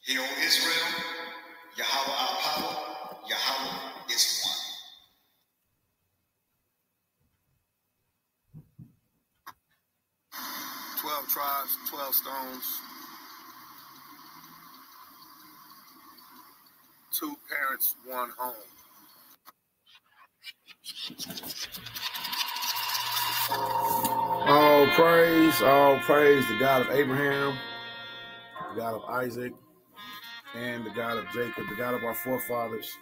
Hear, O Israel, Yahweh our power, Yahweh is one. "12 tribes, 12 stones, 2 parents, 1 home." All praise the God of Abraham, the God of Isaac, and the God of Jacob, the God of our forefathers,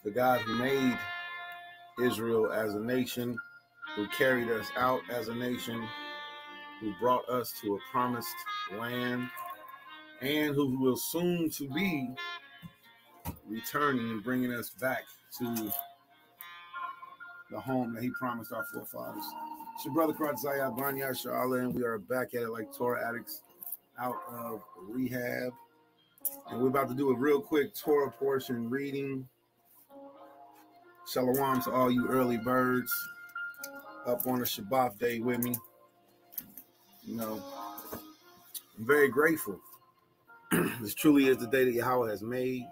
the God who made Israel as a nation, who carried us out as a nation, who brought us to a promised land, and who will soon to be returning and bringing us back to the home that he promised our forefathers. It's your brother QadashYam, and we are back at it like Torah addicts out of rehab. And we're about to do a real quick Torah portion reading. Shalom to all you early birds up on a Shabbat day with me. You know, I'm very grateful. This truly is the day that Yahweh has made.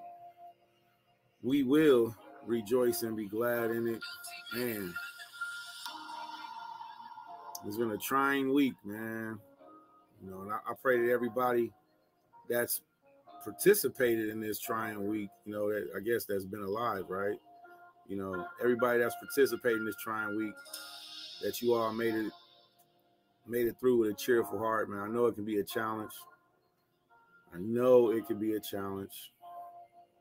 We will rejoice and be glad in it. Man, it's been a trying week, man. You know, and I pray that everybody that's participated in this trying week, you know, that I guess that's been alive, right? You know, everybody that's participating in this trying week, that you all made it through with a cheerful heart, man. I know it can be a challenge.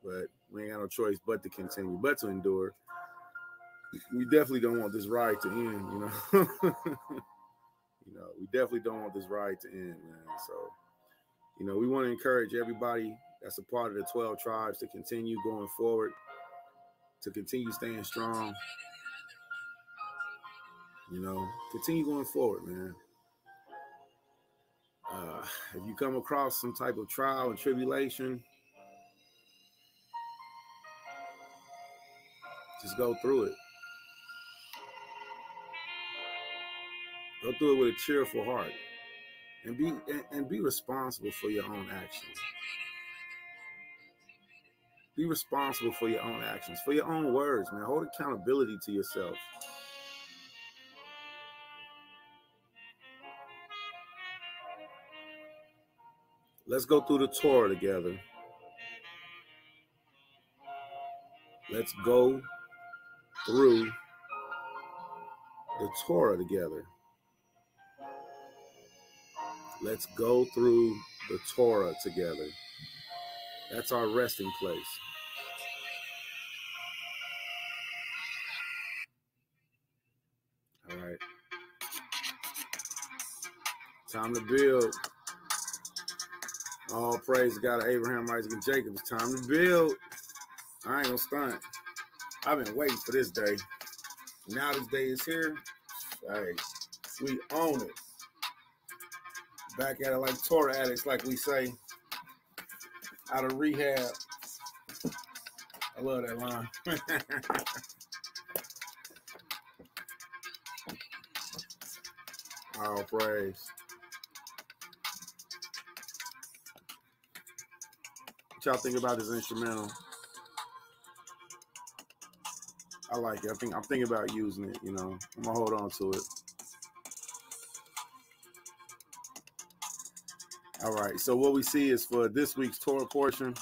but we ain't got no choice but to continue, but to endure. We definitely don't want this ride to end, you know. You know, we definitely don't want this ride to end, man. So, you know, we want to encourage everybody that's a part of the 12 tribes to continue going forward, to continue staying strong. You know, continue going forward, man. If you come across some type of trial and tribulation, just go through it. Go through it with a cheerful heart, and be responsible for your own actions. Be responsible for your own actions, for your own words, man. Hold accountability to yourself. Let's go through the Torah together. Let's go through the Torah together. Let's go through the Torah together. That's our resting place. All right. Time to build. All praise to God of Abraham, Isaac, and Jacob. It's time to build. I ain't gonna stunt. I've been waiting for this day. Now this day is here. Hey, we own it. Back at it like Torah addicts, like we say. Out of rehab. I love that line. All praise. What y'all think about this instrumental? I like it. I'm thinking about using it, you know. I'm gonna hold on to it. All right. So what we see is for this week's Torah portion.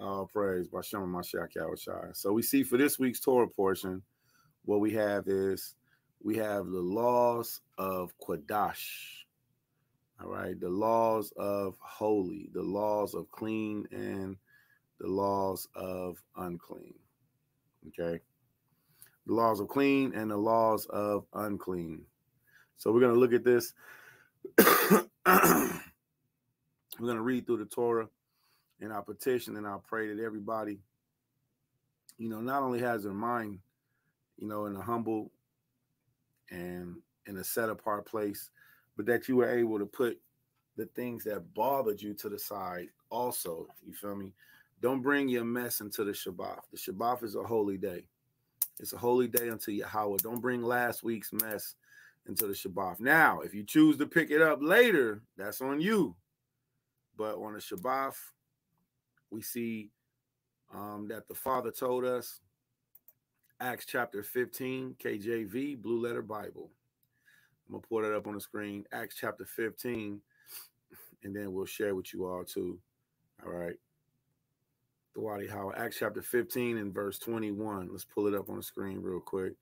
All praise by Shem Mashiach Yahushua. So we see for this week's Torah portion, what we have is we have the laws of Qadash. All right. The laws of holy, the laws of clean, and the laws of unclean. Okay. The laws of clean and the laws of unclean. So we're going to look at this. We're going to read through the Torah, and I'll petition and I'll pray that everybody, not only has their mind, in a humble and in a set apart place, but that you were able to put the things that bothered you to the side also. You feel me? Don't bring your mess into the Shabbat. The Shabbat is a holy day. It's a holy day unto Yahweh. Don't bring last week's mess into the Shabbat. Now, if you choose to pick it up later, that's on you. But on the Shabbat, we see that the Father told us, Acts chapter 15, KJV, Blue Letter Bible. I'm going to pull that up on the screen, Acts chapter 15, and then we'll share with you all too. All right. Acts chapter 15 and verse 21. Let's pull it up on the screen real quick.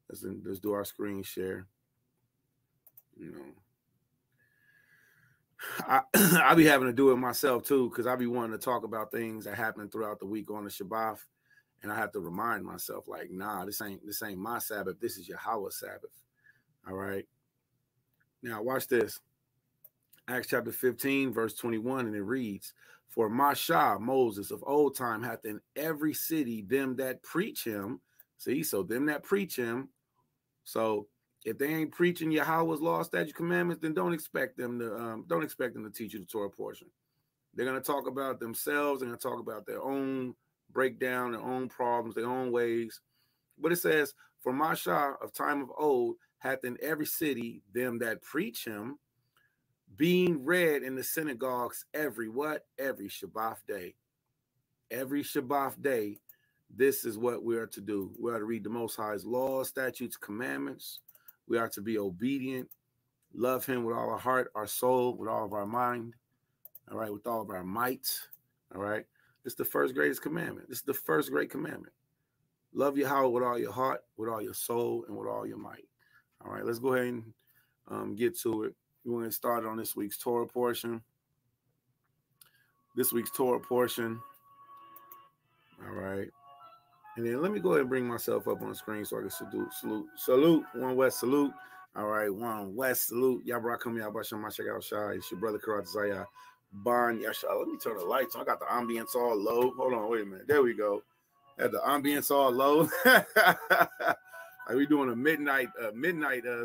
Let's do our screen share. I be having to do it myself too, because I be wanting to talk about things that happen throughout the week on the Shabbat, and I have to remind myself, like, nah, this ain't my Sabbath. This is Yahweh's Sabbath. All right. Now watch this. Acts chapter 15, verse 21, and it reads, "For Mashah, Moses of old time, hath in every city them that preach him." See, so them that preach him. So if they ain't preaching Yahweh's law, statute, commandments, then don't expect them to teach you the Torah portion. They're going to talk about themselves. They're going to talk about their own breakdown, their own problems, their own ways. But it says, "For Mashah of time of old hath in every city them that preach him, being read in the synagogues every what? Every Shabbat day." Every Shabbat day, this is what we are to do. We are to read the Most High's laws, statutes, commandments. We are to be obedient, love him with all our heart, our soul, with all of our mind, all right, with all of our might, all right. This is the first greatest commandment. This is the first great commandment. Love Yahweh with all your heart, with all your soul, and with all your might. All right, let's go ahead and get to it. We're going to start on this week's Torah portion. This week's Torah portion. All right. And then let me go ahead and bring myself up on the screen so I can salute. One West salute. All right, One West salute. Yabrakum Yabasham Mashak Shai. It's your brother Karat Zaya. Ban Yasha. Let me turn the lights on. I got the ambience all low. Hold on, wait a minute. There we go. Had the ambience all low. Like we doing a midnight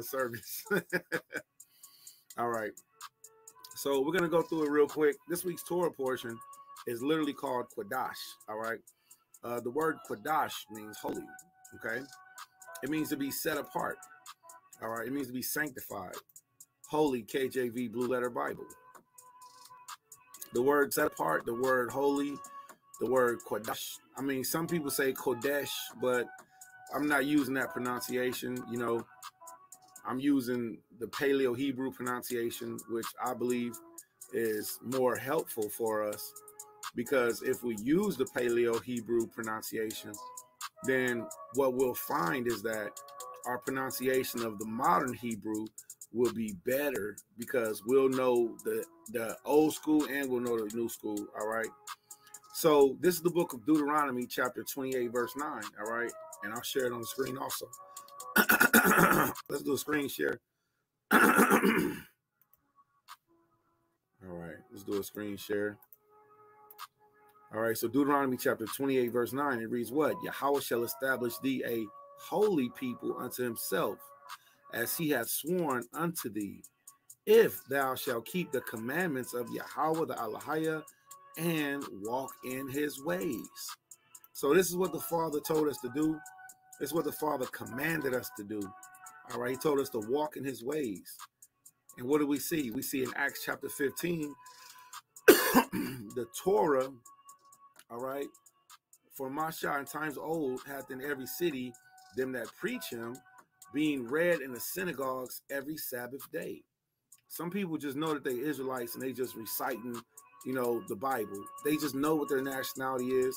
service. All right. So we're gonna go through it real quick. This week's Torah portion is literally called Qadash. All right. The word Qadash means holy. Okay. It means to be set apart. All right. It means to be sanctified. Holy, KJV, Blue Letter Bible. The word set apart, the word holy, the word Qadash. I mean, some people say Kodesh, but I'm not using that pronunciation. I'm using the Paleo Hebrew pronunciation, which I believe is more helpful for us, because if we use the Paleo Hebrew pronunciation, then what we'll find is that our pronunciation of the modern Hebrew will be better, because we'll know the old school and we'll know the new school. All right. So this is the book of Deuteronomy, chapter 28, verse 9. All right. And I'll share it on the screen also. Let's do a screen share. All right. Let's do a screen share. All right. So Deuteronomy chapter 28, verse 9, it reads what? "Yahweh shall establish thee a holy people unto himself, as he hath sworn unto thee, if thou shalt keep the commandments of Yahweh the Elohim and walk in his ways." So this is what the Father told us to do. This is what the Father commanded us to do. All right. He told us to walk in his ways. And what do we see? We see in Acts chapter 15, the Torah, all right, "For Mashah in times old hath in every city them that preach him, being read in the synagogues every Sabbath day." Some people just know that they're Israelites and they just reciting, the Bible. They just know what their nationality is,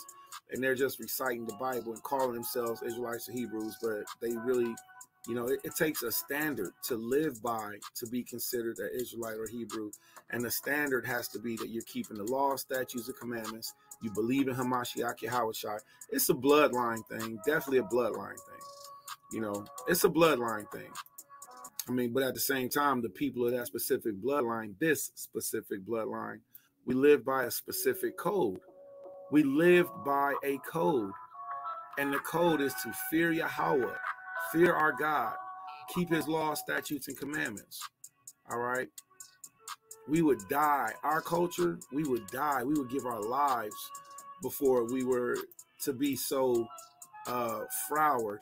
and they're just reciting the Bible and calling themselves Israelites or Hebrews, but they really You know, it takes a standard to live by to be considered an Israelite or Hebrew. And the standard has to be that you're keeping the law, statutes, and commandments. You believe in Hamashiach Yahushua. It's a bloodline thing, definitely a bloodline thing. You know, it's a bloodline thing. I mean, but at the same time, the people of that specific bloodline, this specific bloodline, we live by a specific code. We live by a code. And the code is to fear Yahweh, fear our God, keep his laws, statutes, and commandments. All right. We would die. Our culture, we would die. We would give our lives before we were to be so froward,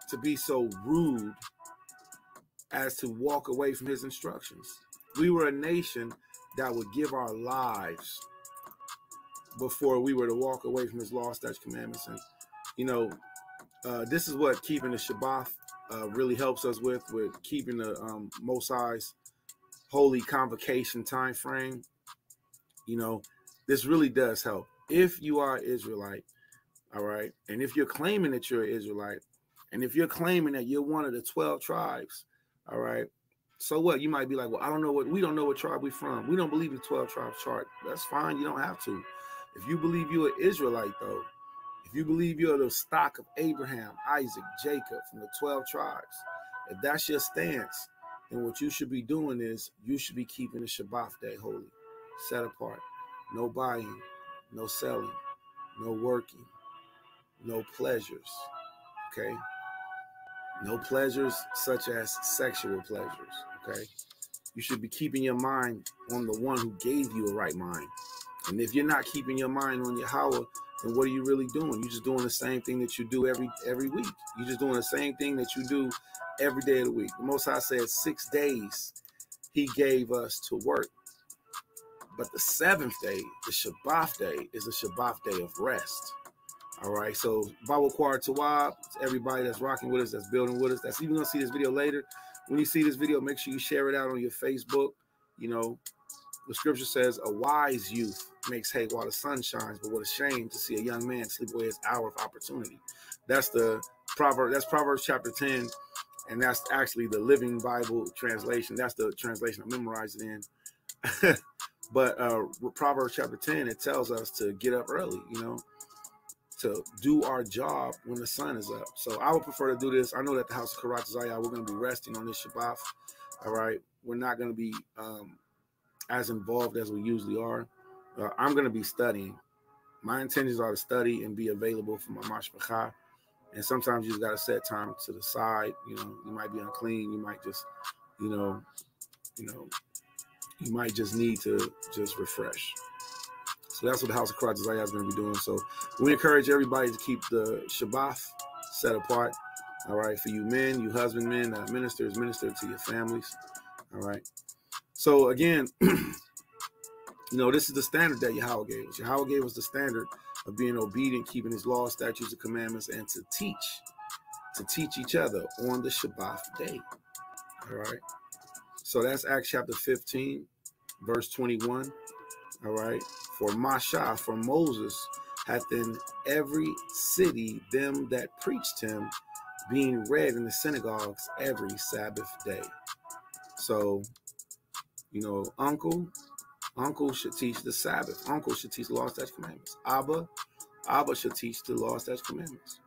to be so rude as to walk away from his instructions. We were a nation that would give our lives before we were to walk away from his law, statutes, commandments. And, you know, this is what keeping the Shabbat really helps us with keeping the Most High's holy convocation time frame. You know, this really does help. If you are Israelite, all right, and if you're claiming that you're an Israelite, and if you're claiming that you're one of the 12 tribes, all right, so what? You might be like, well, we don't know what tribe we're from. We don't believe in the 12 tribes chart. That's fine. You don't have to. If you believe you're an Israelite, though, if you believe you're the stock of Abraham, Isaac, Jacob from the 12 tribes, if that's your stance, then what you should be doing is you should be keeping the Shabbat day holy, set apart. No buying, no selling, no working, no pleasures, okay? No pleasures such as sexual pleasures, okay? You should be keeping your mind on the one who gave you a right mind. And if you're not keeping your mind on Yahweh, then what are you really doing? You're just doing the same thing that you do every week. You're just doing the same thing that you do every day of the week. The Most High said 6 days he gave us to work. But the 7th day, the Shabbat day, is a Shabbat day of rest. All right, so Bible Choir Tawab, everybody that's rocking with us, that's building with us, that's even going to see this video later. When you see this video, make sure you share it out on your Facebook. You know, the scripture says a wise youth makes hay while the sun shines, but what a shame to see a young man sleep away his hour of opportunity. That's the proverb. That's Proverbs chapter 10, and that's actually the Living Bible translation. That's the translation I memorized it in. But Proverbs chapter 10, it tells us to get up early, you know, to do our job when the sun is up. So I would prefer to do this. I know that the house of QadashYam, we're going to be resting on this Shabbat. All right, we're not going to be as involved as we usually are. I'm going to be studying. My intentions are to study and be available for my mashpachah. And sometimes you just got to set time to the side. You know, you might be unclean. You might just, you might just need to just refresh. So that's what the house of QadashYam is going to be doing. So we encourage everybody to keep the Shabbat set apart. All right, for you men, you husbandmen, ministers, minister to your families. All right. So again, you know, this is the standard that Yahweh gave us. Yahweh gave us the standard of being obedient, keeping his laws, statutes, and commandments, and to teach each other on the Shabbat day. All right. So that's Acts chapter 15, verse 21. All right. For Masha, for Moses, hath in every city them that preached him, being read in the synagogues every Sabbath day. So, you know, uncle should teach the Sabbath. Uncle should teach the law, statutes, commandments. Abba should teach the law, statutes, commandments.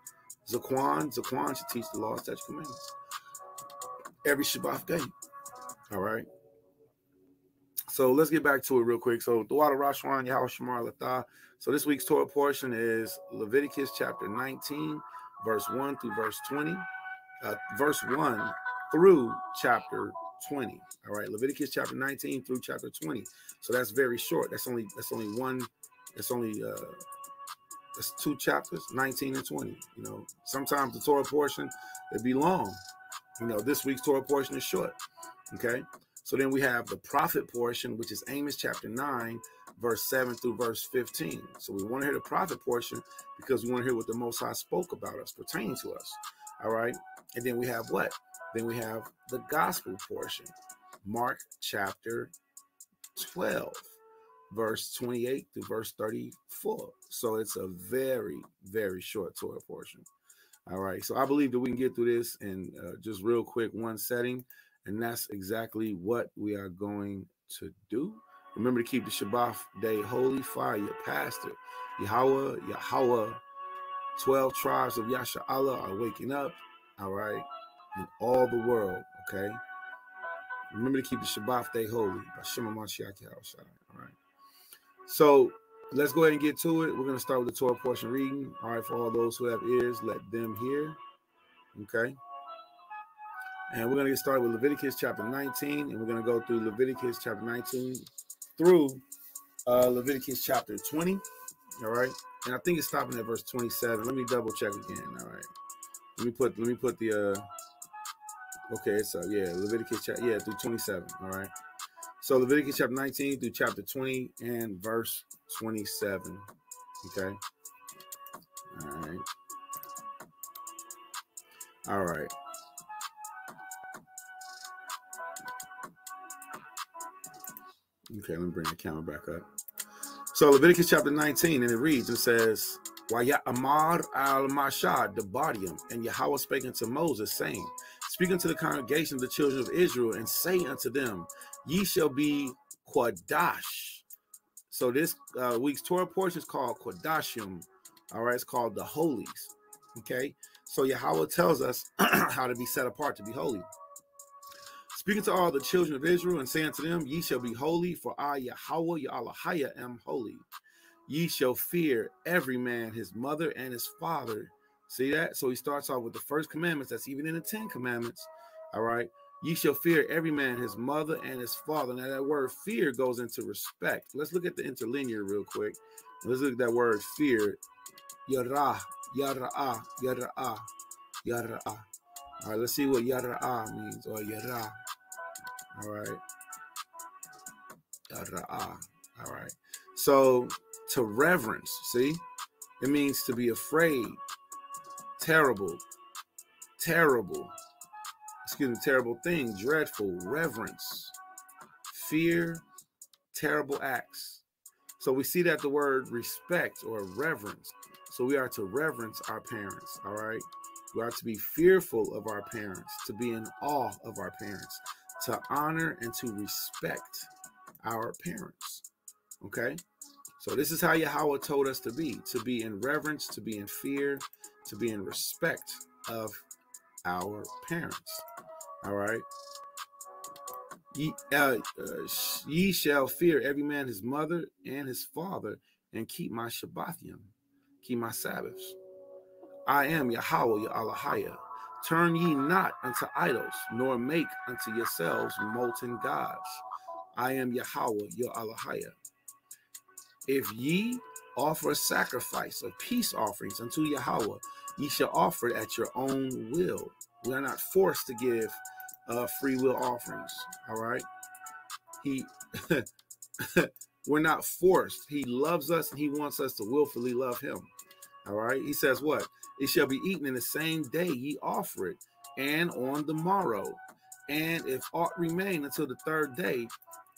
Zaquan should teach the law, statutes, commandments. Every Shabbat day. All right. So let's get back to it real quick. So Dawada Rashwan, Yahweh Shamar Latha. So this week's Torah portion is Leviticus chapter 19, verse 1 through verse 20. Verse 1 through chapter 20. All right, Leviticus chapter 19 through chapter 20. So that's very short. That's only 2 chapters, 19 and 20. You know, sometimes the Torah portion it'd be long. You know, this week's Torah portion is short. Okay. So then we have the prophet portion, which is Amos chapter 9, verse 7 through verse 15. So we want to hear the prophet portion because we want to hear what the Most High spoke about us, pertaining to us. All right. And then we have what? Then we have the gospel portion, Mark chapter 12, verse 28 through verse 34. So it's a very, very short Torah portion. All right. So I believe that we can get through this in just real quick, one setting. And that's exactly what we are going to do. Remember to keep the Shabbat day holy. Fire your pastor, Yahweh. 12 tribes of Yasha Allah are waking up. All right. In all the world. Okay. Remember to keep the Shabbat day holy. All right. So let's go ahead and get to it. We're going to start with the Torah portion reading. All right. For all those who have ears, let them hear. Okay. And we're going to get started with Leviticus chapter 19. And we're going to go through Leviticus chapter 19 through Leviticus chapter 20. All right. And I think it's stopping at verse 27. Let me double check again. All right. Let me put the okay, so yeah, Leviticus chapter through 27. All right. So Leviticus chapter 19 through chapter 20 and verse 27. Okay. All right. All right. Okay, let me bring the camera back up. So Leviticus chapter 19, and it reads, it says, Waya Amar al Mashad, the Badium, and Yahweh spake unto Moses, saying, Speak unto the congregation of the children of Israel, and say unto them, Ye shall be Quadash. So this week's Torah portion is called QadashYam. All right, it's called the Holies. Okay, so Yahweh tells us how to be set apart to be holy. Speaking to all the children of Israel and saying to them, Ye shall be holy, for I, Yahweh, Ya'alahaya, am holy. Ye shall fear every man his mother and his father. See that? So he starts off with the first commandments. That's even in the 10 commandments. All right. Ye shall fear every man his mother and his father. Now that word fear goes into respect. Let's look at the interlinear real quick. Let's look at that word fear. Yarah, yara'ah, yara'ah, yara'ah. All right, let's see what yara'ah means, or yarah. All right. Yara'ah. All right. So to reverence, see, it means to be afraid, terrible, terrible thing, dreadful, reverence, fear, terrible acts. So we see that the word respect or reverence. So we are to reverence our parents. All right. We are to be fearful of our parents, to be in awe of our parents, to honor and to respect our parents. Okay. So this is how Yahweh told us to be in reverence, to be in fear, to be in respect of our parents. All right. Ye shall fear every man his mother and his father, and keep my Shabbathim, keep my Sabbaths. I am Yahweh, Ya'alahaya. Turn ye not unto idols, nor make unto yourselves molten gods. I am Yahweh, Ya'alahaya. If ye offer a sacrifice of peace offerings unto Yahweh, ye shall offer it at your own will. We are not forced to give free will offerings. All right. We're not forced. He loves us and he wants us to willfully love him. All right. He says what? It shall be eaten in the same day ye offer it, and on the morrow. And if aught remain until the third day,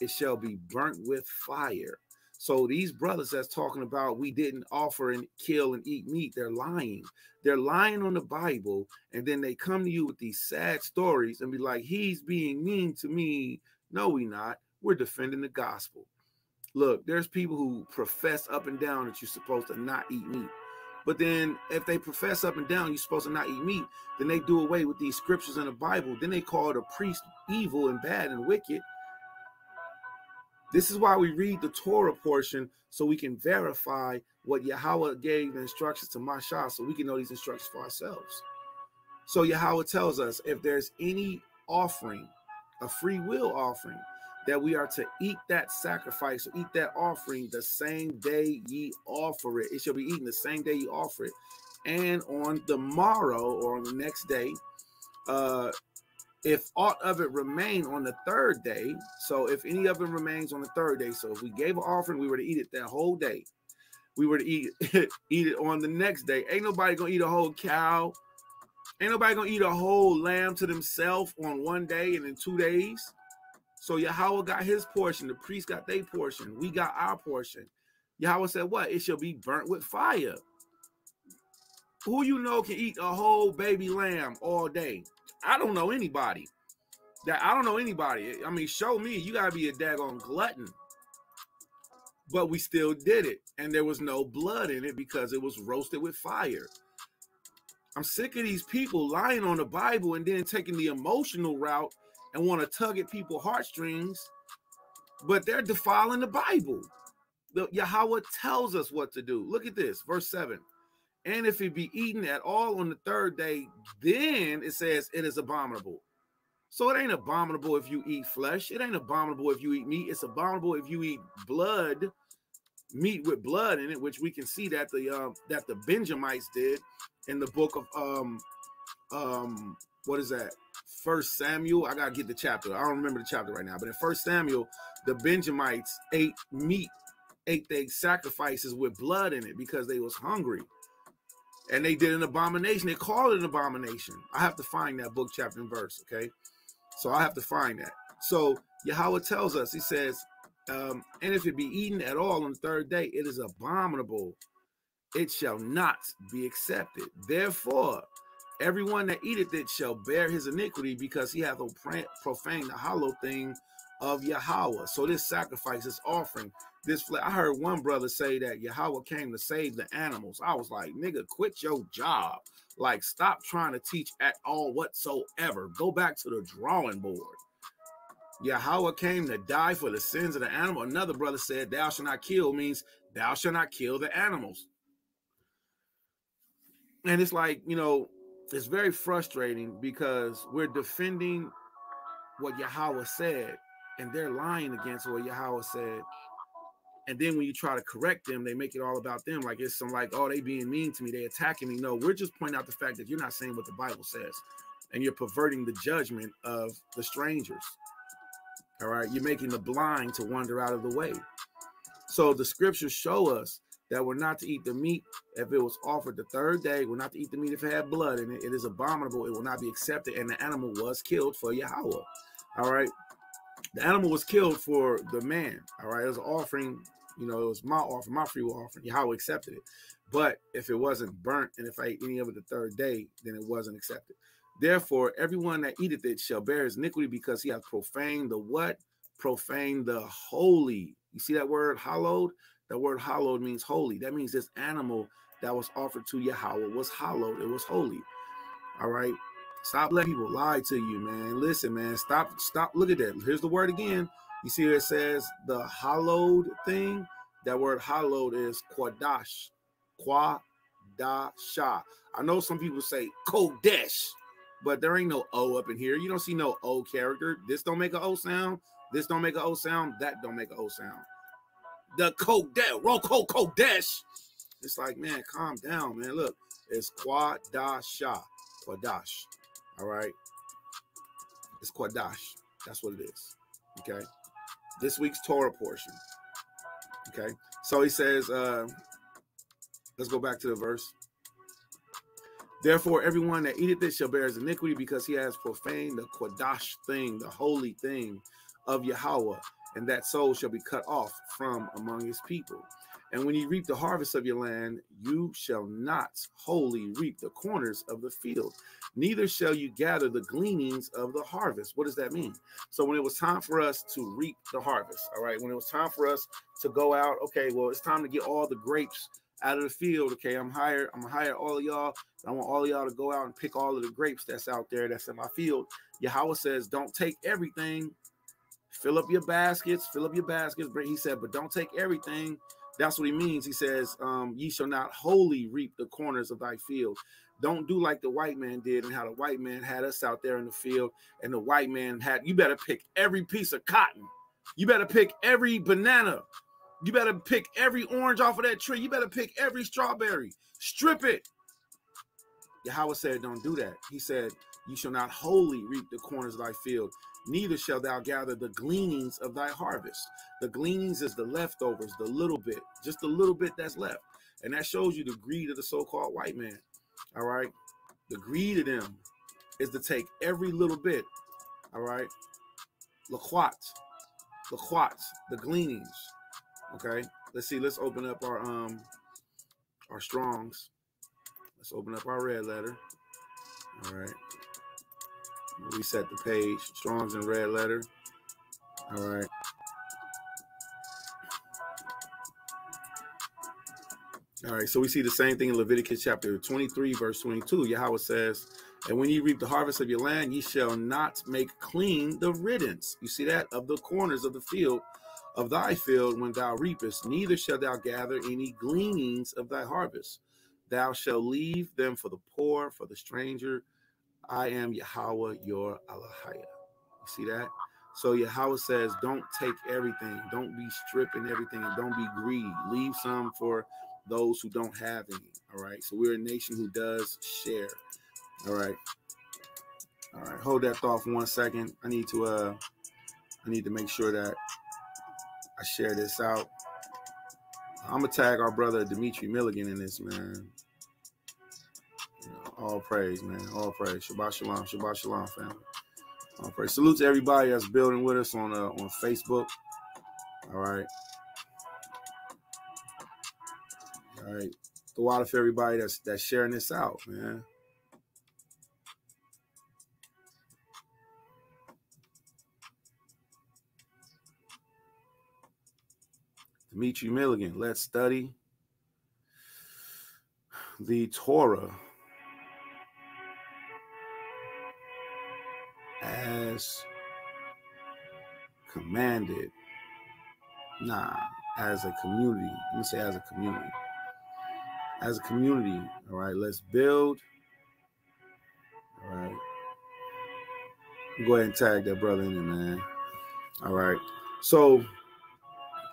it shall be burnt with fire. So these brothers that's talking about we didn't offer and kill and eat meat, they're lying. They're lying on the Bible, and then they come to you with these sad stories and be like, he's being mean to me. No, we not. We're defending the gospel. Look, there's people who profess up and down that you're supposed to not eat meat. But then if they profess up and down you're supposed to not eat meat, then they do away with these scriptures in the Bible. Then they call the priest evil and bad and wicked. This is why we read the Torah portion, so we can verify what Yahweh gave the instructions to Mashah, so we can know these instructions for ourselves. So Yahweh tells us if there's any offering, a free will offering, that we are to eat that sacrifice, or eat that offering the same day ye offer it. It shall be eaten the same day ye offer it. And on the morrow, or on the next day, if aught of it remain on the third day, so if any of it remains on the third day, so if we gave an offering, we were to eat it that whole day. We were to eat it on the next day. Ain't nobody gonna eat a whole cow. Ain't nobody gonna eat a whole lamb to themselves on one day and in 2 days. So Yahweh got his portion. The priest got their portion. We got our portion. Yahweh said what? It shall be burnt with fire. Who you know can eat a whole baby lamb all day? I don't know anybody. I don't know anybody. I mean, show me. You gotta be a daggone glutton. But we still did it, and there was no blood in it because it was roasted with fire. I'm sick of these people lying on the Bible and then taking the emotional route and want to tug at people's heartstrings, but they're defiling the Bible. Yahweh tells us what to do. Look at this, verse 7. And if it be eaten at all on the third day, then it says it is abominable. So it ain't abominable if you eat flesh. It ain't abominable if you eat meat. It's abominable if you eat blood, meat with blood in it, which we can see that the Benjamites did in the book of what is that? 1 Samuel. I gotta get the chapter. I don't remember the chapter right now, but in 1 Samuel, the Benjamites ate their sacrifices with blood in it because they was hungry. And they did an abomination. They called it an abomination. I have to find that book, chapter, and verse, okay? So I have to find that. So Yahweh tells us, he says, and if it be eaten at all on the third day, it is abominable. It shall not be accepted. Therefore, everyone that eateth it shall bear his iniquity, because he hath profaned the hollow thing of Yahweh. So this sacrifice, this offering, I heard one brother say that Yahweh came to save the animals. I was like, nigga, quit your job. Like, stop trying to teach at all whatsoever. Go back to the drawing board. Yahweh came to die for the sins of the animal. Another brother said, thou shalt not kill means thou shalt not kill the animals. And it's like, you know, it's very frustrating because we're defending what Yahweh said, and they're lying against what Yahweh said. And then when you try to correct them, they make it all about them. Like it's some like, oh, they being mean to me, they attacking me. No, we're just pointing out the fact that you're not saying what the Bible says, and you're perverting the judgment of the strangers. All right, you're making the blind to wander out of the way. So the scriptures show us that we're not to eat the meat if it was offered the third day. We're not to eat the meat if it had blood in it. It is abominable. It will not be accepted. And the animal was killed for Yahweh. All right. The animal was killed for the man. All right. It was an offering. You know, it was my offering, my free will offering. Yahweh accepted it. But if it wasn't burnt and if I ate any of it the third day, then it wasn't accepted. Therefore, everyone that eateth it shall bear his iniquity, because he hath profaned the what? Profaned the holy. You see that word hallowed? That word hallowed means holy. That means this animal that was offered to Yahweh was hallowed. It was holy. All right. Stop letting people lie to you, man. Listen, man. Stop. Look at that. Here's the word again. You see where it says the hallowed thing? That word hallowed is Quadash. Quadashah. I know some people say Kodesh, but there ain't no O up in here. You don't see no O character. This don't make an O sound. This don't make an O sound. That don't make an O sound. The Kodesh, Roko Kodesh. It's like, man, calm down, man. Look, it's Quadashah. Quadash. All right. It's Quadash. That's what it is. Okay. This week's Torah portion. Okay. So he says, let's go back to the verse. Therefore, everyone that eateth it shall bear his iniquity, because he has profaned the Quadash thing, the holy thing of Yahweh, and that soul shall be cut off from among his people. And when you reap the harvest of your land, you shall not wholly reap the corners of the field, neither shall you gather the gleanings of the harvest. What does that mean? So when it was time for us to reap the harvest, all right, when it was time for us to go out, okay, well, it's time to get all the grapes out of the field. Okay, I'm gonna hire all of y'all. I want all of y'all to go out and pick all of the grapes that's out there, that's in my field. Yahweh says, don't take everything. Fill up your baskets, He said, but don't take everything. That's what he means. He says, ye shall not wholly reap the corners of thy field. Don't do like the white man did, and how the white man had us out there in the field, and the white man you better pick every piece of cotton. You better pick every banana. You better pick every orange off of that tree. You better pick every strawberry. Strip it. Yahweh said, don't do that. He said, you shall not wholly reap the corners of thy field, neither shalt thou gather the gleanings of thy harvest. The gleanings is the leftovers, the little bit, just the little bit that's left. And that shows you the greed of the so-called white man. All right. The greed of them is to take every little bit. All right. Laquat, the gleanings. Okay. Let's see. Let's open up our Strongs. Let's open up our red letter. All right. Reset the page. Strong's in red letter. All right. All right, so we see the same thing in Leviticus chapter 23, verse 22. Yahweh says, and when ye reap the harvest of your land, ye shall not make clean the riddance. You see that? Of the corners of the field, of thy field, when thou reapest, neither shalt thou gather any gleanings of thy harvest. Thou shalt leave them for the poor, for the stranger. I am Yahweh, your Elohim. You see that? So Yahweh says, don't take everything. Don't be stripping everything, and don't be greedy. Leave some for those who don't have any. All right. So we're a nation who does share. All right. All right. Hold that thought for 1 second. I need to make sure that I share this out. I'm gonna tag our brother Dimitri Milligan in this, man. You know, all praise, man. All praise. Shabbat shalom. Shabbat shalom, family. All praise. Salute to everybody that's building with us on Facebook. All right. All right. Throw out for everybody that's sharing this out, man. Dimitri Milligan, let's study the Torah as commanded. As a community. Let me say as a community. As a community, all right, let's build. All right. Go ahead and tag that brother in there, man. All right. So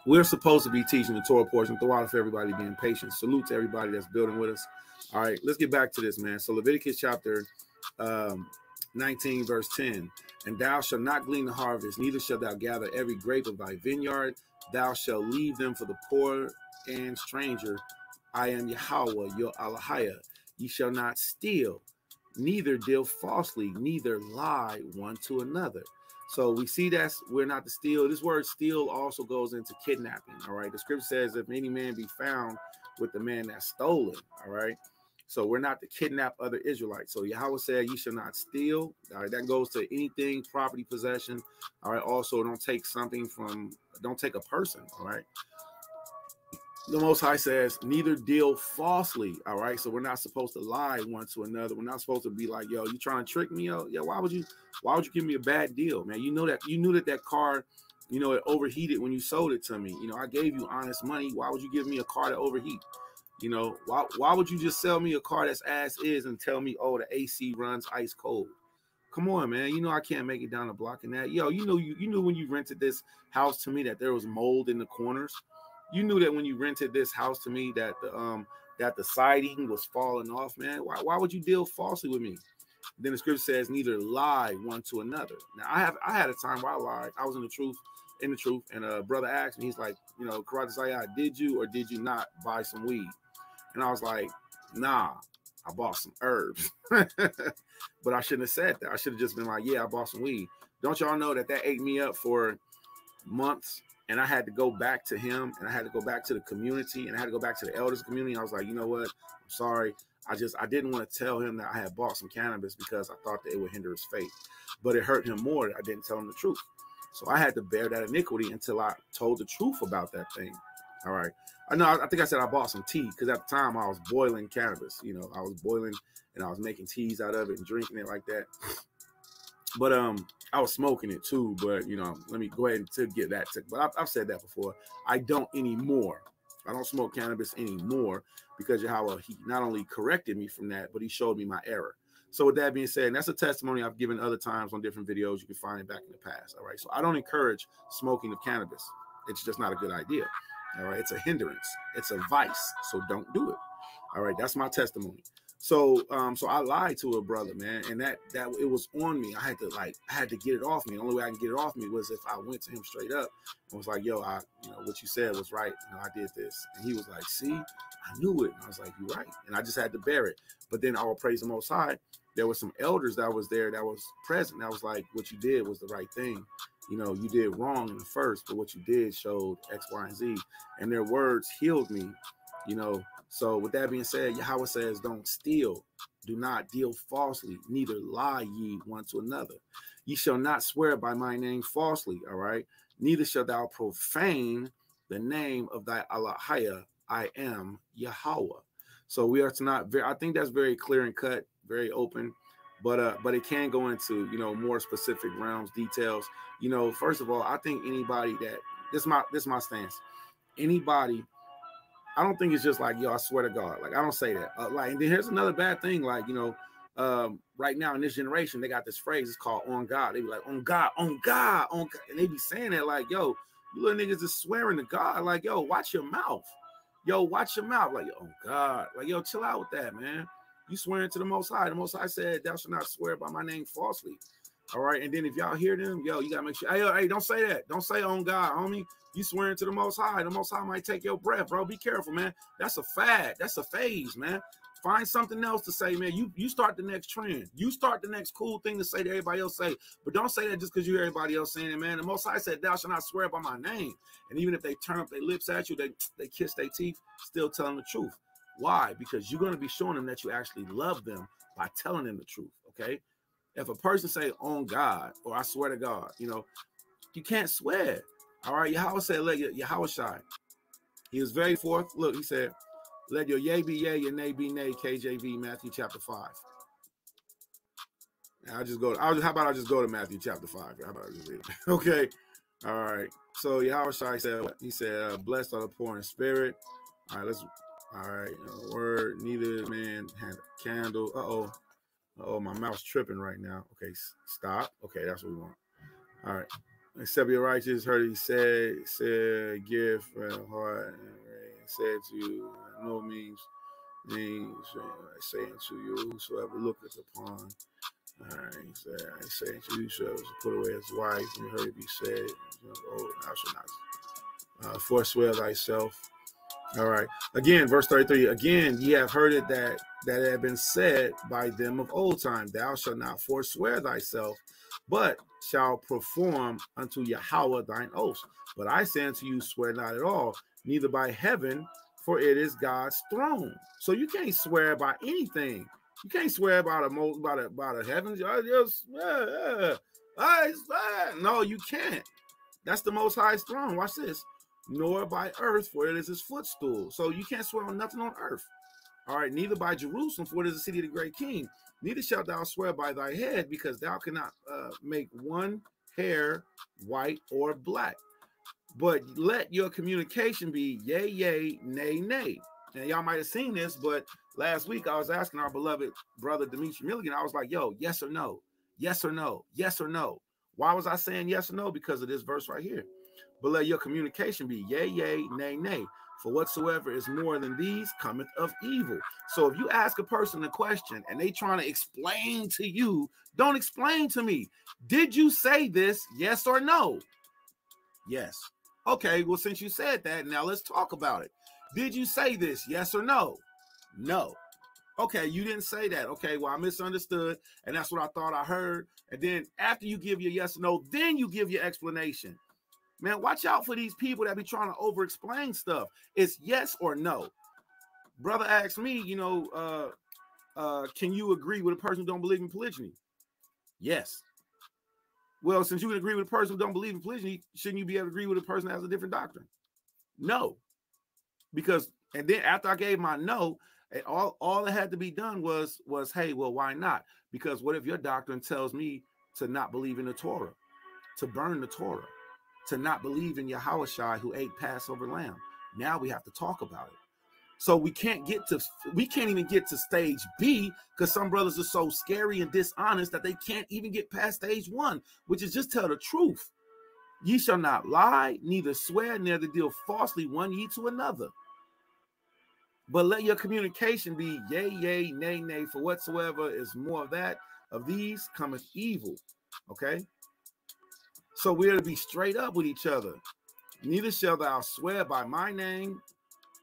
we're supposed to be teaching the Torah portion. Throw out for everybody being patient. Salute to everybody that's building with us. All right, let's get back to this, man. So Leviticus chapter 19, verse 10. And thou shalt not glean the harvest, neither shalt thou gather every grape of thy vineyard. Thou shalt leave them for the poor and stranger. I am Yahweh, your Elohim. Ye shall not steal, neither deal falsely, neither lie one to another. So we see that we're not to steal. This word steal also goes into kidnapping. All right. The scripture says, if any man be found with the man that's stolen. All right. So we're not to kidnap other Israelites. So Yahweh said, you shall not steal. All right. That goes to anything, property possession. All right. Also, don't take a person. All right. The Most High says, neither deal falsely. All right. So we're not supposed to lie one to another. We're not supposed to be like, yo, you trying to trick me? Yo, yeah. Why would you give me a bad deal, man? You knew that car, it overheated when you sold it to me. I gave you honest money. Why would you give me a car that overheat? Why would you just sell me a car that's as is and tell me, oh, the AC runs ice cold? Come on, man. I can't make it down the block in that. Yo, you knew when you rented this house to me that there was mold in the corners. You knew that when you rented this house to me that the siding was falling off, man. Why would you deal falsely with me? Then the scripture says, neither lie one to another. Now I had a time where I lied. I was in the truth, and a brother asked me, he's like, QadashYam, did you or did you not buy some weed? And I was like, nah, I bought some herbs. But I shouldn't have said that. I should have just been like, yeah, I bought some weed. Don't y'all know that ate me up for months? And I had to go back to him, and I had to go back to the community, and I had to go back to the elders community. I was like, you know what? I'm sorry. I didn't want to tell him that I had bought some cannabis because I thought that it would hinder his faith. But it hurt him more that I didn't tell him the truth. So I had to bear that iniquity until I told the truth about that thing. All right. I think I said I bought some tea because at the time I was boiling cannabis. I was boiling and I was making teas out of it and drinking it like that. But I was smoking it too. But let me go ahead and get that. But I've said that before. I don't anymore. I don't smoke cannabis anymore because Yahweh, he not only corrected me from that, but he showed me my error. So with that being said, and that's a testimony I've given other times on different videos. You can find it back in the past. All right. So I don't encourage smoking of cannabis. It's just not a good idea. All right. It's a hindrance. It's a vice. So don't do it. All right. That's my testimony. So I lied to a brother, man, and that it was on me. I had to get it off me. The only way I can get it off me was if I went to him straight up and was like, yo, what you said was right. I did this. And he was like, see, I knew it. And I was like, you're right. And I just had to bear it. But then I will praise the Most High. There were some elders that was there that was present. That was like, what you did was the right thing. You did wrong in the first, but what you did showed X, Y, and Z. And their words healed me, So with that being said, Yahweh says, don't steal, do not deal falsely, neither lie ye one to another. Ye shall not swear by my name falsely, all right? Neither shalt thou profane the name of thy Allahiyah. I am Yahweh. So we are to not very, I think that's very clear and cut, very open, but it can go into, you know, more specific realms, details. You know, first of all, I think anybody that this is my stance. Anybody, I don't think it's just like, yo, I swear to God. Like, I don't say that. Like, and then here's another bad thing. Like, you know, right now in this generation, they got this phrase. It's called on God. They be like, on God, on God, on God. And they be saying that like, yo, you little niggas is swearing to God. Like, yo, watch your mouth. Yo, watch your mouth. Like, yo, on God. Like, yo, chill out with that, man. You swearing to the Most High. The Most High said, thou shalt not swear by my name falsely. All right. And then if y'all hear them, yo, you got to make sure. Hey, don't say that. Don't say on God, homie. You swearing to the Most High. The Most High might take your breath, bro. Be careful, man. That's a fad. That's a phase, man. Find something else to say, man. You start the next trend. You start the next cool thing to say that everybody else say. But don't say that just because you hear everybody else saying it, man. The Most High said, thou shalt not swear by my name. And even if they turn up their lips at you, they kiss their teeth, still telling the truth. Why? Because you're going to be showing them that you actually love them by telling them the truth, okay? If a person say, on God, or I swear to God, you know, you can't swear. All right, Yahweh said, let Yahweh shine. He was very forth. Look, he said, let your yea be yea, your nay be nay, KJV, Matthew chapter 5. And I'll just go, how about I just go to Matthew chapter 5? How about I just read it? Okay. All right. So Yahweh shine said, he said, blessed are the poor in spirit. All right, all right. Word, neither man had a candle. Oh, my mouth's tripping right now. Okay, stop. Okay, that's what we want. All right. Except your righteous, heard he said, give heart, and said to you, no means, I say unto you, whosoever looketh upon. All right, he said, I say unto you, whosoever put away his wife, and you heard it be said, oh, thou shalt not forswear thyself. All right. Again, verse 33. Again, ye have heard it that it had been said by them of old time, thou shalt not forswear thyself, but shall perform unto Yahweh thine oaths. But I say unto you, swear not at all, neither by heaven, for it is God's throne. So you can't swear by anything. You can't swear about a heavens. No, you can't. That's the Most High's throne. Watch this. Nor by earth, for it is his footstool. So you can't swear on nothing on earth. All right, neither by Jerusalem, for it is the city of the great king. Neither shalt thou swear by thy head, because thou cannot make one hair white or black. But let your communication be yea, yea, nay, nay. And y'all might have seen this, but last week I was asking our beloved brother Demetri Milligan, I was like, yo, yes or no? Yes or no? Yes or no? Why was I saying yes or no? Because of this verse right here. But let your communication be yea, yea, nay, nay. For whatsoever is more than these cometh of evil. So if you ask a person a question and they trying to explain to you, don't explain to me. Did you say this? Yes or no? Yes. Okay, well, since you said that, now let's talk about it. Did you say this? Yes or no? No. Okay, you didn't say that. Okay, well, I misunderstood, and that's what I thought I heard. And then after you give your yes or no, then you give your explanation. Man, watch out for these people that be trying to over-explain stuff. It's yes or no. Brother asked me, you know, can you agree with a person who don't believe in polygyny? Yes. Well, since you can agree with a person who don't believe in polygyny, shouldn't you be able to agree with a person that has a different doctrine? No. Because, and then after I gave my no, all that had to be done was, hey, well, why not? Because what if your doctrine tells me to not believe in the Torah, to burn the Torah, to not believe in Yahushua who ate Passover lamb? Now we have to talk about it. So we can't even get to stage B because some brothers are so scary and dishonest that they can't even get past stage 1, which is just tell the truth. Ye shall not lie, neither swear, neither deal falsely one ye to another. But let your communication be yea, yea, nay, nay, for whatsoever is more of these cometh evil. Okay? So we're to be straight up with each other. Neither shalt thou swear by my name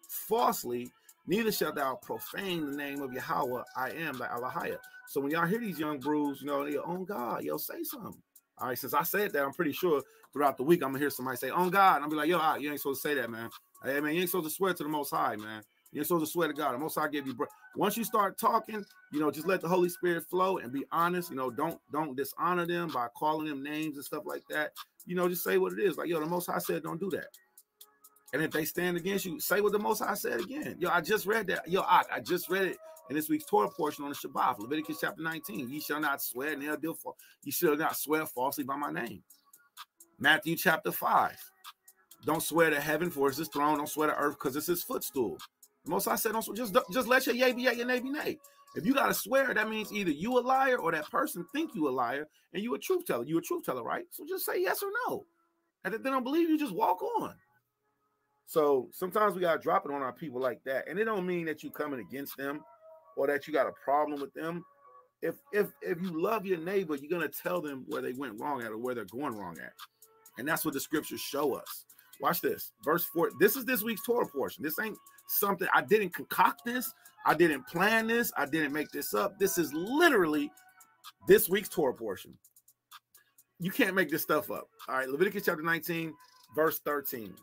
falsely, neither shalt thou profane the name of Yahweh. I am the Allahiyah. So when y'all hear these young brews, you know, they're on God, yo, say something. All right, since I said that, I'm pretty sure throughout the week I'm gonna hear somebody say, on God. And I'll be like, yo, you ain't supposed to say that, man. Hey, man, you ain't supposed to swear to the Most High, man. You're supposed to swear to God. The Most High give you breath. Once you start talking, just let the Holy Spirit flow and be honest. Don't dishonor them by calling them names and stuff like that. Just say what it is. Like, the Most High said, don't do that. And if they stand against you, say what the Most High said again. I just read that. I just read it in this week's Torah portion on the Shabbat, Leviticus chapter 19. Ye shall not swear, you shall not swear falsely by my name. Matthew chapter 5. Don't swear to heaven, for it's his throne. Don't swear to earth, because it's his footstool. The Most High said, don't just let your yea be yea, your nay be nay. If you got to swear, that means either you a liar or that person think you a liar and you a truth teller. You a truth teller, right? So just say yes or no. And if they don't believe you, just walk on. So sometimes we got to drop it on our people like that. And it don't mean that you coming against them or that you got a problem with them. If you love your neighbor, you're going to tell them where they went wrong at or where they're going wrong at. And that's what the scriptures show us. Watch this. Verse 4. This is this week's Torah portion. This ain't something. I didn't concoct this. I didn't plan this. I didn't make this up. This is literally this week's Torah portion. You can't make this stuff up. All right. Leviticus chapter 19, verse 13.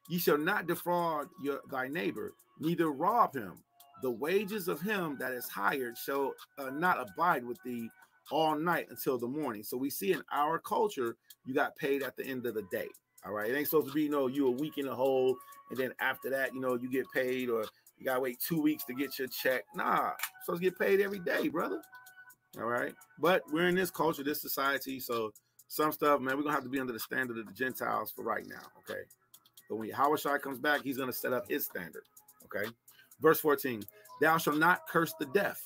Ye shall not defraud thy neighbor, neither rob him. The wages of him that is hired shall not abide with thee all night until the morning. So we see in our culture, you got paid at the end of the day. All right. It ain't supposed to be, you a week in a hole. And then after that, you get paid, or you got to wait 2 weeks to get your check. Nah, you're supposed to get paid every day, brother. All right. But we're in this culture, this society. So some stuff, man, we're going to have to be under the standard of the Gentiles for right now. Okay. But when Yahushua comes back, he's going to set up his standard. Okay. Verse 14, thou shalt not curse the deaf,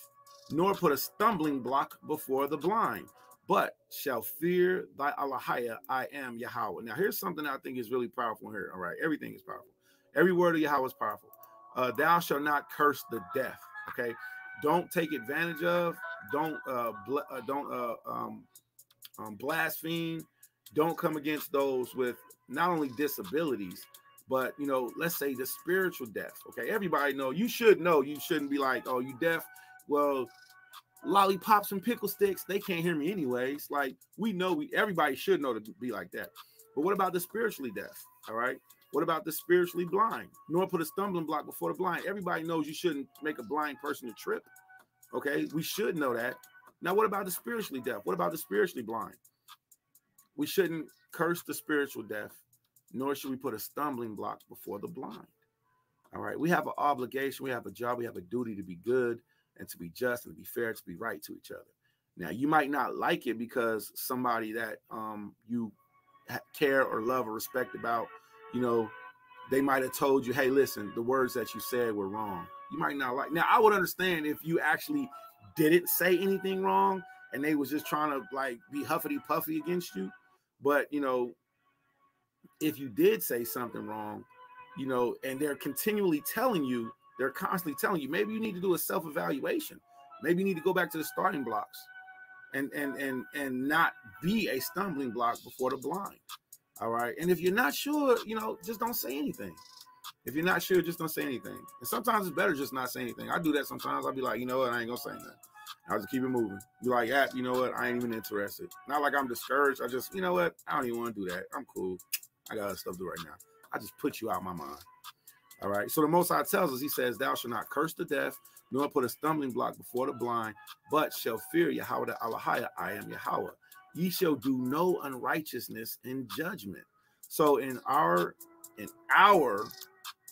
nor put a stumbling block before the blind, but shall fear thy Allahiyah. I am Yahweh. Now, here's something I think is really powerful here. All right. Everything is powerful. Every word of Yahweh is powerful. Thou shalt not curse the deaf. Okay. Don't take advantage of. Don't blaspheme. Don't come against those with not only disabilities, but, let's say the spiritual deaf. Okay. Everybody know, you shouldn't be like, oh, you deaf. Well, lollipops and pickle sticks, they can't hear me anyways. Like, everybody should know to be like that. But what about the spiritually deaf? All right. What about the spiritually blind? Nor put a stumbling block before the blind. Everybody knows you shouldn't make a blind person to trip. Okay. We should know that. Now, what about the spiritually deaf? What about the spiritually blind? We shouldn't curse the spiritual deaf, nor should we put a stumbling block before the blind. All right. We have an obligation. We have a job. We have a duty to be good and to be just and to be fair, to be right to each other. Now, you might not like it because somebody that you care or love or respect about, they might have told you, hey, listen, the words that you said were wrong. You might not like. Now, I would understand if you actually didn't say anything wrong and they was just trying to like be huffity puffy against you. But, if you did say something wrong, and they're constantly telling you, maybe you need to do a self-evaluation. Maybe you need to go back to the starting blocks and not be a stumbling block before the blind. All right. And if you're not sure, just don't say anything. If you're not sure, just don't say anything. And sometimes it's better just not say anything. I do that sometimes. I'll be like, you know what? I ain't gonna say nothing. I'll just keep it moving. Be like, you know what? I ain't even interested. Not like I'm discouraged. I just, you know what? I don't even want to do that. I'm cool. I got other stuff to do right now. I just put you out of my mind. All right. So the Most High tells us, he says, thou shalt not curse the deaf, nor put a stumbling block before the blind, but shall fear Yahweh the Allahiyah. I am Yahweh. Ye shall do no unrighteousness in judgment. So in our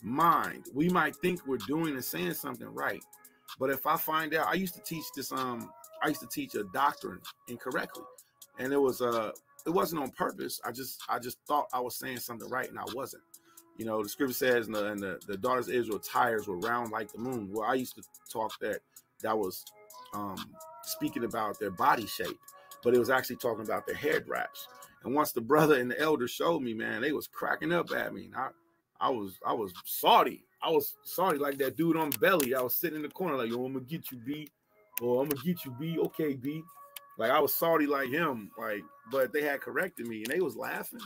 mind, we might think we're doing and saying something right. But if I find out, I used to teach this, I used to teach a doctrine incorrectly. And it wasn't on purpose. I just thought I was saying something right and I wasn't. The scripture says, and the daughters of Israel tires were round like the moon. Well, I used to talk that was speaking about their body shape, but it was actually talking about their head wraps. And once the brother and the elder showed me, man, they was cracking up at me. And I was salty. I was salty like that dude on Belly. I was sitting in the corner like, yo, I'm gonna get you, B. Or I'm gonna get you, B. Okay, B. Like, I was salty like him. Like, but they had corrected me and they was laughing.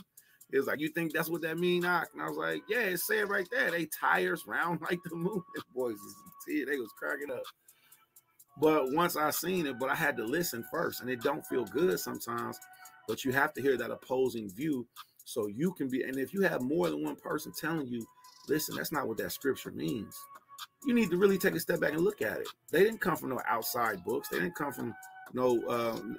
It was like, you think that's what that mean, Ak? And I was like, yeah, it said right there. They tires round like the moon. The boys, they was cracking up. But once I seen it, but I had to listen first. And it don't feel good sometimes. But you have to hear that opposing view so you can be. And if you have more than one person telling you, listen, that's not what that scripture means. you need to really take a step back and look at it. They didn't come from no outside books. They didn't come from no,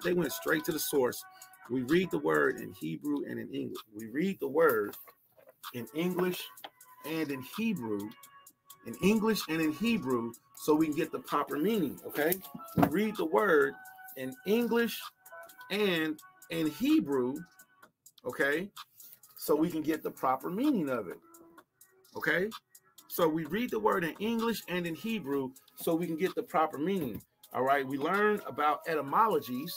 they went straight to the source. We read the word in Hebrew and in English. We read the word in English and in Hebrew, so we can get the proper meaning, okay? We read the word in English and in Hebrew, okay? So we can get the proper meaning of it, okay? So we read the word in English and in Hebrew so we can get the proper meaning, all right? We learn about etymologies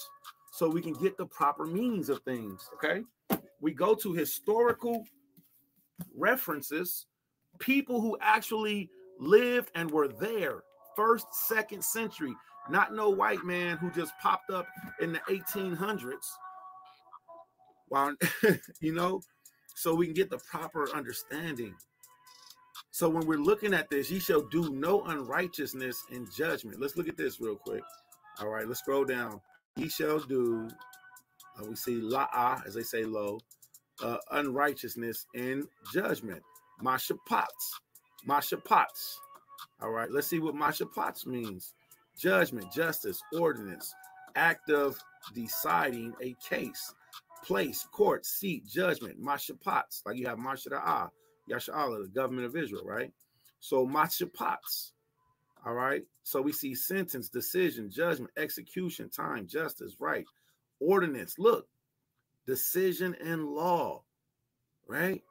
so we can get the proper meanings of things, okay? We go to historical references, people who actually lived and were there, 1st, 2nd century, not no white man who just popped up in the 1800s. Wow, you know, so we can get the proper understanding. So when we're looking at this, ye shall do no unrighteousness in judgment. Let's look at this real quick. All right, let's scroll down. Ye shall do, we see la'ah, as they say low, unrighteousness in judgment. Mashapats. All right, let's see what mashapats means. Judgment, justice, ordinance, act of deciding a case, place, court, seat, judgment, mashapats. Like you have mashara'ah, Yasha'Allah, the government of Israel, right? So mashapats. All right, so we see sentence, decision, judgment, execution, time, justice, right, ordinance. Look, decision and law, right?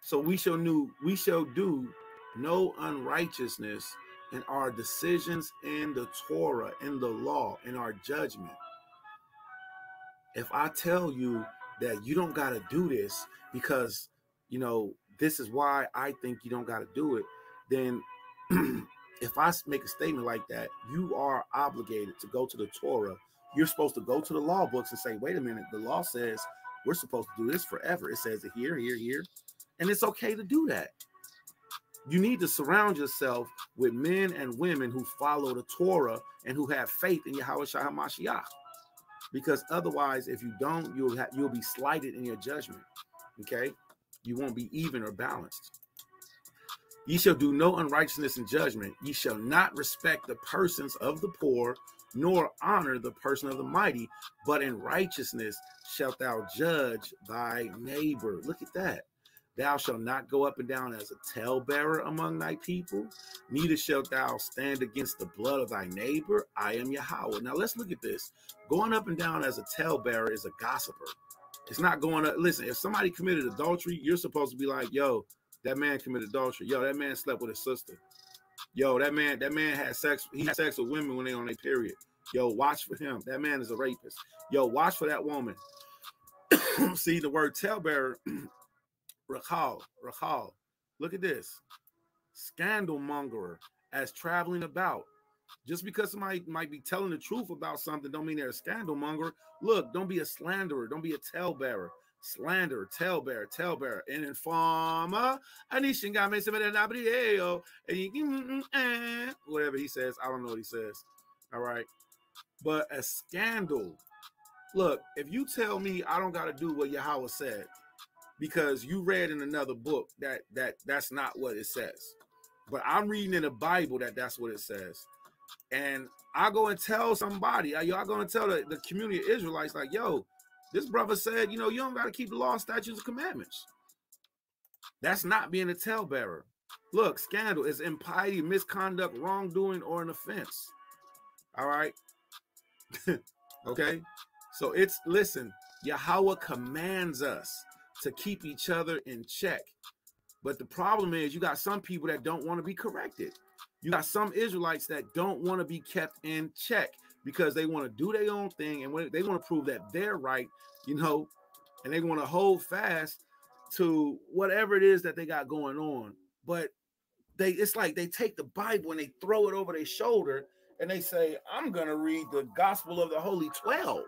So we shall do no unrighteousness in our decisions, in the Torah, in the law, in our judgment. If I tell you that you don't got to do this because, you know, this is why I think you don't got to do it, then if I make a statement like that, you are obligated to go to the Torah. You're supposed to go to the law books and say, wait a minute, the law says we're supposed to do this forever. It says it here, here, here. And it's okay to do that. You need to surround yourself with men and women who follow the Torah and who have faith in Yahweh Shah HaMashiach. Because otherwise, if you don't, you'll be slighted in your judgment. Okay? You won't be even or balanced. Ye shall do no unrighteousness in judgment. Ye shall not respect the persons of the poor, nor honor the person of the mighty, but in righteousness shalt thou judge thy neighbor. Look at that. Thou shalt not go up and down as a talebearer among thy people, neither shalt thou stand against the blood of thy neighbor. I am Yahweh. Now let's look at this. Going up and down as a talebearer is a gossiper. It's not going up. Listen, if somebody committed adultery, you're supposed to be like, yo, that man committed adultery. Yo, that man slept with his sister. Yo, that man had sex. He had sex with women when they on their period. Yo, watch for him. That man is a rapist. Yo, watch for that woman. See the word talebearer. Rachal. Look at this. Scandal mongerer, as traveling about. Just because somebody might be telling the truth about something don't mean they're a scandal monger. Look, don't be a slanderer. Don't be a talebearer. Slanderer, talebearer, an informer. Whatever he says. I don't know what he says. All right. But a scandal. Look, if you tell me I don't got to do what Yahweh said, because you read in another book that's not what it says. But I'm reading in the Bible that's what it says. And I go and tell somebody, y'all go and tell the community of Israelites, like, yo, this brother said, you know, you don't got to keep the law, statutes, and commandments. That's not being a talebearer. Look, scandal is impiety, misconduct, wrongdoing, or an offense. All right. Okay. So listen, Yahweh commands us to keep each other in check. But the problem is you got some people that don't want to be corrected. You got some Israelites that don't want to be kept in check because they want to do their own thing and they want to prove that they're right, you know, and they want to hold fast to whatever it is that they got going on. But it's like they take the Bible and they throw it over their shoulder and they say, I'm going to read the gospel of the Holy 12.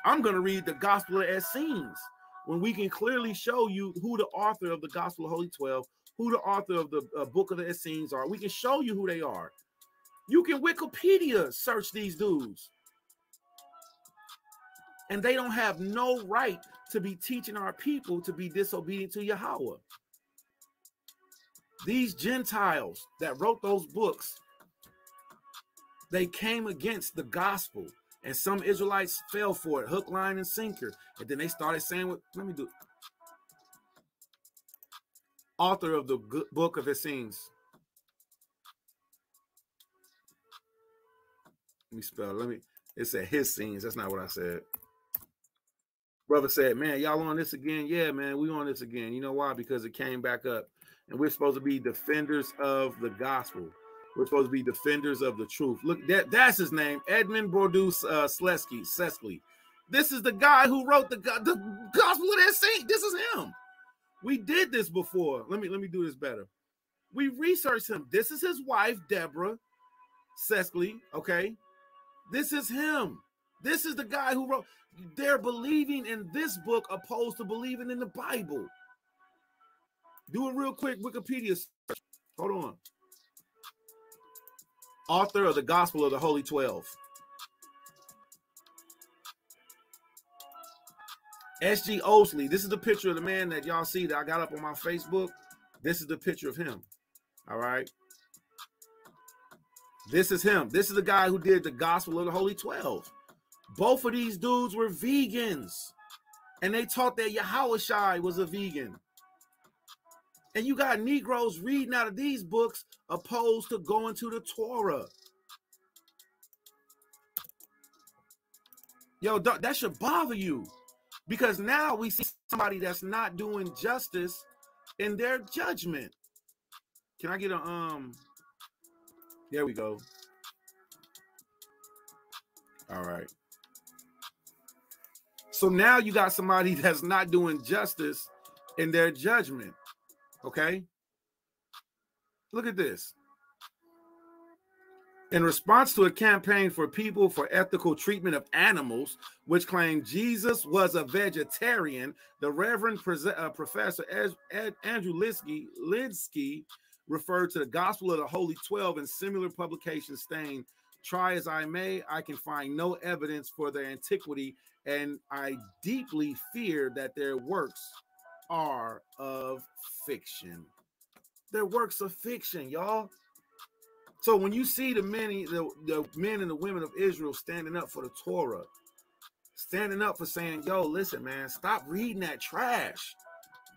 I'm going to read the gospel of Essenes. When we can clearly show you who the author of the Gospel of Holy 12, who the author of the book of the Essenes are. We can show you who they are. You can Wikipedia search these dudes. And they don't have no right to be teaching our people to be disobedient to Yahweh. These Gentiles that wrote those books, they came against the gospel. And some Israelites fell for it, hook, line, and sinker. And then they started saying, "What? Let me do." Author of the book of Essenes. Let me spell. It said his scenes. That's not what I said. Brother said, "Man, y'all on this again?" Yeah, man, we on this again. You know why? Because it came back up. And we're supposed to be defenders of the gospel. We're supposed to be defenders of the truth. Look, that's his name, Edmund Bordeaux Seskley. This is the guy who wrote the gospel of that saint. This is him. We did this before. Let me do this better. We researched him. This is his wife, Deborah Seskley. Okay, this is him. This is the guy who wrote. They're believing in this book opposed to believing in the Bible. Do a real quick Wikipedia search. Hold on. Author of the Gospel of the Holy 12. S.G. Osley. This is the picture of the man that y'all see that I got up on my Facebook. This is the picture of him. All right. This is him. This is the guy who did the Gospel of the Holy 12. Both of these dudes were vegans. And they taught that Yahushua was a vegan. And you got Negroes reading out of these books opposed to going to the Torah. Yo, that should bother you. Because now we see somebody that's not doing justice in their judgment. Can I get a there we go. All right. So now you got somebody that's not doing justice in their judgment. Okay. Look at this. In response to a campaign for people for ethical treatment of animals, which claimed Jesus was a vegetarian, the Reverend Professor Andrew Lidsky referred to the Gospel of the Holy 12 in similar publications, saying, "Try as I may, I can find no evidence for their antiquity, and I deeply fear that their works are of fiction." They're works of fiction, y'all. So when you see the men and the women of Israel standing up for the Torah, standing up for saying, "Yo, listen, man, stop reading that trash.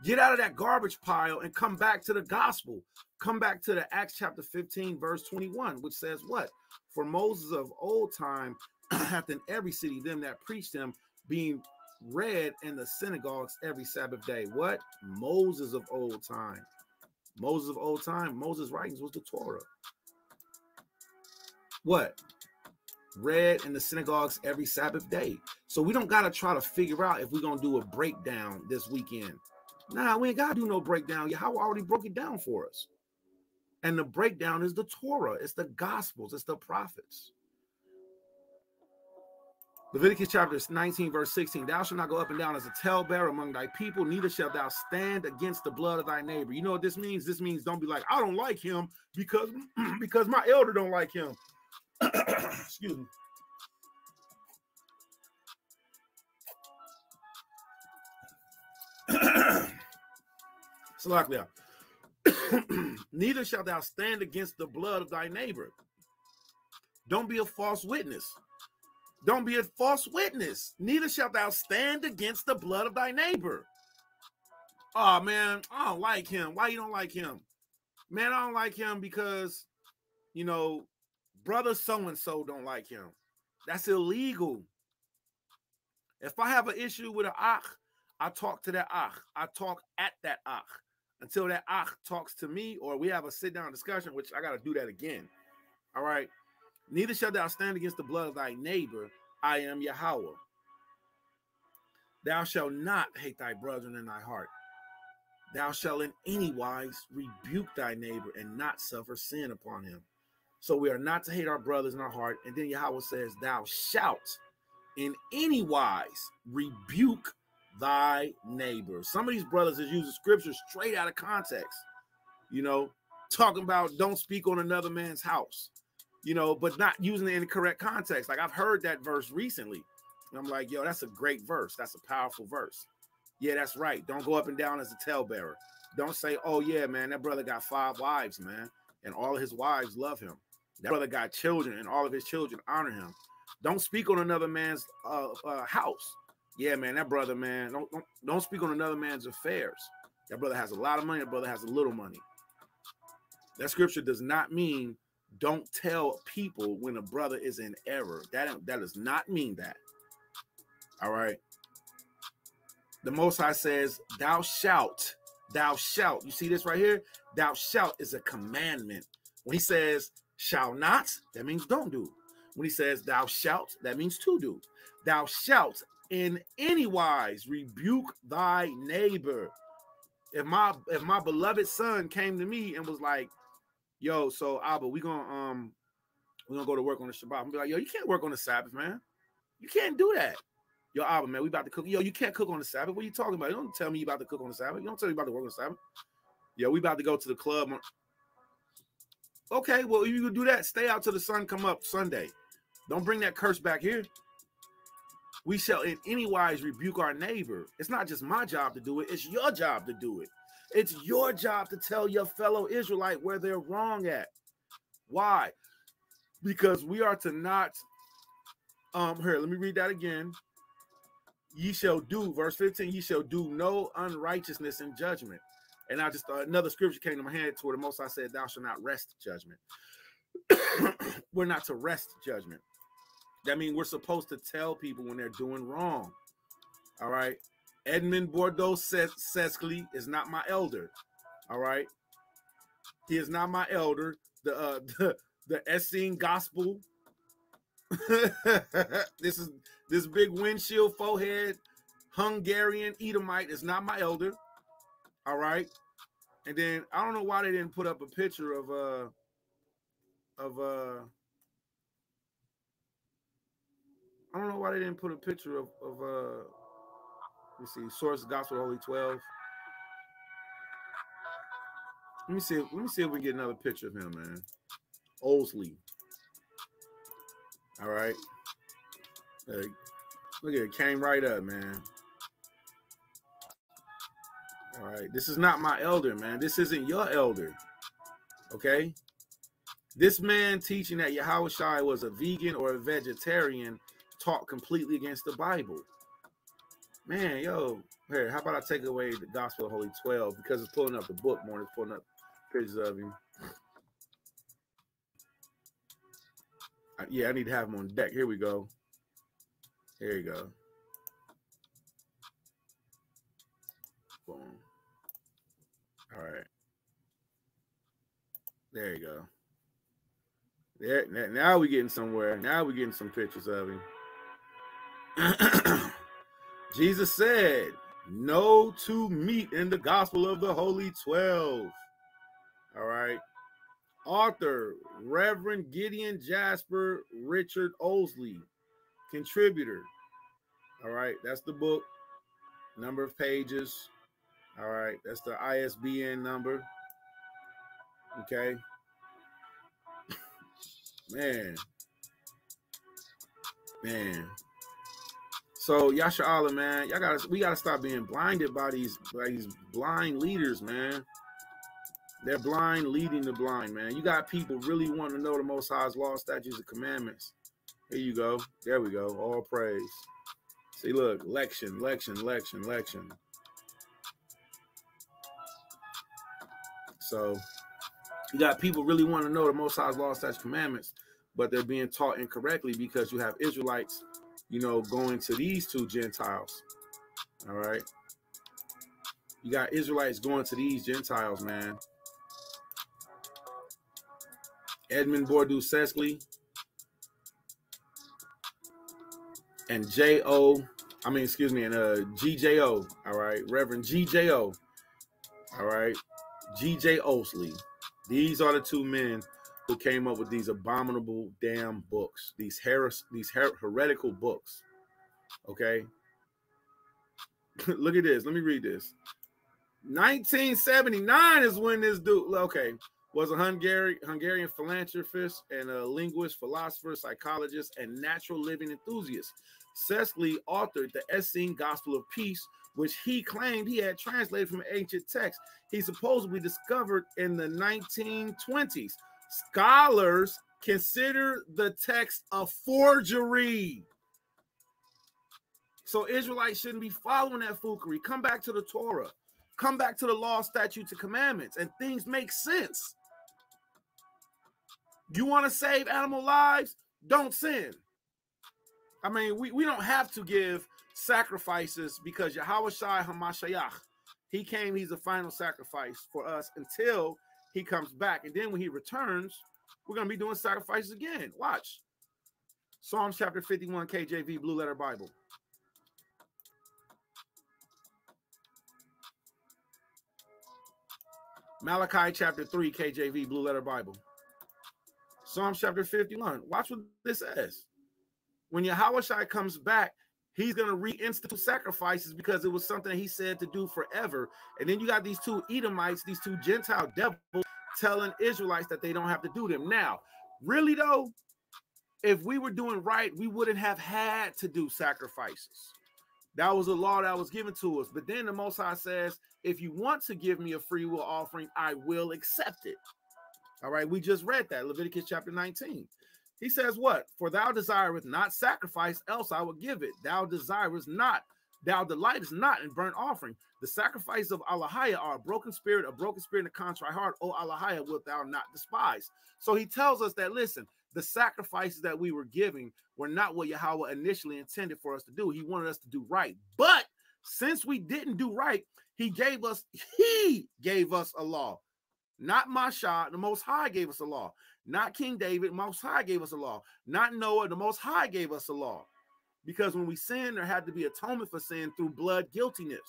Get out of that garbage pile and come back to the gospel. Come back to the Acts chapter 15, verse 21, which says what? For Moses of old time hath in every city them that preached him, being read in the synagogues every Sabbath day." What? Moses of old time. Moses of old time. Moses' writings was the Torah. What? Read in the synagogues every Sabbath day. So we don't got to try to figure out if we're going to do a breakdown this weekend. Nah, we ain't got to do no breakdown. Yahweh already broke it down for us. And the breakdown is the Torah. It's the Gospels. It's the prophets. Leviticus chapter 19, verse 16. "Thou shalt not go up and down as a talebearer among thy people, neither shalt thou stand against the blood of thy neighbor." You know what this means? This means don't be like, "I don't like him because my elder don't like him." Excuse me. Salaklia. "Neither shalt thou stand against the blood of thy neighbor." Don't be a false witness. Don't be a false witness. "Neither shalt thou stand against the blood of thy neighbor." Oh, man, I don't like him. Why you don't like him? Man, I don't like him because, brother so-and-so don't like him. That's illegal. If I have an issue with an ach, I talk to that ach. I talk at that ach until that ach talks to me, or we have a sit-down discussion, which I got to do that again. All right. "Neither shalt thou stand against the blood of thy neighbor. I am Yahweh. Thou shalt not hate thy brethren in thy heart. Thou shalt in any wise rebuke thy neighbor and not suffer sin upon him." So we are not to hate our brothers in our heart. And then Yahweh says, "Thou shalt in any wise rebuke thy neighbor." Some of these brothers is using scripture straight out of context, talking about don't speak on another man's house, but not using it in the correct context. Like I've heard that verse recently. And I'm like, yo, that's a great verse. That's a powerful verse. Yeah, that's right. Don't go up and down as a talebearer. Don't say, oh, yeah, man, that brother got 5 wives, man, and all of his wives love him. That brother got children, and all of his children honor him. Don't speak on another man's house. Yeah, man, that brother, man, don't speak on another man's affairs. That brother has a lot of money. That brother has a little money. That scripture does not mean don't tell people when a brother is in error. That does not mean that. All right. The Most High says, thou shalt. You see this right here? Thou shalt is a commandment. When he says shall not, that means don't do. When he says thou shalt, that means to do. Thou shalt in any wise rebuke thy neighbor. If my beloved son came to me and was like, yo, so Abba, we're gonna go to work on the Shabbat. I'm be like, yo, you can't work on the Sabbath, man. You can't do that. Yo, Abba, man, we about to cook. Yo, you can't cook on the Sabbath. What are you talking about? You don't tell me you about to cook on the Sabbath. You don't tell me about to work on the Sabbath. Yo, we about to go to the club. Okay, well, if you can do that, stay out till the sun come up Sunday. Don't bring that curse back here. We shall in any wise rebuke our neighbor. It's not just my job to do it. It's your job to do it. It's your job to tell your fellow Israelite where they're wrong at. Why? Because we are to not, here, let me read that again. Ye shall do, verse 15, ye shall do no unrighteousness in judgment. And I just, another scripture came to my head to where the Most High said, thou shalt not wrest judgment. We're not to wrest judgment. That means we're supposed to tell people when they're doing wrong. All right. Edmund Bordeaux Sescli is not my elder. All right. He is not my elder. The Essene Gospel. This big windshield forehead Hungarian Edomite is not my elder. All right. And then I don't know why they didn't put up a picture of I don't know why they didn't put a picture of let me see, Source Gospel Holy 12. Let me see if we can get another picture of him, man. Oldsley. All right. Look at it, came right up, man. All right. This is not my elder, man. This isn't your elder. Okay. This man teaching that Yahushua was a vegan or a vegetarian taught completely against the Bible. Man, yo, here, how about I take away the Gospel of Holy 12 because it's pulling up the book more than it's pulling up pictures of him. Yeah, I need to have him on deck. Here we go. Here you go. Boom. All right. There you go. There, now we're getting somewhere. Now we're getting some pictures of him. Jesus said, no to meat in the Gospel of the Holy 12. All right. Author, Reverend Gideon Jasper Richard Oldsley. Contributor. All right. That's the book. Number of pages. All right. That's the ISBN number. Okay. Man. So Yasha'Allah, man, we gotta stop being blinded by these blind leaders, man. They're blind leading the blind, man. You got people really wanting to know the Most High's law, statutes, and commandments. Here you go. There we go. All praise. See, look, lection. So you got people really wanting to know the Most High's law, statutes, commandments, but they're being taught incorrectly because you have Israelites, you know, going to these two Gentiles. All right. You got Israelites going to these Gentiles, man. Edmund Bordeaux Sescli and GJO. All right. Reverend GJO. All right. G.J. Oldsley. These are the two men who came up with these abominable damn books, these heretical books. Okay. Look at this. Let me read this. 1979 is when this dude, okay, was a Hungarian philanthropist and a linguist, philosopher, psychologist, and natural living enthusiast. Sescli authored the Essene Gospel of Peace, which he claimed he had translated from ancient texts. He supposedly discovered in the 1920s. Scholars consider the text a forgery. So Israelites shouldn't be following that foolery. Come back to the Torah. Come back to the law, statutes, and commandments, and things make sense. You want to save animal lives? Don't sin. I mean, we don't have to give sacrifices because Yahawashi HaMashiach, he came, he's the final sacrifice for us until he comes back. And then when he returns, we're going to be doing sacrifices again. Watch. Psalms chapter 51, KJV, Blue Letter Bible. Malachi chapter 3, KJV, Blue Letter Bible. Psalms chapter 51. Watch what this says. When Yahawashi comes back, he's going to reinstitute sacrifices because it was something he said to do forever. And then you got these two Edomites, these two Gentile devils telling Israelites that they don't have to do them. Now, really though, if we were doing right, we wouldn't have had to do sacrifices. That was a law that was given to us. But then the Most High says, if you want to give me a free will offering, I will accept it. All right, we just read that, Leviticus chapter 19. He says what? For thou desirest not sacrifice, else I will give it. Thou desirest not, thou delightest not in burnt offering. The sacrifice of Allahiyah are a broken spirit and a contrite heart. O Allahiyah, wilt thou not despise. So he tells us that, listen, the sacrifices that we were giving were not what Yahweh initially intended for us to do. He wanted us to do right. But since we didn't do right, he gave us a law. Not Masha, the Most High gave us a law. Not King David, Most High gave us a law. Not Noah, the Most High gave us a law. Because when we sinned, there had to be atonement for sin through blood guiltiness.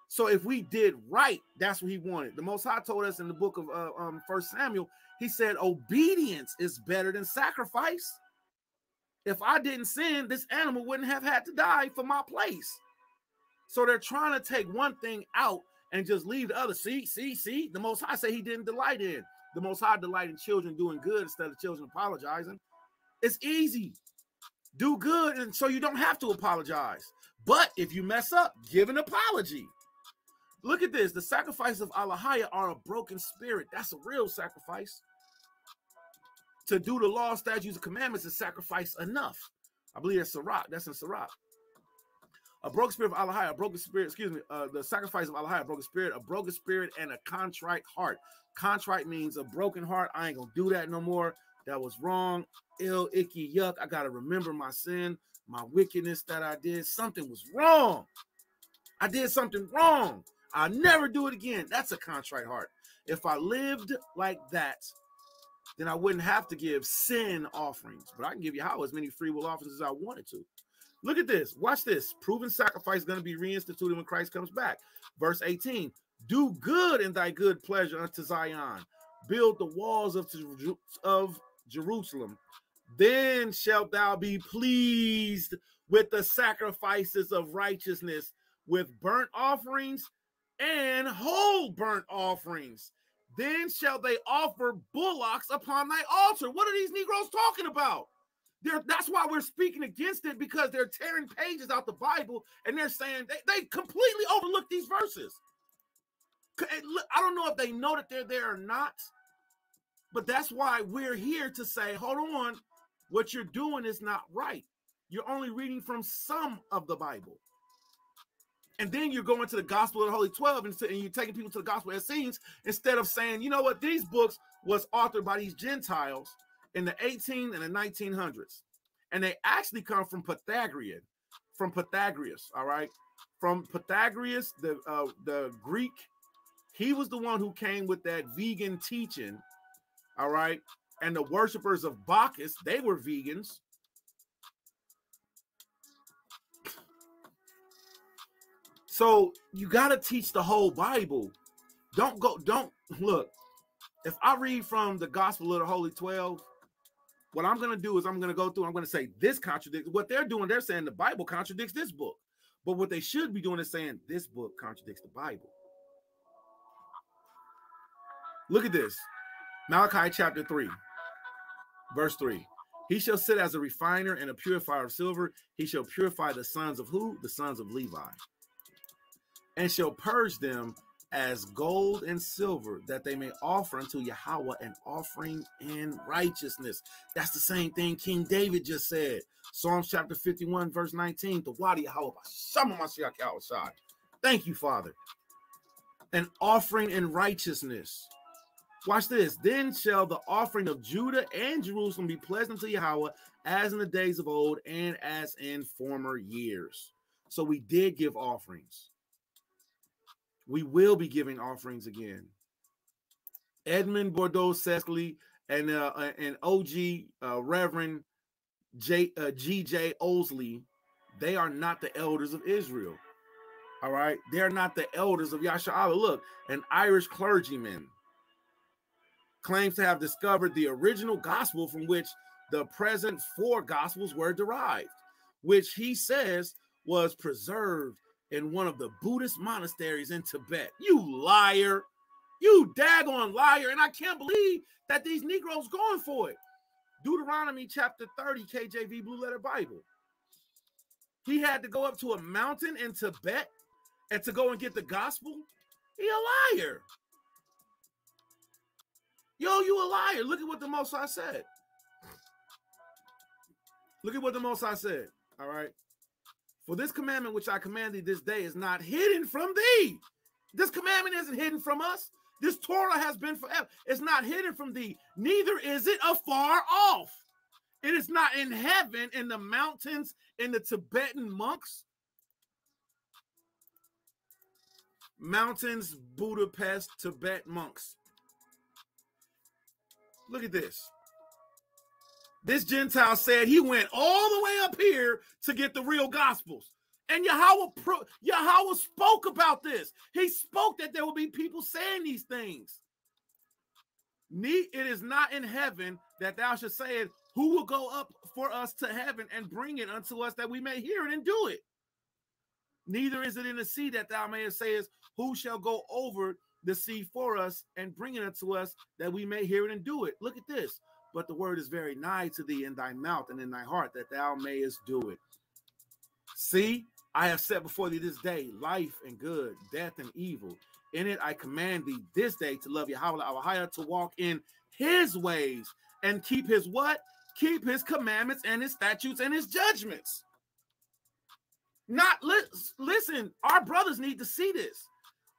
So if we did right, that's what he wanted. The Most High told us in the book of 1 Samuel, he said, obedience is better than sacrifice. If I didn't sin, this animal wouldn't have had to die for my place. So they're trying to take one thing out and just leave the other. See, the Most High said he didn't delight in. The Most High delight in children doing good instead of children apologizing. It's easy. Do good, and so you don't have to apologize. But if you mess up, give an apology. Look at this. The sacrifices of Allahiyah are a broken spirit. That's a real sacrifice. To do the law, statutes, and commandments is sacrifice enough. I believe that's Sirach. That's in Sirach. A broken spirit of Allahiyah, a broken spirit, the sacrifice of Allahiyah, a broken spirit, and a contrite heart. Contrite means a broken heart. I ain't gonna do that no more. That was wrong. Ill, icky, yuck. I gotta remember my sin, my wickedness that I did. Something was wrong. I did something wrong. I'll never do it again. That's a contrite heart. If I lived like that, then I wouldn't have to give sin offerings. But I can give you how as many free will offerings as I wanted to. Look at this. Watch this. Proven sacrifice is going to be reinstituted when Christ comes back. Verse 18. Do good in thy good pleasure unto Zion. Build the walls of Jerusalem. Then shalt thou be pleased with the sacrifices of righteousness, with burnt offerings and whole burnt offerings. Then shall they offer bullocks upon thy altar. What are these Negroes talking about? That's why we're speaking against it, because they're tearing pages out the Bible and they're saying they completely overlook these verses. I don't know if they know that they're there or not, but that's why we're here to say, hold on, what you're doing is not right. You're only reading from some of the Bible. And then you're going to the Gospel of the Holy 12 and you're taking people to the Gospel of Essenes instead of saying, you know what, these books was authored by these Gentiles in the 18 and the 1900s. And they actually come from Pythagoras, all right? From Pythagoras, the Greek, he was the one who came with that vegan teaching, all right? And the worshipers of Bacchus, they were vegans. So you got to teach the whole Bible. Don't look. If I read from the Gospel of the Holy 12, what I'm going to do is I'm going to go through, I'm going to say this contradicts. What they're doing, they're saying the Bible contradicts this book. But what they should be doing is saying this book contradicts the Bible. Look at this. Malachi chapter 3, verse 3. He shall sit as a refiner and a purifier of silver. He shall purify the sons of who? The sons of Levi. and shall purge them as gold and silver, that they may offer unto Yahweh an offering in righteousness. That's the same thing King David just said. Psalms chapter 51, verse 19. Thank you, Father. An offering in righteousness. Watch this. Then shall the offering of Judah and Jerusalem be pleasant to Yahweh, as in the days of old and as in former years. So we did give offerings. We will be giving offerings again. Edmund Bordeaux Seskley and OG Reverend G.J. Osley, they are not the elders of Israel. All right? They're not the elders of Yasha'Allah. Look, an Irish clergyman claims to have discovered the original gospel from which the present 4 gospels were derived, which he says was preserved in one of the Buddhist monasteries in Tibet. You liar. You daggone liar. And I can't believe that these Negroes going for it. Deuteronomy chapter 30, KJV Blue Letter Bible. He had to go up to a mountain in Tibet and to go and get the gospel. He a liar. Yo, you a liar. Look at what the Most High said. Look at what the Most High said. All right. For this commandment which I command thee this day is not hidden from thee. This commandment isn't hidden from us. This Torah has been forever. It's not hidden from thee. Neither is it afar off. It is not in heaven, in the mountains, in the Tibetan monks. Mountains, Budapest, Tibet monks. Look at this. This Gentile said he went all the way up here to get the real gospels. And Yahweh spoke about this. He spoke that there will be people saying these things. It is not in heaven that thou shalt say it, who will go up for us to heaven and bring it unto us that we may hear it and do it. Neither is it in the sea that thou mayest say, who shall go over the sea for us and bring it unto us that we may hear it and do it. Look at this. But the word is very nigh to thee in thy mouth and in thy heart, that thou mayest do it. See, I have set before thee this day life and good, death and evil. In it I command thee this day to love Yahweh our higher, to walk in his ways and keep his what? Keep his commandments and his statutes and his judgments. Not listen, our brothers need to see this.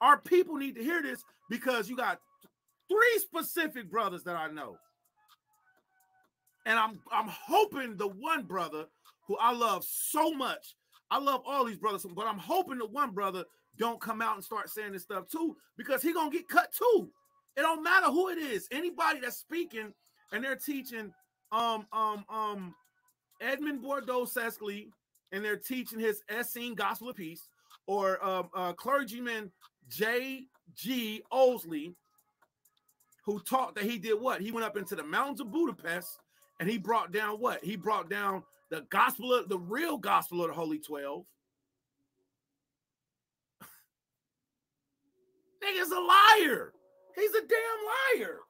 Our people need to hear this, because you got 3 specific brothers that I know. And I'm hoping the one brother who I love so much, I love all these brothers, but I'm hoping the one brother don't come out and start saying this stuff too, because he gonna get cut too. It don't matter who it is. Anybody that's speaking and they're teaching Edmund Bordeaux Seskley and they're teaching his Essene Gospel of Peace, or clergyman J.G. Osley, who taught that he did what? He went up into the mountains of Budapest and he brought down what? He brought down the gospel of the real gospel of the Holy 12. Nigga's a liar. He's a damn liar.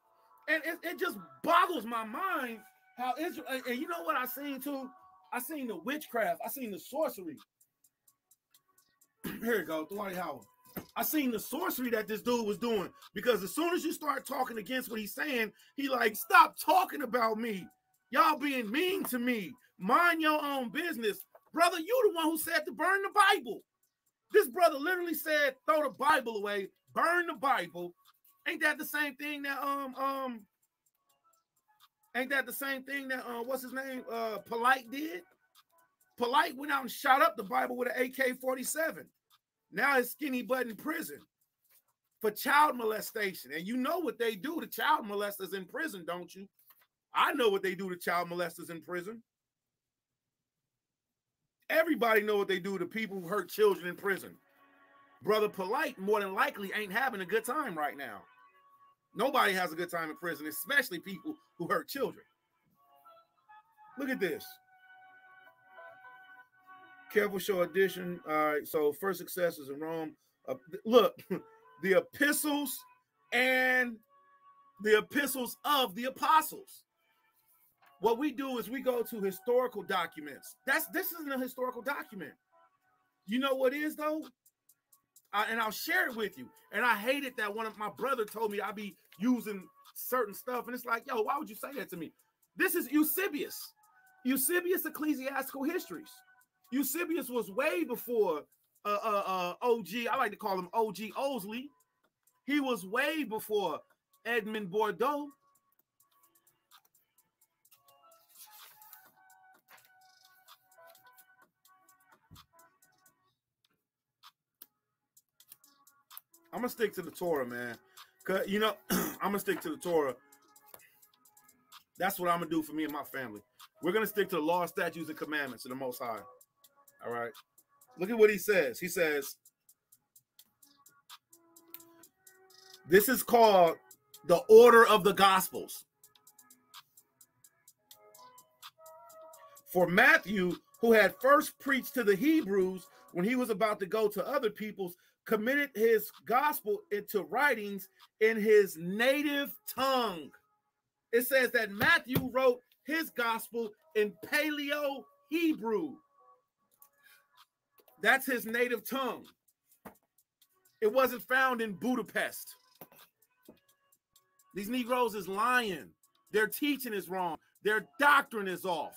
And it just boggles my mind how Israel, and you know what I seen too? I seen the witchcraft. I seen the sorcery. Here you go, Dwight Howard. I seen the sorcery that this dude was doing, because as soon as you start talking against what he's saying, he like, stop talking about me. Y'all being mean to me. Mind your own business. Brother, you the one who said to burn the Bible. This brother literally said, throw the Bible away, burn the Bible. Ain't that the same thing that what's his name? Polite did? Polite went out and shot up the Bible with an AK-47. Now his skinny butt in prison for child molestation. And you know what they do to child molesters in prison, don't you? I know what they do to child molesters in prison. Everybody know what they do to people who hurt children in prison. Brother Polite more than likely ain't having a good time right now. Nobody has a good time in prison, especially people who hurt children. Look at this. Careful show edition. All right, so first successes in Rome. Look, the epistles and the epistles of the apostles. What we do is we go to historical documents. This isn't a historical document. You know what is though? and I'll share it with you. And I hated that one of my brother told me I'd be using certain stuff. And it's like, yo, why would you say that to me? This is Eusebius. Eusebius Ecclesiastical Histories. Eusebius was way before OG. I like to call him OG Osley. He was way before Edmond Bordeaux. I'm gonna stick to the Torah, man. Cause you know, I'm gonna stick to the Torah. That's what I'm gonna do for me and my family. We're gonna stick to the law, statutes, and commandments of the Most High. All right. Look at what he says. He says, this is called the order of the Gospels. For Matthew, who had first preached to the Hebrews when he was about to go to other peoples, committed his gospel into writings in his native tongue. It says that Matthew wrote his gospel in Paleo Hebrew. That's his native tongue. It wasn't found in Budapest. These Negroes is lying. Their teaching is wrong. Their doctrine is off.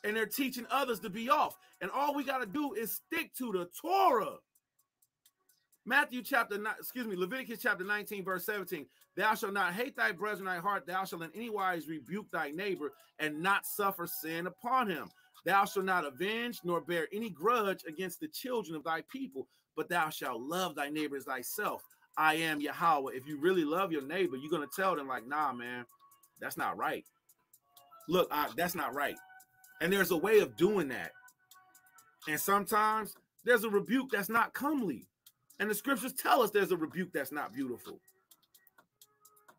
And they're teaching others to be off. And all we got to do is stick to the Torah. Leviticus chapter 19, verse 17. Thou shalt not hate thy brother in thy heart. Thou shalt in any wise rebuke thy neighbor and not suffer sin upon him. Thou shalt not avenge nor bear any grudge against the children of thy people, but thou shalt love thy neighbor as thyself. I am Yahweh. If you really love your neighbor, you're going to tell them like, nah, man, that's not right. Look, that's not right. And there's a way of doing that. And sometimes there's a rebuke that's not comely. And the scriptures tell us there's a rebuke that's not beautiful.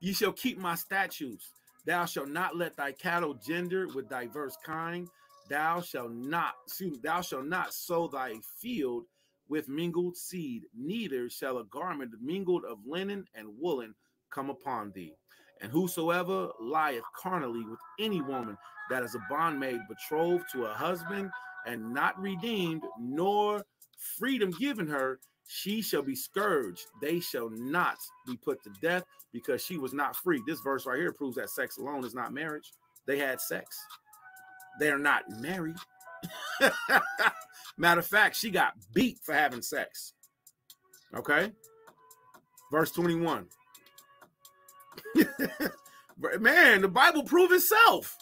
Ye shall keep my statutes. Thou shalt not let thy cattle gender with diverse kind. Thou shalt not sow thy field with mingled seed. Neither shall a garment mingled of linen and woolen come upon thee. And whosoever lieth carnally with any woman that is a bondmaid betrothed to a husband and not redeemed, nor freedom given her, she shall be scourged. They shall not be put to death because she was not free. This verse right here proves that sex alone is not marriage. They had sex. They're not married. Matter of fact, she got beat for having sex. Okay? Verse 21. Man, the Bible proves itself.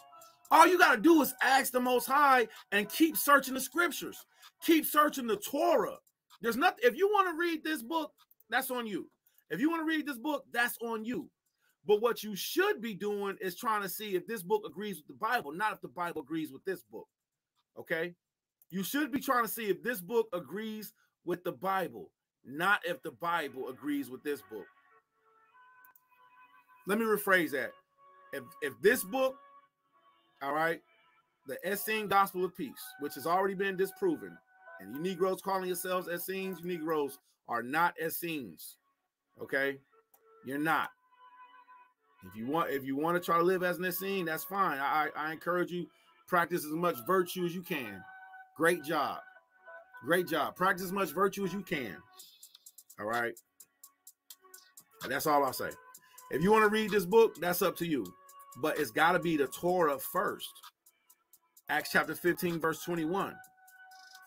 All you got to do is ask the Most High and keep searching the scriptures. Keep searching the Torah. There's nothing. If you want to read this book, that's on you. If you want to read this book, that's on you. But what you should be doing is trying to see if this book agrees with the Bible, not if the Bible agrees with this book. Okay? You should be trying to see if this book agrees with the Bible, not if the Bible agrees with this book. Let me rephrase that. If this book, all right, the Essene Gospel of Peace, which has already been disproven, and you Negroes calling yourselves Essenes, you Negroes are not Essenes. Okay? You're not. If you want to try to live as an Essene, that's fine. I encourage you, practice as much virtue as you can. Great job. Great job. Practice as much virtue as you can. All right? And that's all I'll say. If you want to read this book, that's up to you. But it's got to be the Torah first. Acts chapter 15, verse 21.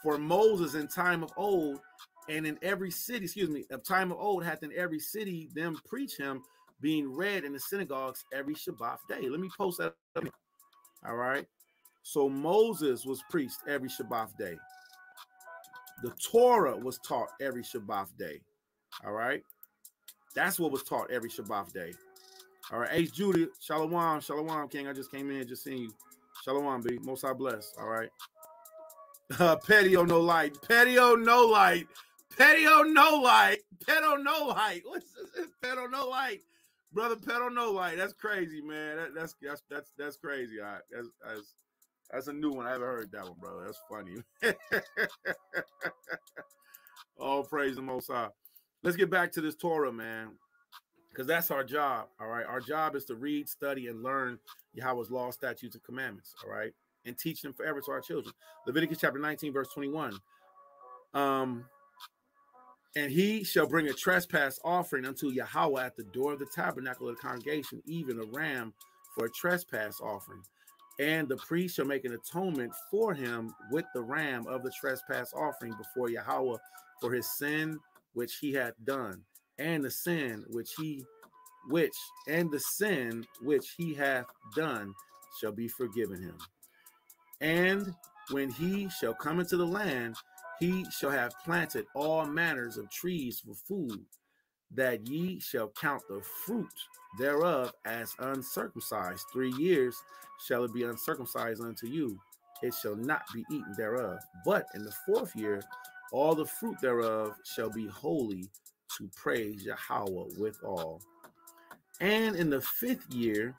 For Moses in time of old and in every city, of time of old hath in every city them preach him, being read in the synagogues every Shabbat day. Let me post that up. All right. So Moses was preached every Shabbat day. The Torah was taught every Shabbat day. All right. That's what was taught every Shabbat day. All right. H. Judy, Shalom, Shalom, King. I just came in, just seen you. Shalom, B. Most I bless. All right. Petio no light. Petio no light. Petio no light. Pedo no light. What's this? Pedo no light. Brother Pedo no light. That's crazy, man. That's crazy. All right. That's a new one. I haven't heard that one, brother. That's funny. Oh, praise the Most High. Let's get back to this Torah, man, because that's our job. All right. Our job is to read, study, and learn Yahweh's law, statutes, and commandments. All right. And teach them forever to our children. Leviticus chapter 19, verse 21. And he shall bring a trespass offering unto Yahweh at the door of the tabernacle of the congregation, even a ram for a trespass offering. And the priest shall make an atonement for him with the ram of the trespass offering before Yahweh for his sin which he hath done, and the sin which he hath done shall be forgiven him. And when he shall come into the land, he shall have planted all manners of trees for food, that ye shall count the fruit thereof as uncircumcised. 3 years shall it be uncircumcised unto you. It shall not be eaten thereof. But in the 4th year, all the fruit thereof shall be holy to praise Yahweh withal. And in the 5th year,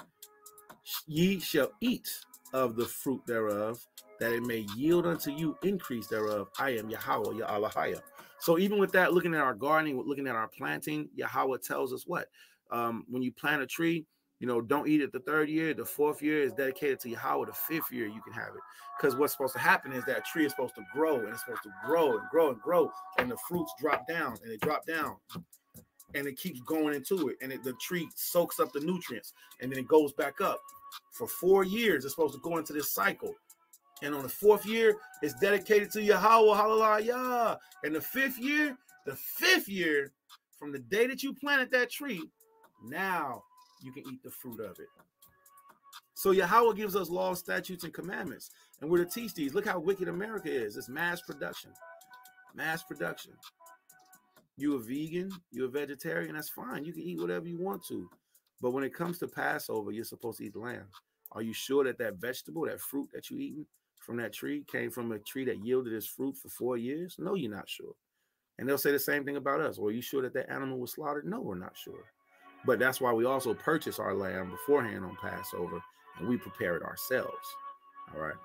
ye shall eat of the fruit thereof, that it may yield unto you increase thereof. I am Yahweh, Ya Allahaya. So even with that, looking at our gardening, looking at our planting, Yahweh tells us what? When you plant a tree, you know, don't eat it the 3rd year. The 4th year is dedicated to Yahweh. The 5th year, you can have it. Because what's supposed to happen is that tree is supposed to grow, and it's supposed to grow and grow and grow, and the fruits drop down, and they drop down, and it keeps going into it, and the tree soaks up the nutrients, and then it goes back up. For 4 years, it's supposed to go into this cycle. And on the 4th year, it's dedicated to Yahweh, hallelujah. And the 5th year, from the day that you planted that tree, now you can eat the fruit of it. So Yahweh gives us laws, statutes, and commandments. And we're to teach these. Look how wicked America is. It's mass production. Mass production. You a vegan, you a vegetarian, that's fine. You can eat whatever you want to. But when it comes to Passover, you're supposed to eat the lamb. Are you sure that that vegetable, that fruit that you eating from that tree came from a tree that yielded its fruit for 4 years? No, you're not sure. And they'll say the same thing about us. Well, are you sure that that animal was slaughtered? No, we're not sure. But that's why we also purchase our lamb beforehand on Passover, and we prepare it ourselves. All right.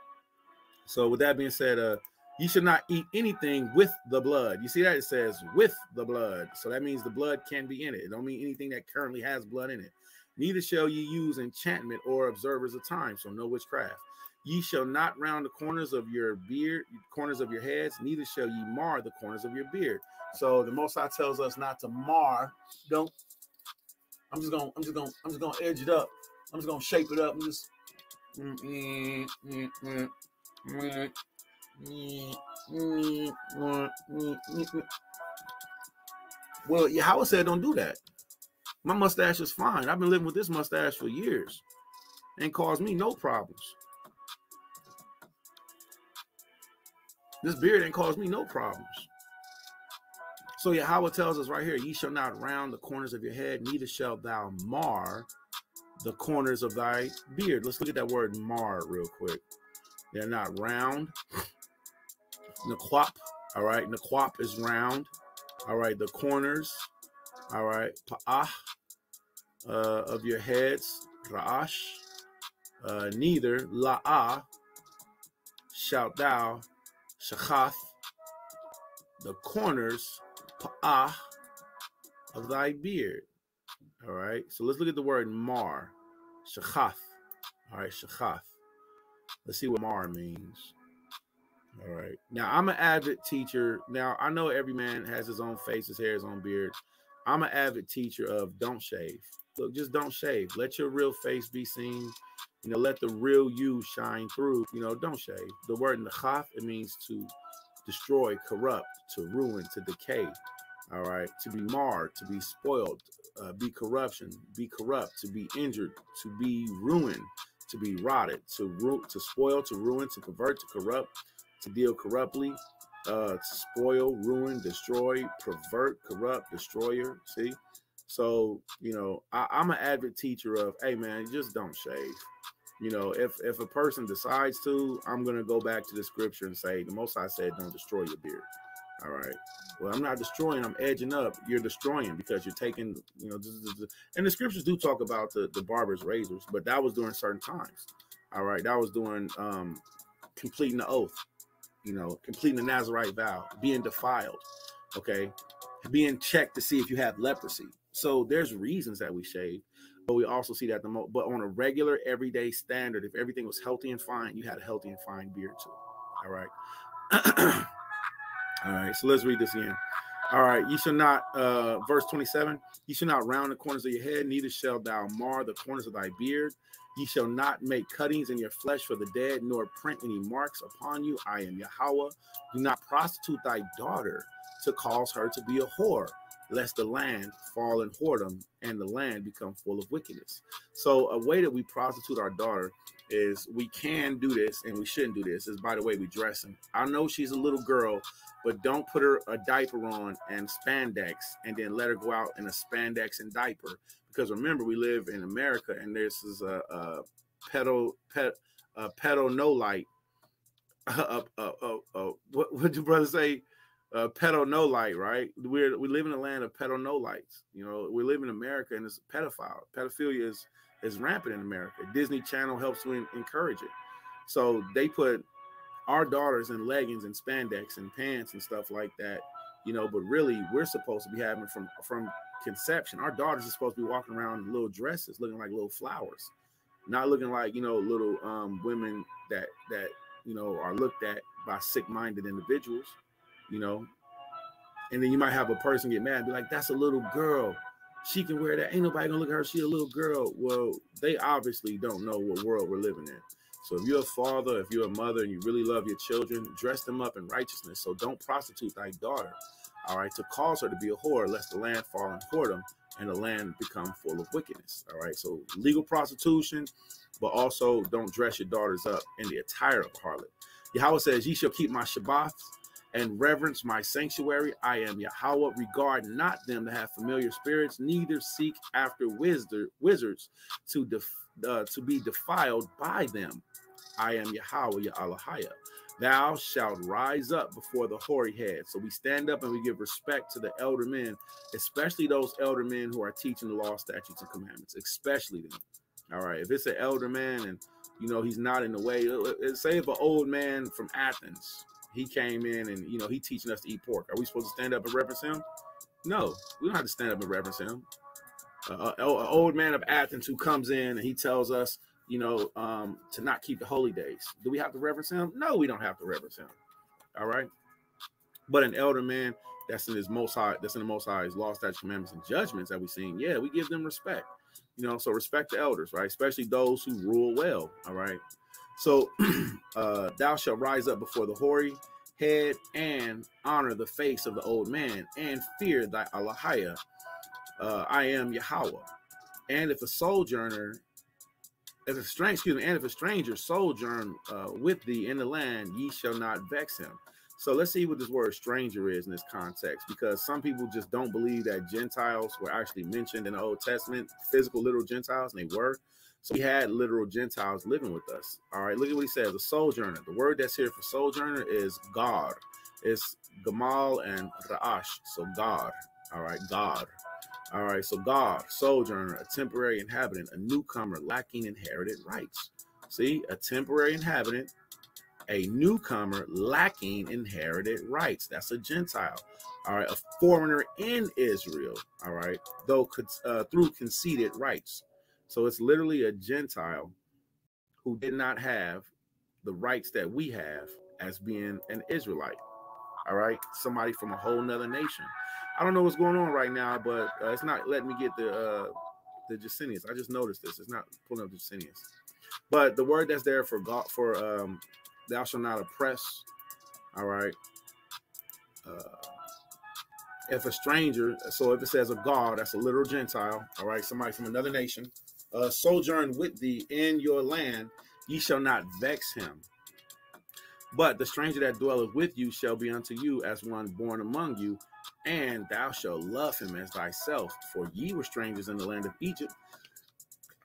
So with that being said, you should not eat anything with the blood. You see that? It says with the blood. So that means the blood can be in it. It don't mean anything that currently has blood in it. Neither shall ye use enchantment or observers of time. So no witchcraft. Ye shall not round the corners of your beard, corners of your heads, neither shall ye mar the corners of your beard. So the Most High tells us not to mar. Don't. I'm just gonna edge it up. I'm just gonna shape it up. I'm just. Well, Yahweh said don't do that. My mustache is fine. I've been living with this mustache for years. Ain't caused me no problems. This beard ain't caused me no problems. So Yahweh tells us right here, ye shall not round the corners of your head, neither shalt thou mar the corners of thy beard. Let's look at that word mar real quick. They're not round. Naquap, all right. Naquap is round. All right. The corners, all right. Pa'ah of your heads, ra'ash. Neither la'ah shalt thou shachath the corners pa'ah of thy beard. All right. So let's look at the word mar. Shachath. All right. Shachath. Let's see what mar means. All right. Now, I'm an avid teacher. Now, I know every man has his own face, his hair, his own beard. I'm an avid teacher of don't shave. Look, just don't shave. Let your real face be seen. You know, let the real you shine through. You know, don't shave. The word nachaf, it means to destroy, corrupt, to ruin, to decay. All right. To be marred, to be spoiled, be corruption, be corrupt, to be injured, to be ruined, to be rotted, to spoil, to ruin, to pervert, to corrupt, to deal corruptly, to spoil, ruin, destroy, pervert, corrupt, destroyer. See? So, you know, I'm an avid teacher of, hey, man, just don't shave. You know, if a person decides to, I'm going to go back to the scripture and say, the Most High said, don't destroy your beard. All right. Well, I'm not destroying. I'm edging up. You're destroying because you're taking, you know, and the scriptures do talk about the barber's razors, but that was during certain times. All right. That was during completing the oath, you know, completing the Nazirite vow, being defiled. Okay. Being checked to see if you have leprosy. So there's reasons that we shave, but we also see that but on a regular everyday standard, if everything was healthy and fine, you had a healthy and fine beard too. All right. All right. So let's read this again. All right, you shall not, verse 27, you shall not round the corners of your head, neither shall thou mar the corners of thy beard. Ye shall not make cuttings in your flesh for the dead, nor print any marks upon you. I am Yahweh. Do not prostitute thy daughter to cause her to be a whore, lest the land fall in whoredom and the land become full of wickedness. So a way that we prostitute our daughter is, we can do this and we shouldn't do this, is by the way we dress her. I know she's a little girl, but don't put her a diaper on and spandex and then let her go out in a spandex and diaper. Because remember, we live in America, and this is a pedo no light. What would your brother say? Pedo no light, right? We live in a land of pedo no lights. You know, we live in America, and it's pedophile. Pedophilia is rampant in America. Disney Channel helps to encourage it. So they put our daughters in leggings and spandex and pants and stuff like that, you know, but really we're supposed to be having from conception. Our daughters are supposed to be walking around in little dresses, looking like little flowers, not looking like, you know, little women that you know are looked at by sick-minded individuals, you know. And then you might have a person get mad and be like, that's a little girl, she can wear that, ain't nobody gonna look at her, she a little girl. Well, they obviously don't know what world we're living in. So if you're a father, if you're a mother, and you really love your children, dress them up in righteousness. So don't prostitute thy daughter, all right, to cause her to be a whore, lest the land fall in whoredom and the land become full of wickedness, all right? So legal prostitution, but also don't dress your daughters up in the attire of a harlot. Yahweh says, ye shall keep my Shabbaths and reverence my sanctuary. I am Yahweh. Regard not them that have familiar spirits, neither seek after wizards to be defiled by them. I am Yahweh, Ya'alahaya. Thou shalt rise up before the hoary head. So we stand up and we give respect to the elder men, especially those elder men who are teaching the law, statutes, and commandments, especially them. All right. If it's an elder man and, you know, he's not in the way, say if an old man from Athens, he came in and, you know, he teaching us to eat pork. Are we supposed to stand up and reverence him? No, we don't have to stand up and reverence him. An old man of Athens who comes in and he tells us, you know, to not keep the holy days. Do we have to reverence him? No, we don't have to reverence him. All right. But an elder man that's in his most high, that's in the most high's law, statutes, commandments, and judgments that we've seen, yeah, we give them respect. You know, so respect the elders, right? Especially those who rule well. All right. So thou shalt rise up before the hoary head and honor the face of the old man and fear thy Allahiyah. I am Yahweh. And if a sojourner, if a stranger sojourn with thee in the land, ye shall not vex him. So let's see what this word stranger is in this context, because some people just don't believe that Gentiles were actually mentioned in the Old Testament, physical, literal Gentiles, and they were. So we had literal Gentiles living with us. All right, look at what he says, a sojourner. The word that's here for sojourner is God. It's Gamal and Ra'ash, so God. All right, God. All right, so God, sojourner, a temporary inhabitant, a newcomer lacking inherited rights. See, a temporary inhabitant, a newcomer lacking inherited rights. That's a Gentile. All right, a foreigner in Israel. All right, though through conceded rights. So it's literally a Gentile who did not have the rights that we have as being an Israelite. All right, somebody from a whole nother nation. I don't know what's going on right now, but it's not letting me get the Jacinius. I just noticed this. It's not pulling up the Jacinius. But the word that's there for God, for thou shalt not oppress. All right. If a stranger, so if it says a God, that's a literal Gentile. All right, somebody from another nation, sojourn with thee in your land, ye shall not vex him. But the stranger that dwelleth with you shall be unto you as one born among you, and thou shalt love him as thyself. For ye were strangers in the land of Egypt.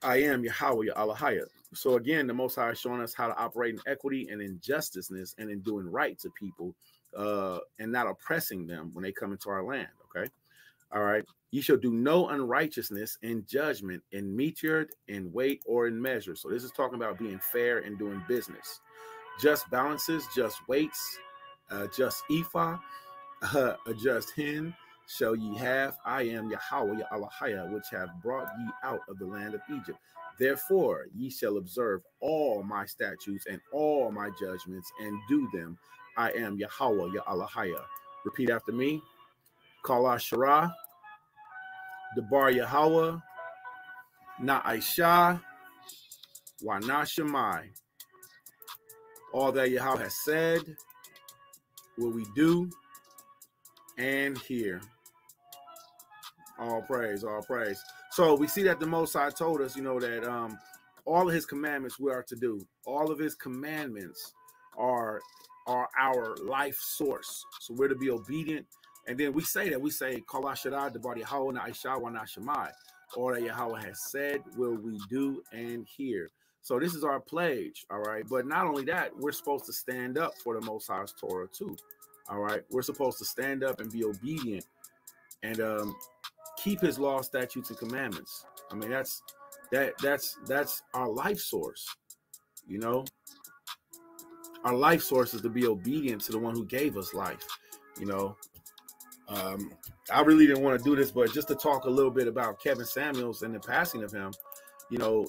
I am Yahweh, your Allahiyah. So again, the Most High is showing us how to operate in equity and in justiceness and in doing right to people, and not oppressing them when they come into our land. Okay. All right. Ye shall do no unrighteousness in judgment, in meteor, in weight, or in measure. So this is talking about being fair and doing business. Just balances, just weights, just ephah, a just hin shall ye have. I am Yahweh, your Allahiyah, which have brought ye out of the land of Egypt. Therefore ye shall observe all my statutes and all my judgments and do them. I am Yahweh, your Allahiyah. Repeat after me. QadashYam, Debar Yahweh, Na'isha, Wanashemai. All that Yahweh has said will we do and hear. All praise, all praise. So we see that the Most High told us, you know, that all of his commandments we are to do. All of his commandments are our life source. So we're to be obedient. And then we say that, we say, QadashYam, Debar Yahweh, Na'isha, Wanashemai. All that Yahweh has said will we do and hear. So this is our pledge, all right? But not only that, we're supposed to stand up for the Most High's Torah too, all right? We're supposed to stand up and be obedient and keep his law, statutes, and commandments. I mean, that's our life source, you know? Our life source is to be obedient to the one who gave us life, you know? I really didn't want to do this, but just to talk a little bit about Kevin Samuels and the passing of him, you know,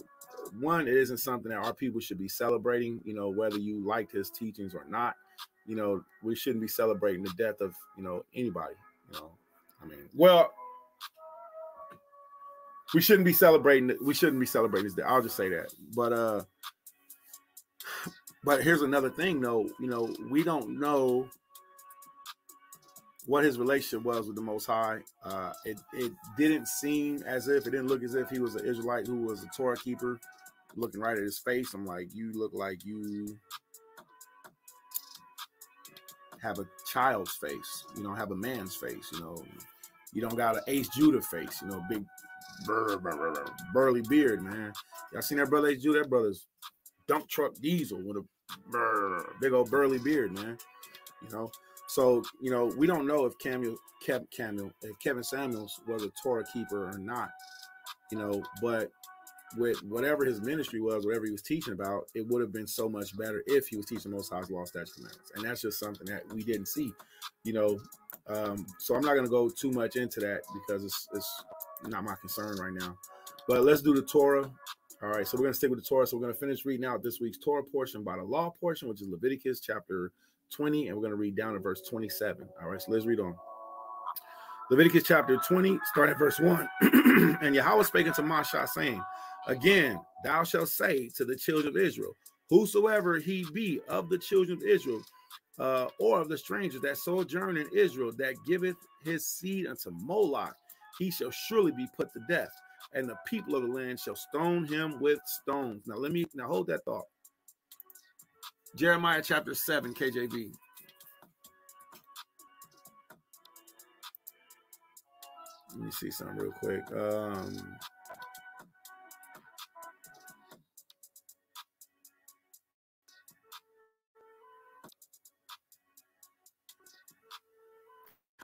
one, it isn't something that our people should be celebrating, you know, whether you liked his teachings or not. You know, we shouldn't be celebrating the death of, you know, anybody, you know. I mean, well, we shouldn't be celebrating his death. I'll just say that. But here's another thing, though. You know, we don't know what his relationship was with the Most High. It didn't seem as if, it didn't look as if he was an Israelite who was a Torah keeper. Looking right at his face, I'm like, you look like you have a child's face. You don't have a man's face. You know, you don't got an Ace Judah face. You know, big burly beard, man. Y'all seen that brother Ace Judah? That brother's dump truck diesel with a big old burly beard, man. You know. So, you know, we don't know if Kevin Samuels was a Torah keeper or not, you know, but with whatever his ministry was, whatever he was teaching about, it would have been so much better if he was teaching Most High's law, statutes, commandments. And that's just something that we didn't see, you know. So I'm not going to go too much into that because it's not my concern right now. But let's do the Torah. All right, so we're going to stick with the Torah. So we're going to finish reading out this week's Torah portion by the law portion, which is Leviticus chapter 20, and we're going to read down to verse 27. All right, so let's read on. Leviticus chapter 20, start at verse 1. And Yahweh spake unto Moshe, saying, again, thou shalt say to the children of Israel, whosoever he be of the children of Israel, or of the strangers that sojourn in Israel, that giveth his seed unto Moloch, he shall surely be put to death, and the people of the land shall stone him with stones. Now hold that thought. Jeremiah chapter 7, KJV. Let me see something real quick.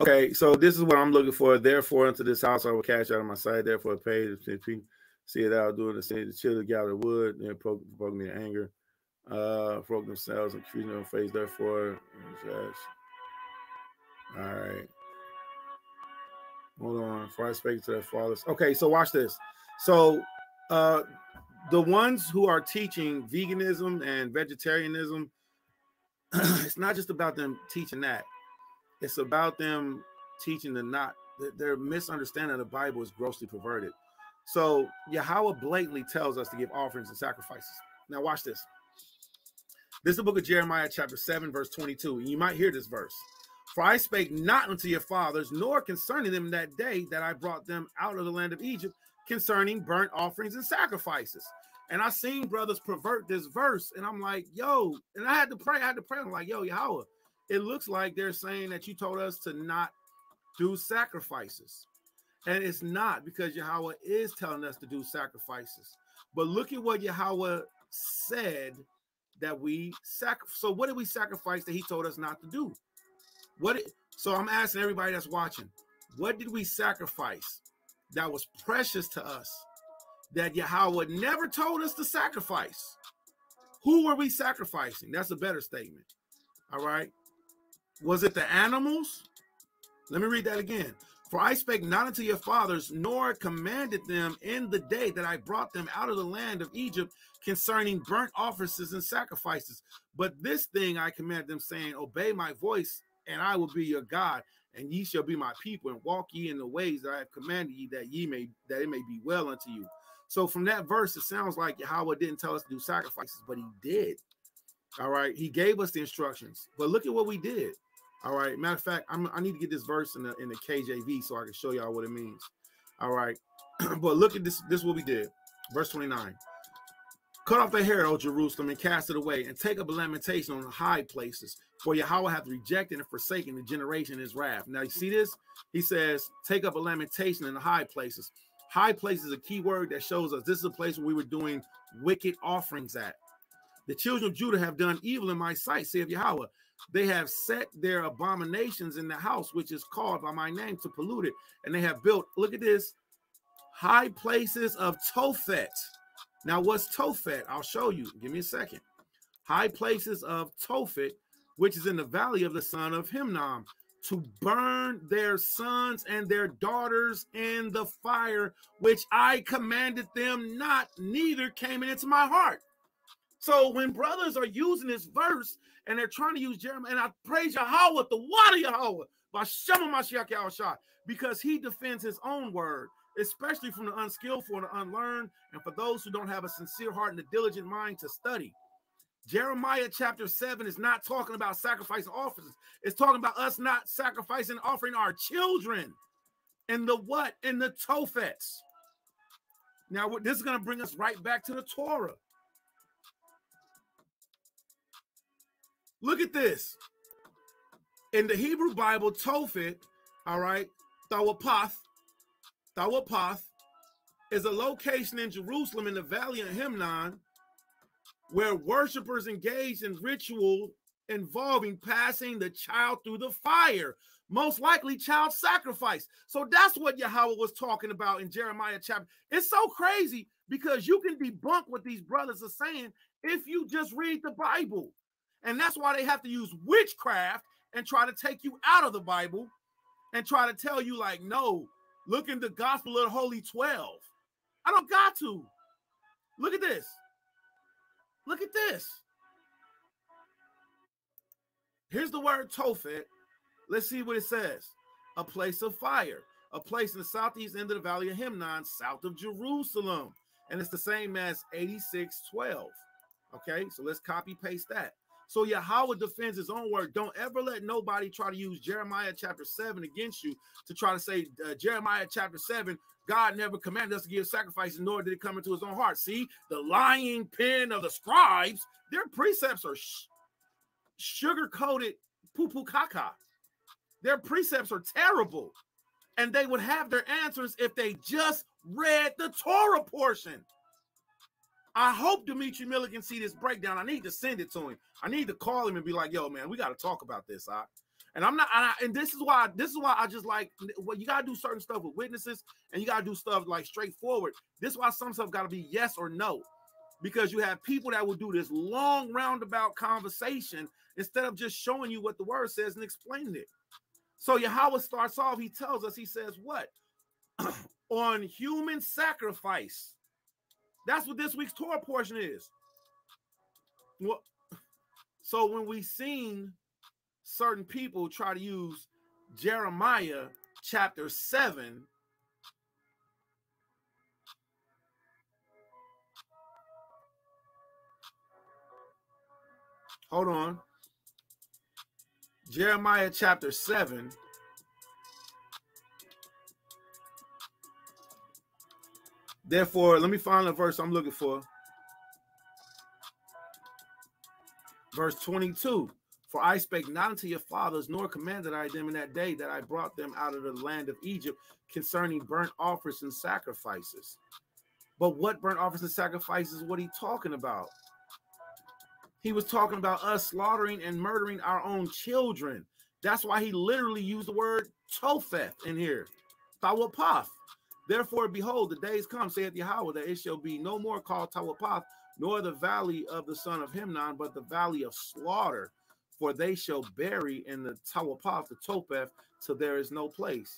Okay, so this is what I'm looking for. Therefore, unto this house I will cast out of my sight. Therefore, pay the see it out, do it, and say the children gather wood, and provoke me to anger. Provoke themselves and accuse them face. Therefore, all right. Hold on. For I spake to their fathers. Okay, so watch this. So, the ones who are teaching veganism and vegetarianism, it's not just about them teaching that. It's about them teaching their misunderstanding of the Bible is grossly perverted. So Yahweh blatantly tells us to give offerings and sacrifices. Now watch this. This is the book of Jeremiah chapter 7, verse 22. And you might hear this verse. For I spake not unto your fathers, nor concerning them that day that I brought them out of the land of Egypt, concerning burnt offerings and sacrifices. And I seen brothers pervert this verse. And I'm like, yo, and I had to pray. I'm like, yo, Yahweh, it looks like they're saying that you told us to not do sacrifices. And it's not, because Yahweh is telling us to do sacrifices. But look at what Yahweh said that we sacrifice. So what did we sacrifice that he told us not to do? So I'm asking everybody that's watching, what did we sacrifice that was precious to us that Yahweh never told us to sacrifice? Who were we sacrificing? That's a better statement. All right. Was it the animals? Let me read that again. For I spake not unto your fathers, nor commanded them in the day that I brought them out of the land of Egypt concerning burnt offerings and sacrifices. But this thing I command them, saying, obey my voice and I will be your God, and ye shall be my people, and walk ye in the ways that I have commanded ye, that it may be well unto you. So from that verse, it sounds like Yahweh didn't tell us to do sacrifices, but he did. All right, he gave us the instructions, but look at what we did. All right, matter of fact, I need to get this verse in the KJV so I can show y'all what it means. All right, but look at this. This is what we did. Verse 29. Cut off the hair, O Jerusalem, and cast it away, and take up a lamentation on the high places. For Yahweh hath rejected and forsaken the generation in his wrath. Now, you see this? He says, take up a lamentation in the high places. High places is a key word that shows us this is a place where we were doing wicked offerings at. The children of Judah have done evil in my sight, saith Yahweh. They have set their abominations in the house, which is called by my name, to pollute it. And they have built, look at this, high places of Tophet. Now, what's Tophet? I'll show you. Give me a second. High places of Tophet, which is in the valley of the son of Hinnom, to burn their sons and their daughters in the fire, which I commanded them not, neither came it into my heart. So when brothers are using this verse and they're trying to use Jeremiah, and I praise Yahweh, the water Yahweh, by Shema Mashiach Yahushua, because he defends his own word, especially from the unskillful and the unlearned, and for those who don't have a sincere heart and a diligent mind to study. Jeremiah chapter 7 is not talking about sacrificing offerings. It's talking about us not sacrificing, offering our children in the what? In the Tophets. Now, this is going to bring us right back to the Torah. Look at this. In the Hebrew Bible, Tophet, all right, Tawapath is a location in Jerusalem in the valley of Hinnom where worshipers engaged in ritual involving passing the child through the fire, most likely child sacrifice. So that's what Yahweh was talking about in Jeremiah chapter. It's so crazy because you can debunk what these brothers are saying if you just read the Bible. And that's why they have to use witchcraft and try to take you out of the Bible and try to tell you like, no, look in the gospel of the Holy 12. I don't got to. Look at this. Look at this. Here's the word Tophet. Let's see what it says. A place of fire. A place in the southeast end of the valley of Hinnom, south of Jerusalem. And it's the same as 86:12. Okay, so let's copy paste that. So Yahweh defends his own word. Don't ever let nobody try to use Jeremiah chapter 7 against you to try to say Jeremiah chapter 7, God never commanded us to give sacrifices, nor did it come into his own heart. See, the lying pen of the scribes, their precepts are sugar-coated poo-poo caca. Their precepts are terrible. And they would have their answers if they just read the Torah portion. I hope Dimitri Miller can see this breakdown. I need to send it to him. I need to call him and be like, yo, man, we got to talk about this. And I'm not, and this is why I just like, well, you got to do certain stuff with witnesses and you got to do stuff like straightforward. This is why some stuff got to be yes or no, because you have people that will do this long roundabout conversation instead of just showing you what the word says and explaining it. So Yahweh starts off, he tells us, he says, what? On human sacrifice. That's what this week's Torah portion is. Well, so when we seen certain people try to use Jeremiah chapter 7, hold on. Jeremiah chapter 7. Therefore, let me find the verse I'm looking for. Verse 22. For I spake not unto your fathers, nor commanded I them in that day that I brought them out of the land of Egypt concerning burnt offerings and sacrifices. But what burnt offerings and sacrifices? What he talking about? He was talking about us slaughtering and murdering our own children. That's why he literally used the word Topheth in here. Tawapath. Therefore, behold, the days come, saith Yahweh, that it shall be no more called Tawapath, nor the valley of the son of Hinnom, but the valley of slaughter. For they shall bury in the Tawapath, the Topheth, till there is no place.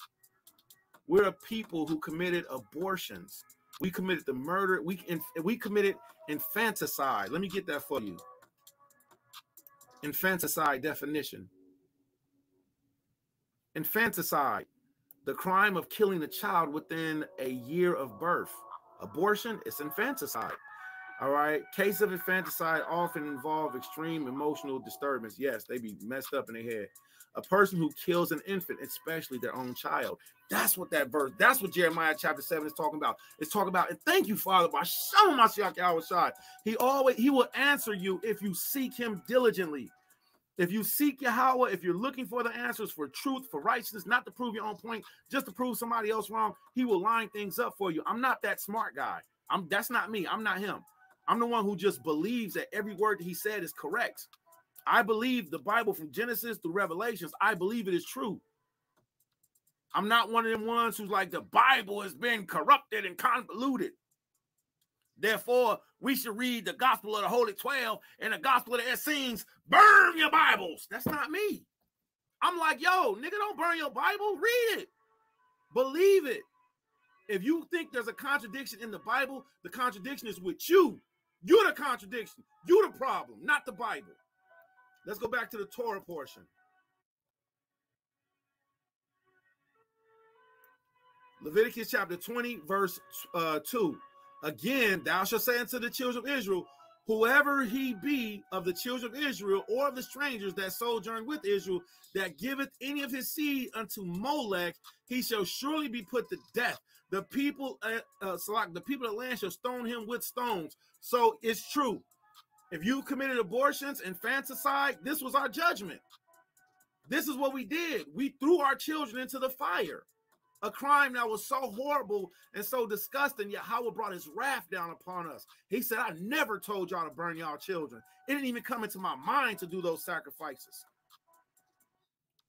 We're a people who committed abortions. We committed the murder. We committed infanticide. Let me get that for you. Infanticide definition. Infanticide, the crime of killing a child within a year of birth. Abortion is infanticide. All right. Case of infanticide often involve extreme emotional disturbance. Yes, they be messed up in their head. A person who kills an infant, especially their own child. That's what that verse, that's what Jeremiah chapter 7 is talking about. It's talking about, and thank you, Father, by showing my shot. He will answer you if you seek him diligently. If you seek Yahweh, if you're looking for the answers, for truth, for righteousness, not to prove your own point, just to prove somebody else wrong, he will line things up for you. I'm not that smart guy. That's not me. I'm not him. I'm the one who just believes that every word that he said is correct. I believe the Bible from Genesis through Revelations. I believe it is true. I'm not one of them ones who's like, the Bible has been corrupted and convoluted. Therefore, we should read the Gospel of the Holy 12 and the Gospel of the Essenes. Burn your Bibles. That's not me. I'm like, yo, nigga, don't burn your Bible. Read it. Believe it. If you think there's a contradiction in the Bible, the contradiction is with you. You're the contradiction. You're the problem, not the Bible. Let's go back to the Torah portion. Leviticus chapter 20, verse 2. Again, thou shalt say unto the children of Israel, whoever he be of the children of Israel or of the strangers that sojourn with Israel, that giveth any of his seed unto Molech, he shall surely be put to death. The people, the people of the land shall stone him with stones. So it's true. If you committed abortions, infanticide, this was our judgment. This is what we did. We threw our children into the fire. A crime that was so horrible and so disgusting, yet Yahweh brought his wrath down upon us. He said, I never told y'all to burn y'all children. It didn't even come into my mind to do those sacrifices.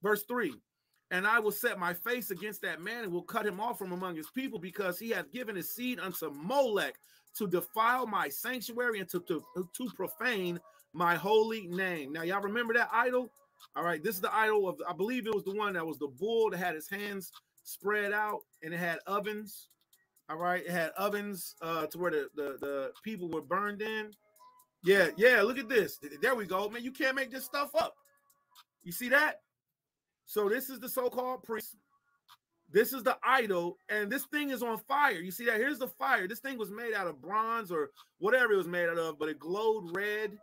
Verse 3, and I will set my face against that man and will cut him off from among his people, because he hath given his seed unto Molech to defile my sanctuary and to profane my holy name. Now, y'all remember that idol? All right, this is the idol of, I believe it was the one that was the bull that had his hands spread out, and it had ovens. All right, it had ovens to where the people were burned in. Yeah, look at this. There we go, man. You can't make this stuff up. You see that? So this is the so-called priest. This is the idol, and this thing is on fire. You see that? Here's the fire. This thing was made out of bronze or whatever it was made out of, but it glowed red.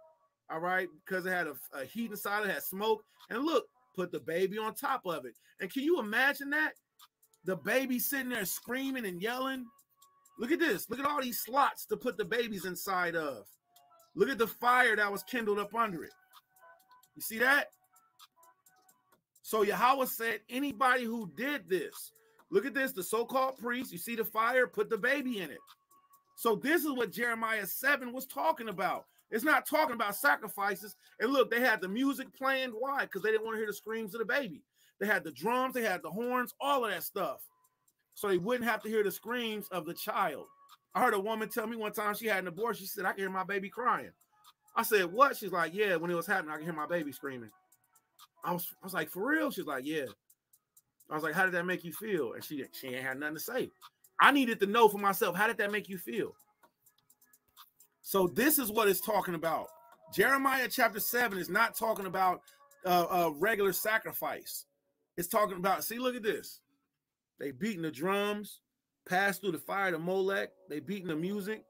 All right, because it had a heat inside. It had smoke, and look, put the baby on top of it. And can you imagine that? The baby sitting there screaming and yelling. Look at this. Look at all these slots to put the babies inside of. Look at the fire that was kindled up under it. You see that? So Yahweh said, anybody who did this, look at this, the so-called priest, you see the fire, put the baby in it. So this is what Jeremiah 7 was talking about. It's not talking about sacrifices. And look, they had the music playing. Why? Because they didn't want to hear the screams of the baby. They had the drums, they had the horns, all of that stuff. So they wouldn't have to hear the screams of the child. I heard a woman tell me one time she had an abortion. She said, I can hear my baby crying. I said, what? She's like, yeah, when it was happening, I can hear my baby screaming. I was like, for real? She's like, yeah. I was like, how did that make you feel? And she ain't had nothing to say. I needed to know for myself, how did that make you feel? So this is what it's talking about. Jeremiah chapter 7 is not talking about regular sacrifice. It's talking about, see, look at this. They beating the drums, passed through the fire to Molech. They beating the music.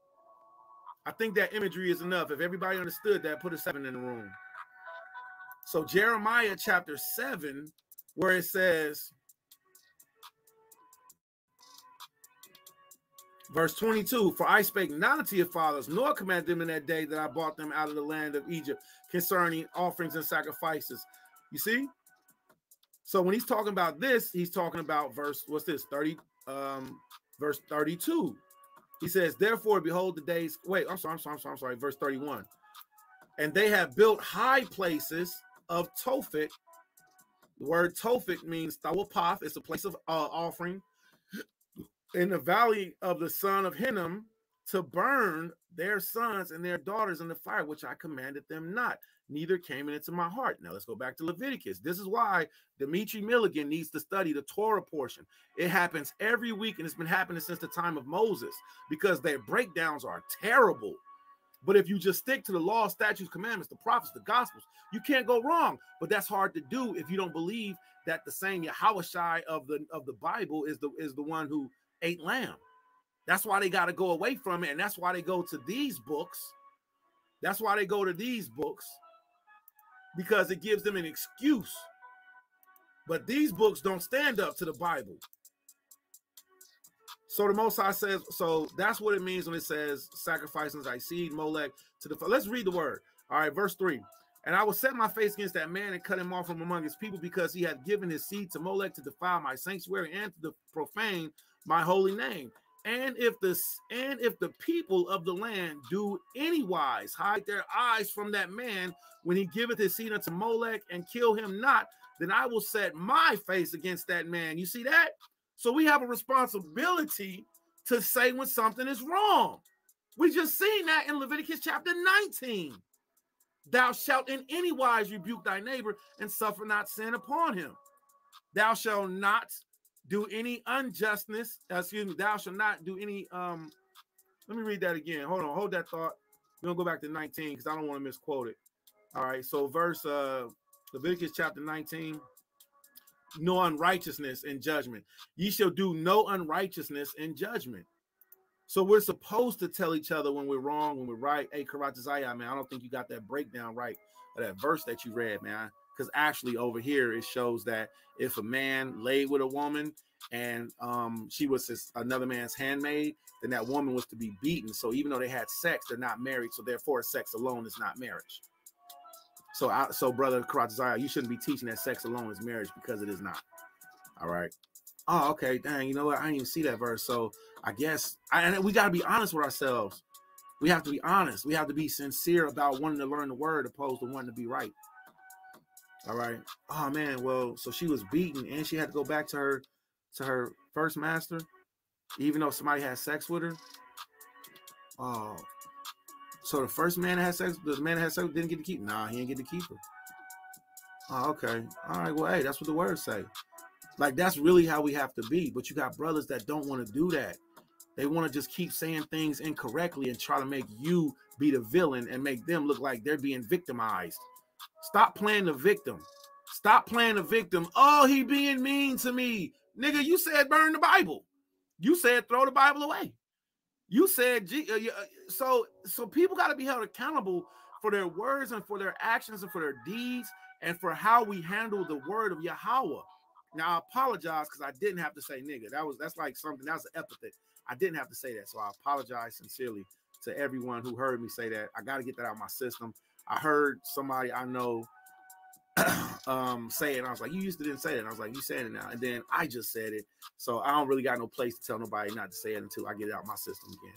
I think that imagery is enough. If everybody understood that, put a 7 in the room. So Jeremiah chapter 7, where it says, verse 22, for I spake not unto your fathers, nor commanded them in that day that I brought them out of the land of Egypt concerning offerings and sacrifices. You see? So when he's talking about this, he's talking about verse, what's this, 30, verse 32. He says, therefore, behold the days, wait, I'm sorry, verse 31. And they have built high places of Tophet. The word Tophet means Tawapath. It's a place of offering in the valley of the son of Hinnom, to burn their sons and their daughters in the fire, which I commanded them not, neither came it into my heart. Now let's go back to Leviticus. This is why Dimitri Milligan needs to study the Torah portion. It happens every week, and it's been happening since the time of Moses, because their breakdowns are terrible. But if you just stick to the law, statutes, commandments, the prophets, the gospels, you can't go wrong. But that's hard to do if you don't believe that the same Yahushai of the Bible is the one who ate lamb. That's why they got to go away from it, and that's why they go to these books. That's why they go to these books, because it gives them an excuse. But these books don't stand up to the Bible. So the Most High says, so that's what it means when it says sacrificing thy seed, Molech, to the. Let's read the word. All right, verse 3. And I will set my face against that man and cut him off from among his people, because he hath given his seed to Molech to defile my sanctuary and to profane my holy name. And if the people of the land do anywise hide their eyes from that man when he giveth his seed unto Molech, and kill him not, then I will set my face against that man. You see that? So we have a responsibility to say when something is wrong. We just seen that in Leviticus chapter 19. Thou shalt in any wise rebuke thy neighbor and suffer not sin upon him. Thou shalt not do any unjustness. Thou shalt not do any. Let me read that again. Hold on. Hold that thought. We're going to go back to 19 because I don't want to misquote it. All right. So verse Leviticus chapter 19. No unrighteousness in judgment. Ye shall do no unrighteousness in judgment. So we're supposed to tell each other when we're wrong, when we're right. Hey, QadashYam, man, I don't think you got that breakdown right of that verse that you read, man. Because actually over here it shows that if a man laid with a woman and she was another man's handmaid, then that woman was to be beaten. So even though they had sex, they're not married. So therefore, sex alone is not marriage. So brother QadashYam, you shouldn't be teaching that sex alone is marriage, because it is not. All right. Oh, okay. Dang, you know what? I didn't even see that verse. So I guess and we got to be honest with ourselves. We have to be honest. We have to be sincere about wanting to learn the word opposed to wanting to be right. All right. Oh man. Well, so she was beaten and she had to go back to her first master, even though somebody had sex with her. Oh. So the first man that had sex, the man that had sex didn't get to keep. Nah, he didn't get to keep her. Oh, okay. All right. Well, hey, that's what the words say. Like, that's really how we have to be. But you got brothers that don't want to do that. They want to just keep saying things incorrectly and try to make you be the villain and make them look like they're being victimized. Stop playing the victim. Stop playing the victim. Oh, he being mean to me. Nigga, you said burn the Bible. You said throw the Bible away. You said, so people got to be held accountable for their words and for their actions and for their deeds and for how we handle the word of Yahweh. Now, I apologize because I didn't have to say nigga. That's like something, that's an epithet. I didn't have to say that. So I apologize sincerely to everyone who heard me say that. I got to get that out of my system. I heard somebody I know say it. And I was like, you used to didn't say it. And I was like, you said it now. And then I just said it. So I don't really got no place to tell nobody not to say it until I get it out of my system again.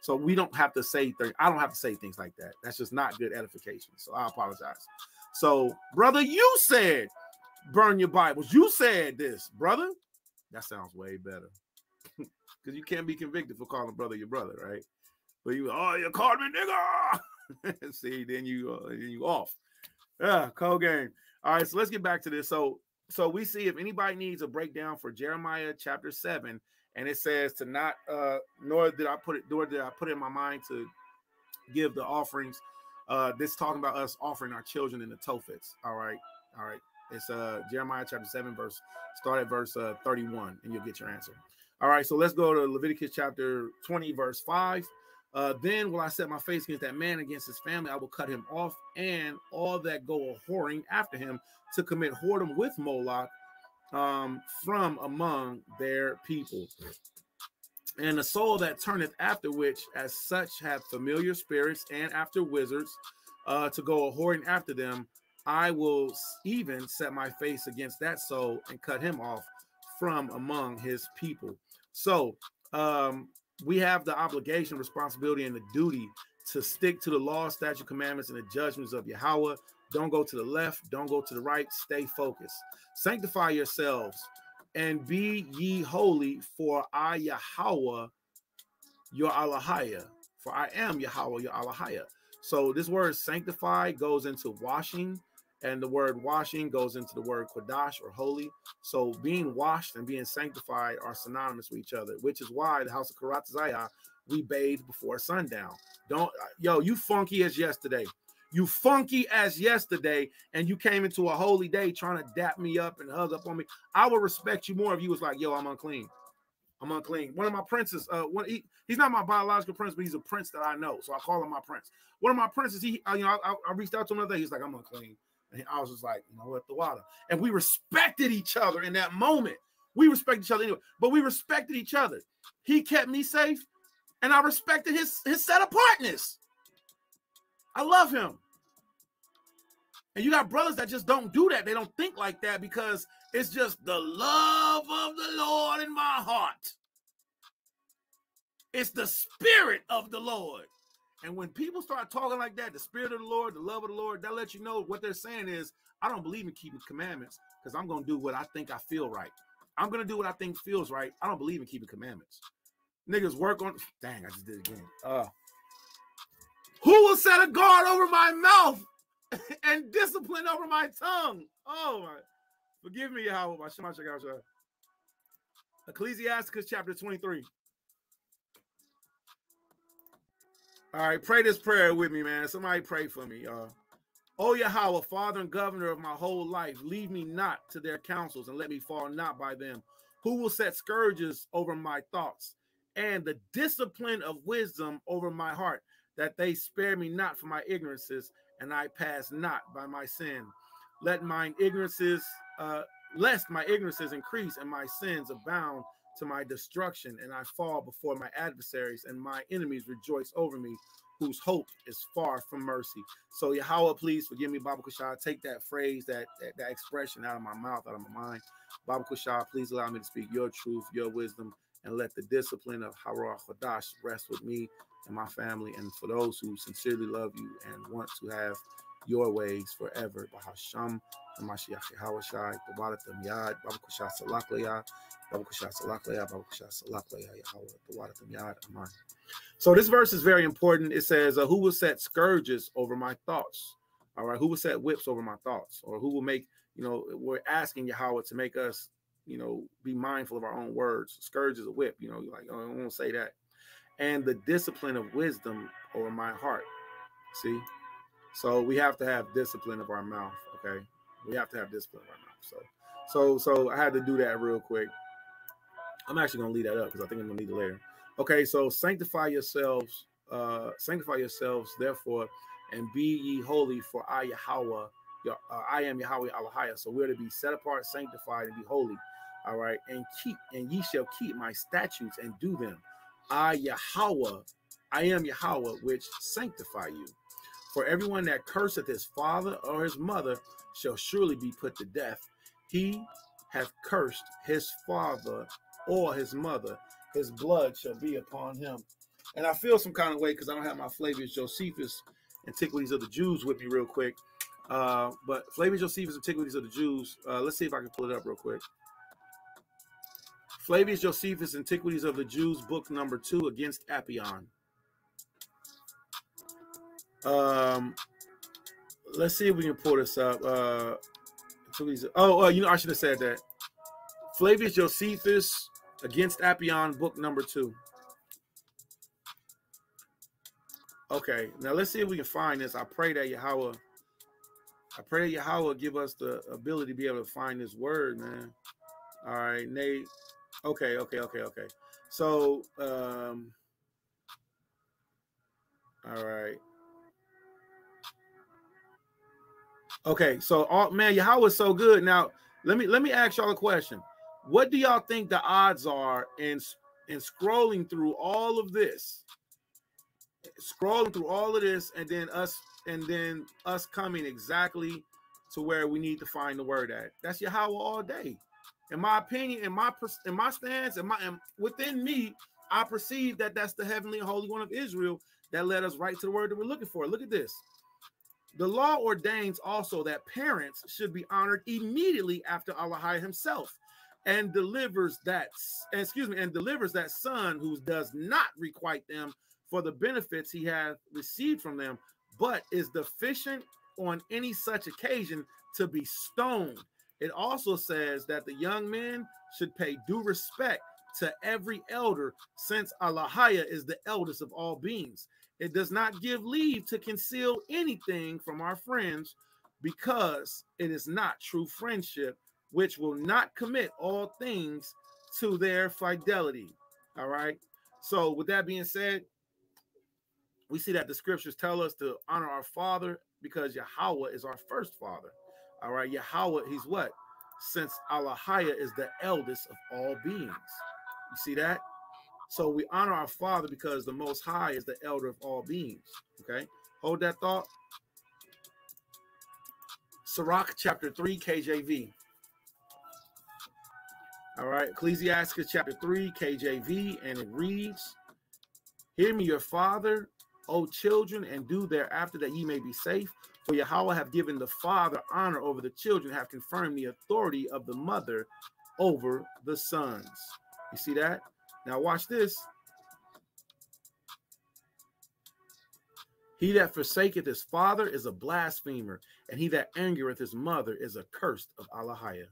So we don't have to say things. I don't have to say things like that. That's just not good edification. So I apologize. So, brother, you said burn your Bibles. You said this, brother. That sounds way better. Because you can't be convicted for calling brother your brother, right? But you called me nigga. See, then you off. Yeah, cold game. All right, so let's get back to this. So we see if anybody needs a breakdown for Jeremiah chapter 7, and it says to not nor did I put it in my mind to give the offerings. This talking about us offering our children in the Tophets. All right. It's Jeremiah chapter 7, start at verse 31, and you'll get your answer. All right, so let's go to Leviticus chapter 20, verse 5. Then will I set my face against that man, against his family. I will cut him off, and all that go a whoring after him to commit whoredom with Moloch from among their people. And the soul that turneth after which, as such, have familiar spirits, and after wizards, to go a whoring after them, I will even set my face against that soul and cut him off from among his people. So we have the obligation, responsibility, and the duty to stick to the law, statute, commandments, and the judgments of Yahweh. Don't go to the left. Don't go to the right. Stay focused. Sanctify yourselves and be ye holy, for I, Yahweh, your Allahiyah. For I am Yahweh, your Allahiyah. So this word sanctify goes into washing, and the word washing goes into the word Qadash, or holy. So being washed and being sanctified are synonymous with each other, which is why the house of QadashYam we bathe before sundown. Don't, yo, you funky as yesterday. You funky as yesterday, and you came into a holy day trying to dap me up and hug up on me. I would respect you more if you was like, yo, I'm unclean. I'm unclean. One of my princes, he's not my biological prince, but he's a prince that I know, so I call him my prince. One of my princes, I reached out to him another day. He's like, I'm unclean. And I was just like, you know what, the water. And we respected each other in that moment. We respect each other anyway, but we respected each other. He kept me safe, and I respected his set apartness. I love him. And you got brothers that just don't do that. They don't think like that because it's just the love of the Lord in my heart. It's the spirit of the Lord. And when people start talking like that, the spirit of the Lord, the love of the Lord, that lets you know what they're saying is, I don't believe in keeping commandments because I'm going to do what I think I feel right. I'm going to do what I think feels right. I don't believe in keeping commandments. Niggas work on, dang, I just did it again. Who will set a guard over my mouth and discipline over my tongue? Oh my, forgive me, Yahweh. Ecclesiasticus chapter 23. All right, pray this prayer with me, man. Somebody pray for me, y'all. O Yahweh, Father and Governor of my whole life, lead me not to their counsels and let me fall not by them. Who will set scourges over my thoughts and the discipline of wisdom over my heart, that they spare me not for my ignorances and I pass not by my sin. Lest my ignorances increase and my sins abound to my destruction, and I fall before my adversaries and my enemies rejoice over me, whose hope is far from mercy. So Yahweh, please forgive me, Baba Kushah. Take that phrase, that expression out of my mouth, out of my mind. Baba Kushah, please allow me to speak your truth, your wisdom, and let the discipline of HaFtarah Chodash rest with me and my family, and for those who sincerely love you and want to have your ways forever. BaHaShem, Mashiach Yahweh Shai, Tawadatam Yad, Baba Kushah Salaklaya, Baba Kushah Salaklaya, Baba Kushah Salaklaya, Yahweh, Tawadatam Yad, Amen. So this verse is very important. It says, who will set scourges over my thoughts? All right, who will set whips over my thoughts? Or who will make, we're asking Yahweh to make us, be mindful of our own words. Scourge is a whip, you're like, oh, I won't say that. And the discipline of wisdom over my heart. See? So we have to have discipline of our mouth, okay? We have to have discipline of our mouth. So I had to do that real quick. I'm actually going to leave that up because I think I'm going to need it later. Okay, so sanctify yourselves, therefore, and be ye holy, for I, Yahweh, I am Yahweh Elohim. So we're to be set apart, sanctified, and be holy. All right, and ye shall keep my statutes and do them. I, Yahweh, I am Yahweh, which sanctify you. For everyone that curseth his father or his mother shall surely be put to death. He hath cursed his father or his mother, his blood shall be upon him. And I feel some kind of way because I don't have my Flavius Josephus Antiquities of the Jews with me real quick. But Flavius Josephus Antiquities of the Jews, let's see if I can pull it up real quick. Flavius Josephus Antiquities of the Jews, book number 2, Against Apion. Let's see if we can pull this up. I should have said that. Flavius Josephus Against Apion, book number 2. Okay, now let's see if we can find this. I pray that Yahweh give us the ability to be able to find this word, man. All right, Nate. Okay. So, all right. Okay, so man, Yahweh is so good. Now, let me ask y'all a question. What do y'all think the odds are in scrolling through all of this? And then us coming exactly to where we need to find the word at. That's Yahweh all day. In my opinion, in my stance, and within me, I perceive that that's the heavenly and holy one of Israel that led us right to the word that we're looking for. Look at this. The law ordains also that parents should be honored immediately after Allah himself, and delivers that son who does not requite them for the benefits he hath received from them, but is deficient on any such occasion to be stoned. It also says that the young men should pay due respect to every elder, since Allahaya is the eldest of all beings. It does not give leave to conceal anything from our friends, because it is not true friendship, which will not commit all things to their fidelity. All right. So with that being said, we see that the scriptures tell us to honor our father, because Yahweh is our first father. All right. Yahweh, he's what? Since Allahaya is the eldest of all beings. You see that? So we honor our father because the Most High is the elder of all beings. Okay. Hold that thought. Sirach chapter 3 KJV. All right. Ecclesiastes chapter 3 KJV. And it reads, hear me, your father, O children, and do thereafter, that ye may be safe. For Yahweh have given the father honor over the children, have confirmed the authority of the mother over the sons. You see that? Now watch this. He that forsaketh his father is a blasphemer, and he that angereth his mother is accursed of Allahaya.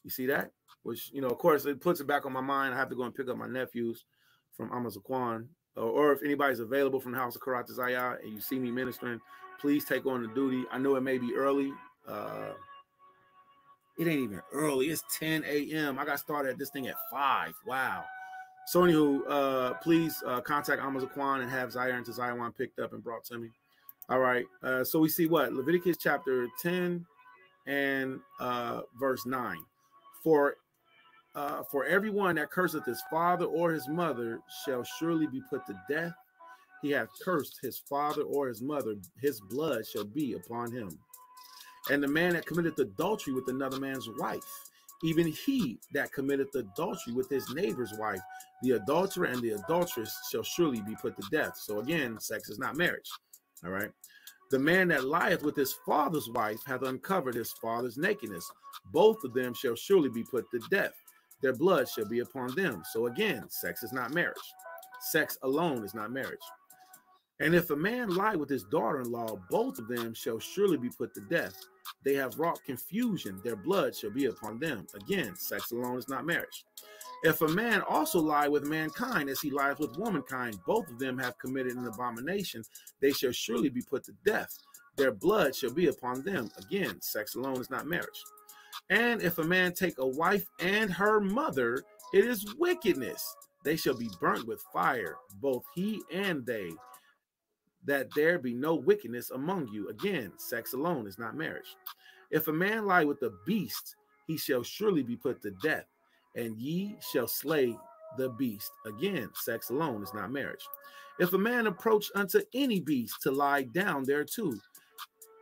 You see that? Which, you know, of course, it puts it back on my mind. I have to go and pick up my nephews from AMOS, or if anybody's available from the house of QadashYam and you see me ministering, please take on the duty. I know it may be early. It ain't even early. It's 10 a.m. I got started at this thing at 5. Wow. So anywho, please contact AMOS and have Zaire and Tazaiwan picked up and brought to me. All right. So we see what? Leviticus chapter 10 and verse 9. For everyone that curseth his father or his mother shall surely be put to death. He hath cursed his father or his mother, his blood shall be upon him. And the man that committeth adultery with another man's wife, even he that committeth adultery with his neighbor's wife, the adulterer and the adulteress shall surely be put to death. So again, sex is not marriage. All right. The man that lieth with his father's wife hath uncovered his father's nakedness. Both of them shall surely be put to death. Their blood shall be upon them. So again, sex is not marriage. Sex alone is not marriage. And if a man lie with his daughter-in-law, both of them shall surely be put to death. They have wrought confusion. Their blood shall be upon them. Again, sex alone is not marriage. If a man also lie with mankind as he lies with womankind, both of them have committed an abomination. They shall surely be put to death. Their blood shall be upon them. Again, sex alone is not marriage. And if a man take a wife and her mother, it is wickedness. They shall be burnt with fire, both he and they, that there be no wickedness among you. Again, sex alone is not marriage. If a man lie with a beast, he shall surely be put to death, and ye shall slay the beast. Again, sex alone is not marriage. If a man approach unto any beast to lie down thereto,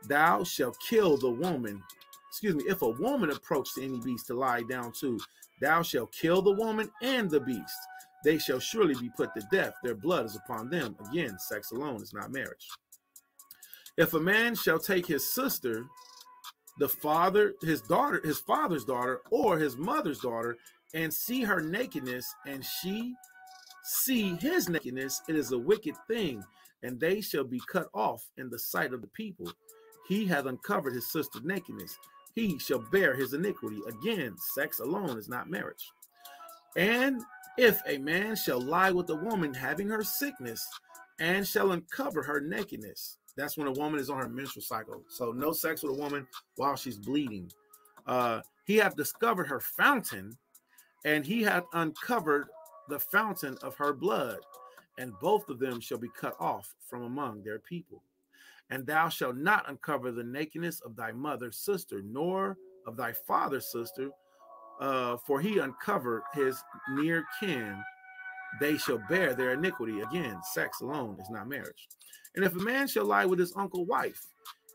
thou shalt kill the woman. Excuse me, if a woman approach to any beast to lie down to, thou shalt kill the woman and the beast. They shall surely be put to death. Their blood is upon them. Again, sex alone is not marriage. If a man shall take his sister, his father's daughter, or his mother's daughter, and see her nakedness, and she see his nakedness, it is a wicked thing, and they shall be cut off in the sight of the people. He hath uncovered his sister's nakedness. He shall bear his iniquity. Again, sex alone is not marriage. And if a man shall lie with a woman having her sickness, and shall uncover her nakedness, that's when a woman is on her menstrual cycle. So no sex with a woman while she's bleeding. He hath discovered her fountain, and he hath uncovered the fountain of her blood, and both of them shall be cut off from among their people. And thou shalt not uncover the nakedness of thy mother's sister, nor of thy father's sister, for he uncovered his near kin. They shall bear their iniquity. Again, sex alone is not marriage. And if a man shall lie with his uncle's wife,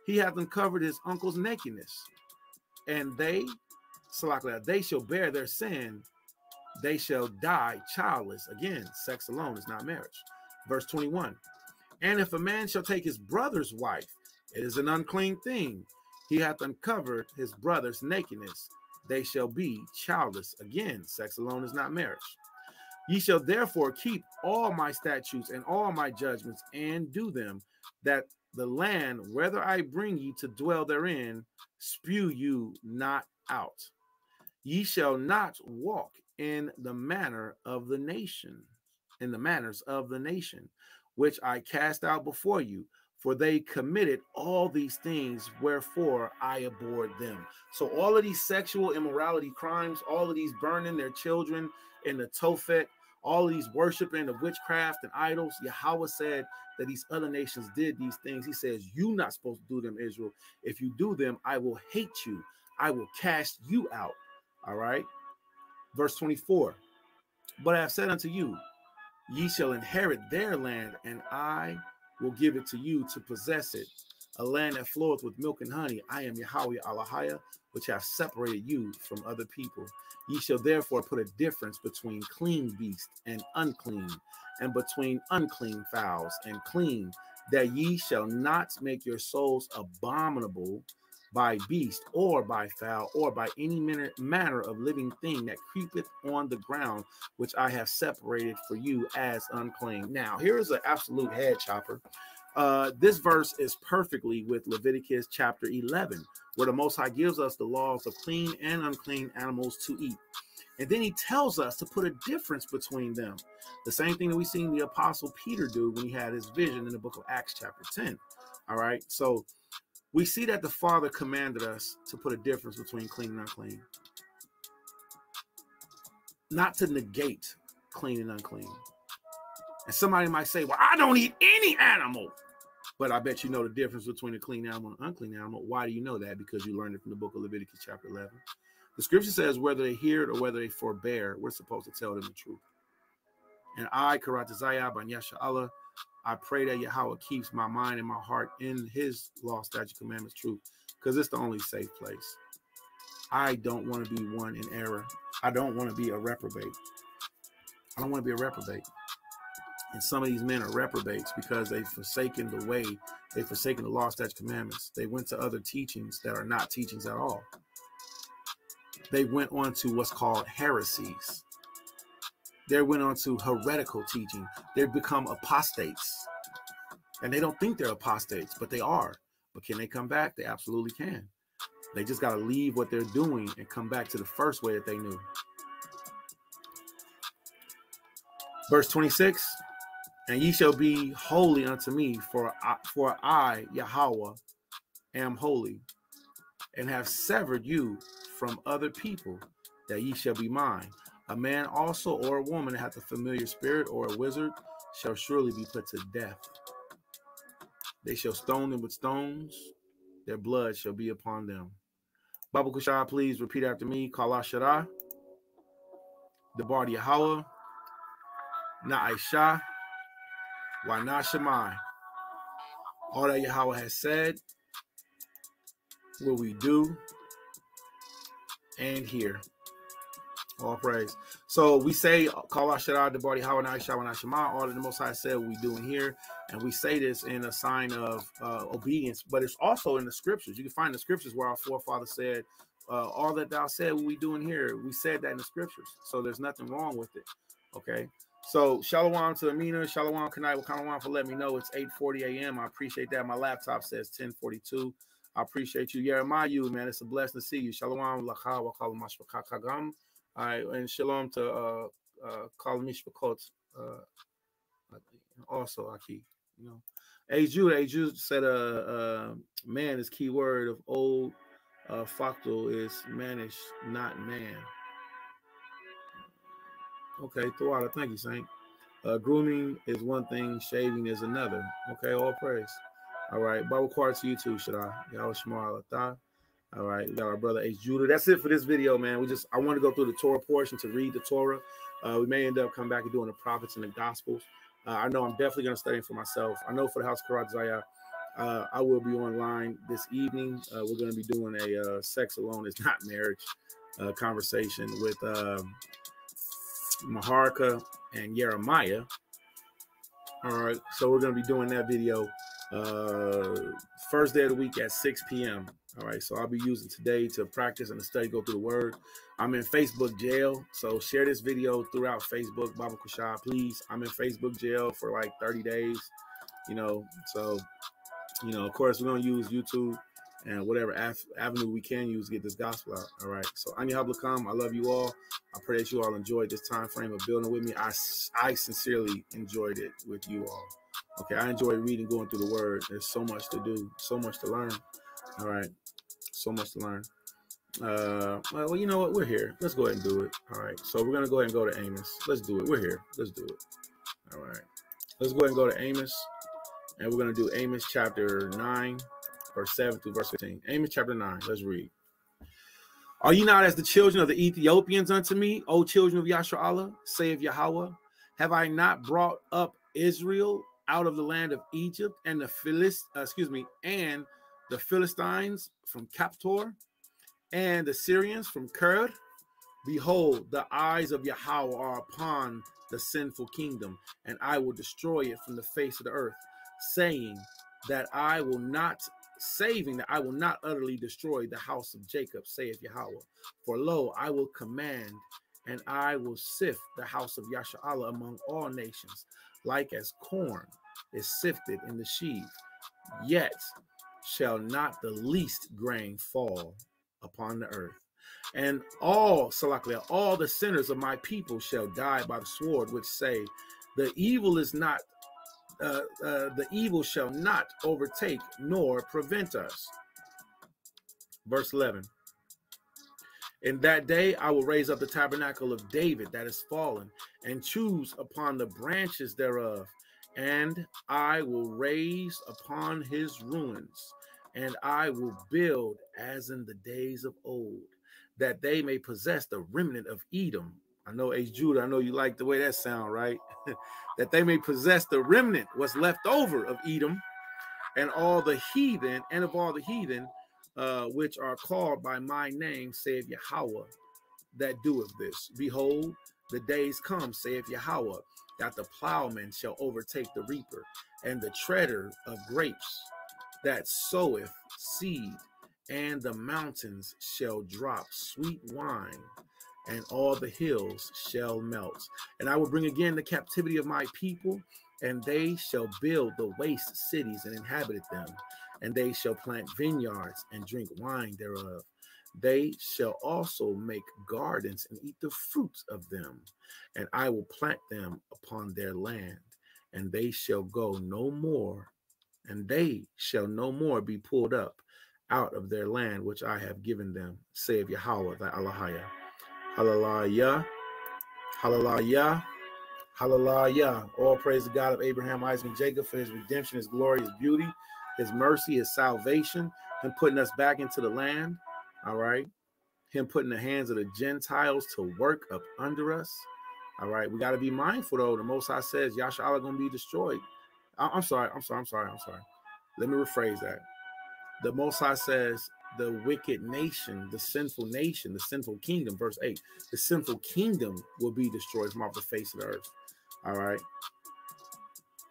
he hath uncovered his uncle's nakedness. And they shall bear their sin. They shall die childless. Again, sex alone is not marriage. Verse 21. And if a man shall take his brother's wife, it is an unclean thing. He hath uncovered his brother's nakedness. They shall be childless. Again, sex alone is not marriage. Ye shall therefore keep all my statutes and all my judgments, and do them, that the land, whether I bring ye to dwell therein, spew you not out. Ye shall not walk in the manner of the nation, which I cast out before you, for they committed all these things, wherefore I abhorred them. So all of these sexual immorality crimes, all of these burning their children in the Tophet, all of these worshiping of witchcraft and idols, Yahweh said that these other nations did these things. He says, you're not supposed to do them, Israel. If you do them, I will hate you. I will cast you out. All right. Verse 24. But I have said unto you, ye shall inherit their land, and I will give it to you to possess it, a land that floweth with milk and honey. I am Yahweh Elohim, which have separated you from other people. Ye shall therefore put a difference between clean beasts and unclean, and between unclean fowls and clean, that ye shall not make your souls abominable by beast, or by fowl, or by any manner of living thing that creepeth on the ground, which I have separated for you as unclean. Now, here is an absolute head chopper. This verse is perfectly with Leviticus chapter 11, where the Most High gives us the laws of clean and unclean animals to eat. And then he tells us to put a difference between them. The same thing that we seen the Apostle Peter do when he had his vision in the book of Acts chapter 10. All right, so we see that the Father commanded us to put a difference between clean and unclean. Not to negate clean and unclean. And somebody might say, well, I don't eat any animal. But I bet you know the difference between a clean animal and an unclean animal. Why do you know that? Because you learned it from the book of Leviticus chapter 11. The scripture says whether they hear it or whether they forbear, we're supposed to tell them the truth. And I, QadashYam, by Yasha Allah, I pray that Yahweh keeps my mind and my heart in his law, statute, commandments, truth, because it's the only safe place. I don't want to be one in error. I don't want to be a reprobate. I don't want to be a reprobate. And some of these men are reprobates because they've forsaken the way, they've forsaken the law, statute, commandments. They went to other teachings that are not teachings at all. They went on to what's called heresies. They went on to heretical teaching. They've become apostates. And they don't think they're apostates, but they are. But can they come back? They absolutely can. They just got to leave what they're doing and come back to the first way that they knew. Verse 26, and ye shall be holy unto me, for I, Yahweh, am holy, and have severed you from other people, that ye shall be mine. A man also, or a woman that hath a familiar spirit, or a wizard, shall surely be put to death. They shall stone them with stones. Their blood shall be upon them. Baba Kushah, please repeat after me. QadashYam, Debar Yahweh, Na'isha, Wanashemai. All that Yahweh has said, will we do and hear. All praise. So we say, QadashYam, Debar Yahweh, Na'isha, Wanashemai. All that the Most High said, we do and hear. And we say this in a sign of obedience, but it's also in the scriptures. You can find the scriptures where our forefathers said, all that thou said, what we doing here. We said that in the scriptures. So there's nothing wrong with it. Okay. So shalom to Amina, shalom Kanai, Wakanawam for letting me know it's 8:40 a.m. I appreciate that. My laptop says 10:42. I appreciate you. Jeremiah, man. It's a blessing to see you. Shalom Lacha Wakal Mashpakakagam. All right, and shalom to Kalamishpakot. Also, Aki, you know. Hey Jude said man is key word of old facto is manish, not man. Okay, Thawada, thank you, Saint. Grooming is one thing, shaving is another. Okay, all praise. All right, Bible choir to you too, Shaddai. Yahweh Shema Alatah. All right, we got our brother H. Judah. That's it for this video, man. I want to go through the Torah portion to read the Torah. We may end up coming back and doing the prophets and the gospels. I know I'm definitely going to study for myself. I know for the house of QadashYam, I will be online this evening. We're going to be doing a sex alone is not marriage conversation with Maharka and Jeremiah. All right, so we're going to be doing that video first day of the week at 6 p.m. All right, so I'll be using today to practice and to study, go through the word. I'm in Facebook jail, so share this video throughout Facebook. Baba Kushah, please. I'm in Facebook jail for like 30 days, you know. So, you know, of course, we're going to use YouTube and whatever avenue we can use to get this gospel out. All right. So Anya Hablakam, I love you all. I pray that you all enjoyed this time frame of building with me. I sincerely enjoyed it with you all. Okay. I enjoy reading, going through the word. There's so much to do, so much to learn. All right. So much to learn. Well, you know what? We're here. Let's go ahead and do it. All right. So we're going to go ahead and go to Amos. Let's do it. We're here. Let's do it. All right. Let's go ahead and go to Amos. And we're going to do Amos chapter 9, verse 7 through verse 15. Amos chapter 9. Let's read. Are ye not as the children of the Ethiopians unto me, O children of Yasharallah, saith Yahweh? Have I not brought up Israel out of the land of Egypt, and the Philistines from Captor, and the Syrians from Ker? Behold, the eyes of Yahweh are upon the sinful kingdom, and I will destroy it from the face of the earth, saving that I will not utterly destroy the house of Jacob, saith Yahweh. For lo, I will command, and I will sift the house of Yasharallah among all nations, like as corn is sifted in the sheaf. Yet shall not the least grain fall upon the earth. And all the sinners of my people shall die by the sword, which say, the evil shall not overtake nor prevent us. Verse 11. In that day I will raise up the tabernacle of David that is fallen, and choose upon the branches thereof, and I will raise upon his ruins, and I will build as in the days of old, that they may possess the remnant of Edom. I know, H. Judah, I know you like the way that sound, right? That they may possess the remnant, what's left over of Edom, and all the heathen, and of all the heathen, which are called by my name, saith Yahweh, that doeth this. Behold, the days come, saith Yahweh, that the plowman shall overtake the reaper, and the treader of grapes that soweth seed, and the mountains shall drop sweet wine, and all the hills shall melt. And I will bring again the captivity of my people, and they shall build the waste cities and inhabit them, and they shall plant vineyards and drink wine thereof. They shall also make gardens and eat the fruits of them, and I will plant them upon their land, and they shall go no more, and they shall no more be pulled up out of their land which I have given them, saith Yahweh thy Allahiyah. Hallelujah, hallelujah, hallelujah. All praise the God of Abraham, Isaac, and Jacob for his redemption, his glory, his beauty, his mercy, his salvation, him putting us back into the land. All right. Him putting the hands of the Gentiles to work up under us. All right. We got to be mindful, though. The Most High says Yasharallah going to be destroyed. I'm sorry. Let me rephrase that. The Most High says the wicked nation, the sinful kingdom, verse 8, the sinful kingdom will be destroyed from off the face of the earth. All right.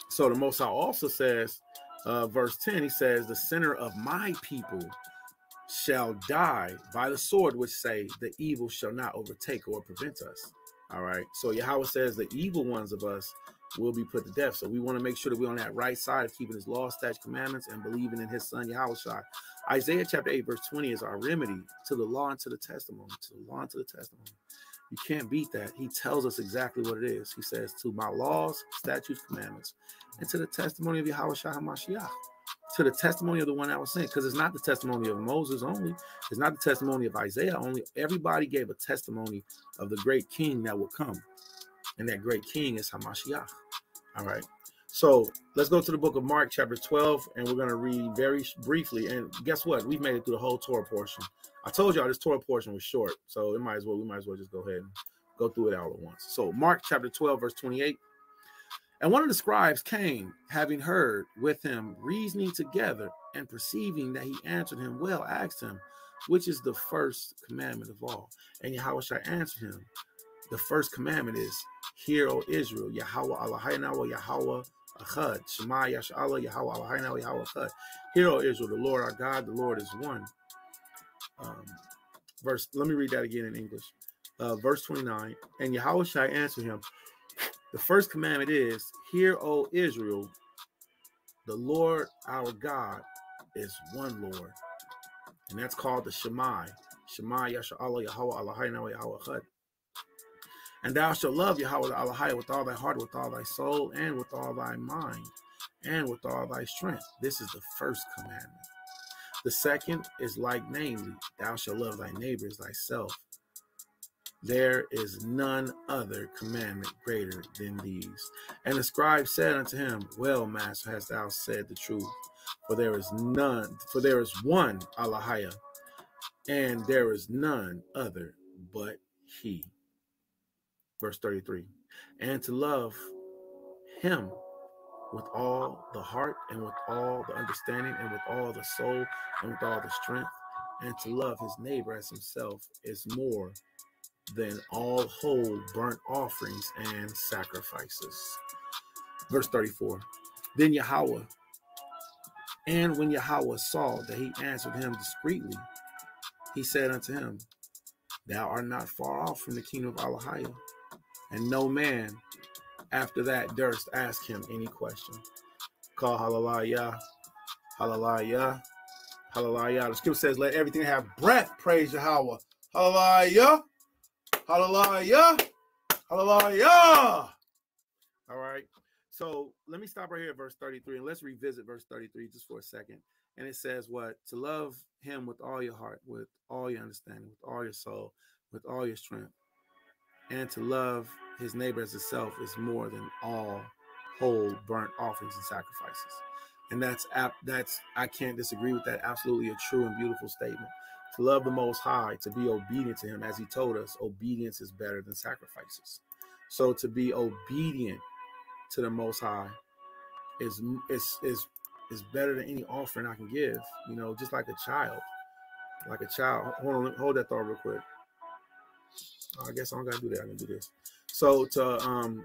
So the Most High also says, verse 10, he says, the sinner of my people shall die by the sword, which say the evil shall not overtake or prevent us. All right. So Yahweh says the evil ones of us will be put to death. So we want to make sure that we're on that right side of keeping his law, statutes, commandments, and believing in his son Yahweh Shai. Isaiah chapter 8, verse 20 is our remedy to the law and to the testimony, to the law and to the testimony. You can't beat that. He tells us exactly what it is. He says, to my laws, statutes, commandments, and to the testimony of Yahweh Shai HaMashiach, to the testimony of the one that was sent, because it's not the testimony of Moses only. It's not the testimony of Isaiah only. Everybody gave a testimony of the great king that will come. And that great king is HaMashiach. All right. So let's go to the book of Mark, chapter 12, and we're going to read very briefly. And guess what? We've made it through the whole Torah portion. I told y'all this Torah portion was short, so we might as well just go ahead and go through it all at once. So Mark chapter 12, verse 28. And one of the scribes came, having heard with him reasoning together, and perceiving that he answered him well, asked him, which is the first commandment of all? And Yahweh shall answer him, the first commandment is, hear, O Israel, Yahweh Eloheinu Yahweh Echad. Shema Yasharallah, Yahweh Eloheinu Yahweh Echad. Hear, O Israel, the Lord our God, the Lord is one. Let me read that again in English. Verse 29. And Yahweh shall answer him, the first commandment is, hear, O Israel, the Lord our God is one Lord. And that's called the Shema. Shema Yasha Allah Yahweh Allahayna Yahweh Chad. And thou shalt love Yahweh Allahai with all thy heart, with all thy soul, and with all thy mind, and with all thy strength. This is the first commandment. The second is like, namely, thou shalt love thy neighbor as thyself. There is none other commandment greater than these. And the scribe said unto him, well, master, hast thou said the truth? For there is one Allahaya, and there is none other but he. Verse 33. And to love him with all the heart, and with all the understanding, and with all the soul, and with all the strength, and to love his neighbor as himself is more than all whole burnt offerings and sacrifices. Verse 34. Then Yahweh, and when Yahweh saw that he answered him discreetly, he said unto him, thou art not far off from the kingdom of Allahia. And no man after that durst ask him any question. Call hallelujah, hallelujah, hallelujah. The scripture says, let everything have breath praise Yahweh. Hallelujah, hallelujah, hallelujah. All right. So let me stop right here at verse 33, and let's revisit verse 33 just for a second. And it says what? To love him with all your heart, with all your understanding, with all your soul, with all your strength. And to love his neighbor as himself is more than all whole burnt offerings and sacrifices. And that's I can't disagree with that. Absolutely a true and beautiful statement. To love the Most High, to be obedient to him, as he told us, obedience is better than sacrifices. So to be obedient to the Most High is better than any offering I can give. You know, just like a child. Like a child. Hold that thought real quick. I guess I don't gotta do that. I'm gonna do this. So to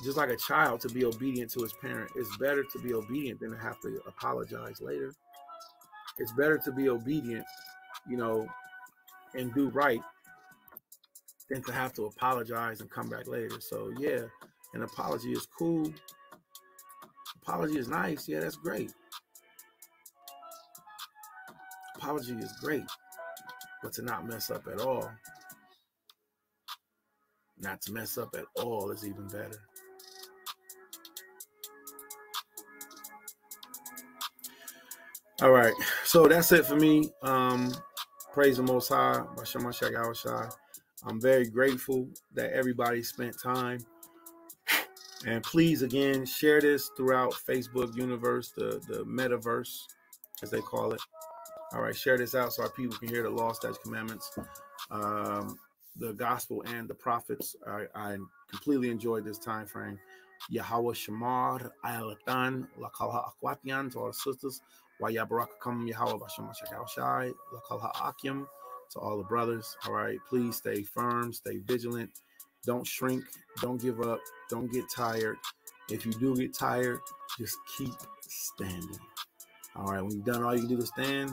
just like a child, to be obedient to his parent, it's better to be obedient than to have to apologize later. It's better to be obedient, you know, and do right than to have to apologize and come back later. So yeah, an apology is cool. Apology is nice. Yeah, that's great. Apology is great, but to not mess up at all, not to mess up at all is even better. All right, so that's it for me. Praise the Most High. I'm very grateful that everybody spent time. And please, again, share this throughout Facebook universe, the metaverse, as they call it. All right, share this out so our people can hear the law, statutes, commandments, the gospel, and the prophets. I completely enjoyed this time frame. Yahweh Shamar, Ayalatan, Lakalha Akwatian, to all the sisters. Wayabarakam Yahweh Basham Shai, Lakalha Akim, to all the brothers. All right, please stay firm, stay vigilant. Don't shrink, don't give up, don't get tired. If you do get tired, just keep standing. All right, when you've done all you can do to stand,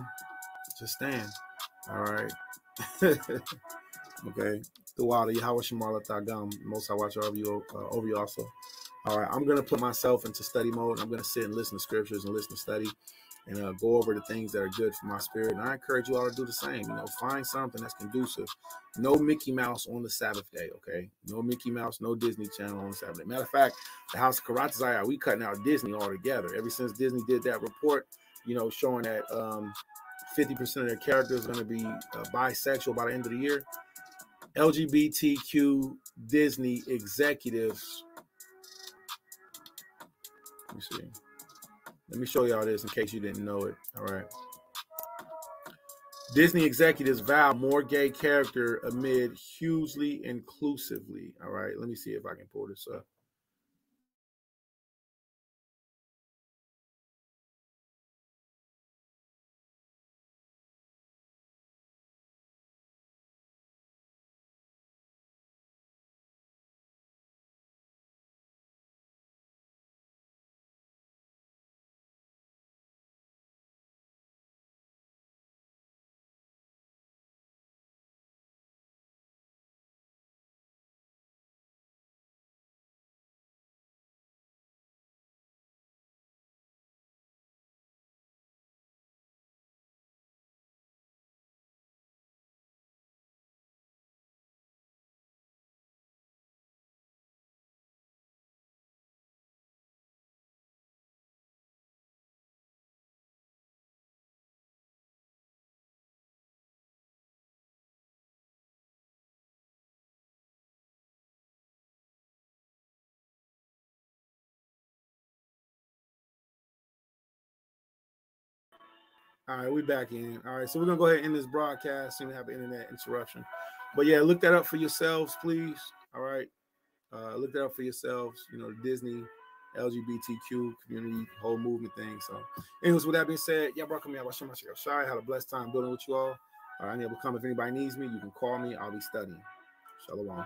just stand. All right. Okay. Throughout Yahweh Shemar Tagam, Most I watch over you also. All right. I'm gonna put myself into study mode. I'm gonna sit and listen to scriptures and listen to study and go over the things that are good for my spirit. And I encourage you all to do the same. You know, find something that's conducive. No Mickey Mouse on the Sabbath day, okay? No Mickey Mouse, no Disney Channel on the Sabbath day. Matter of fact, the House of Karatazaya, we cutting out Disney altogether. Ever since Disney did that report, you know, showing that 50% of their characters are going to be bisexual by the end of the year. LGBTQ Disney executives. Let me see. Let me show y'all this in case you didn't know it. All right. Disney executives vow more gay character amid hugely inclusively. All right. Let me see if I can pull this up. All right, we back in. All right, so we're gonna go ahead and end this broadcast. And we have an internet interruption, but yeah, look that up for yourselves, please. All right, look that up for yourselves. You know, the Disney LGBTQ community whole movement thing. So, anyways, with that being said, yeah, bro, come here. I had a blessed time building with you all. I need to come if anybody needs me. You can call me. I'll be studying. Shalom.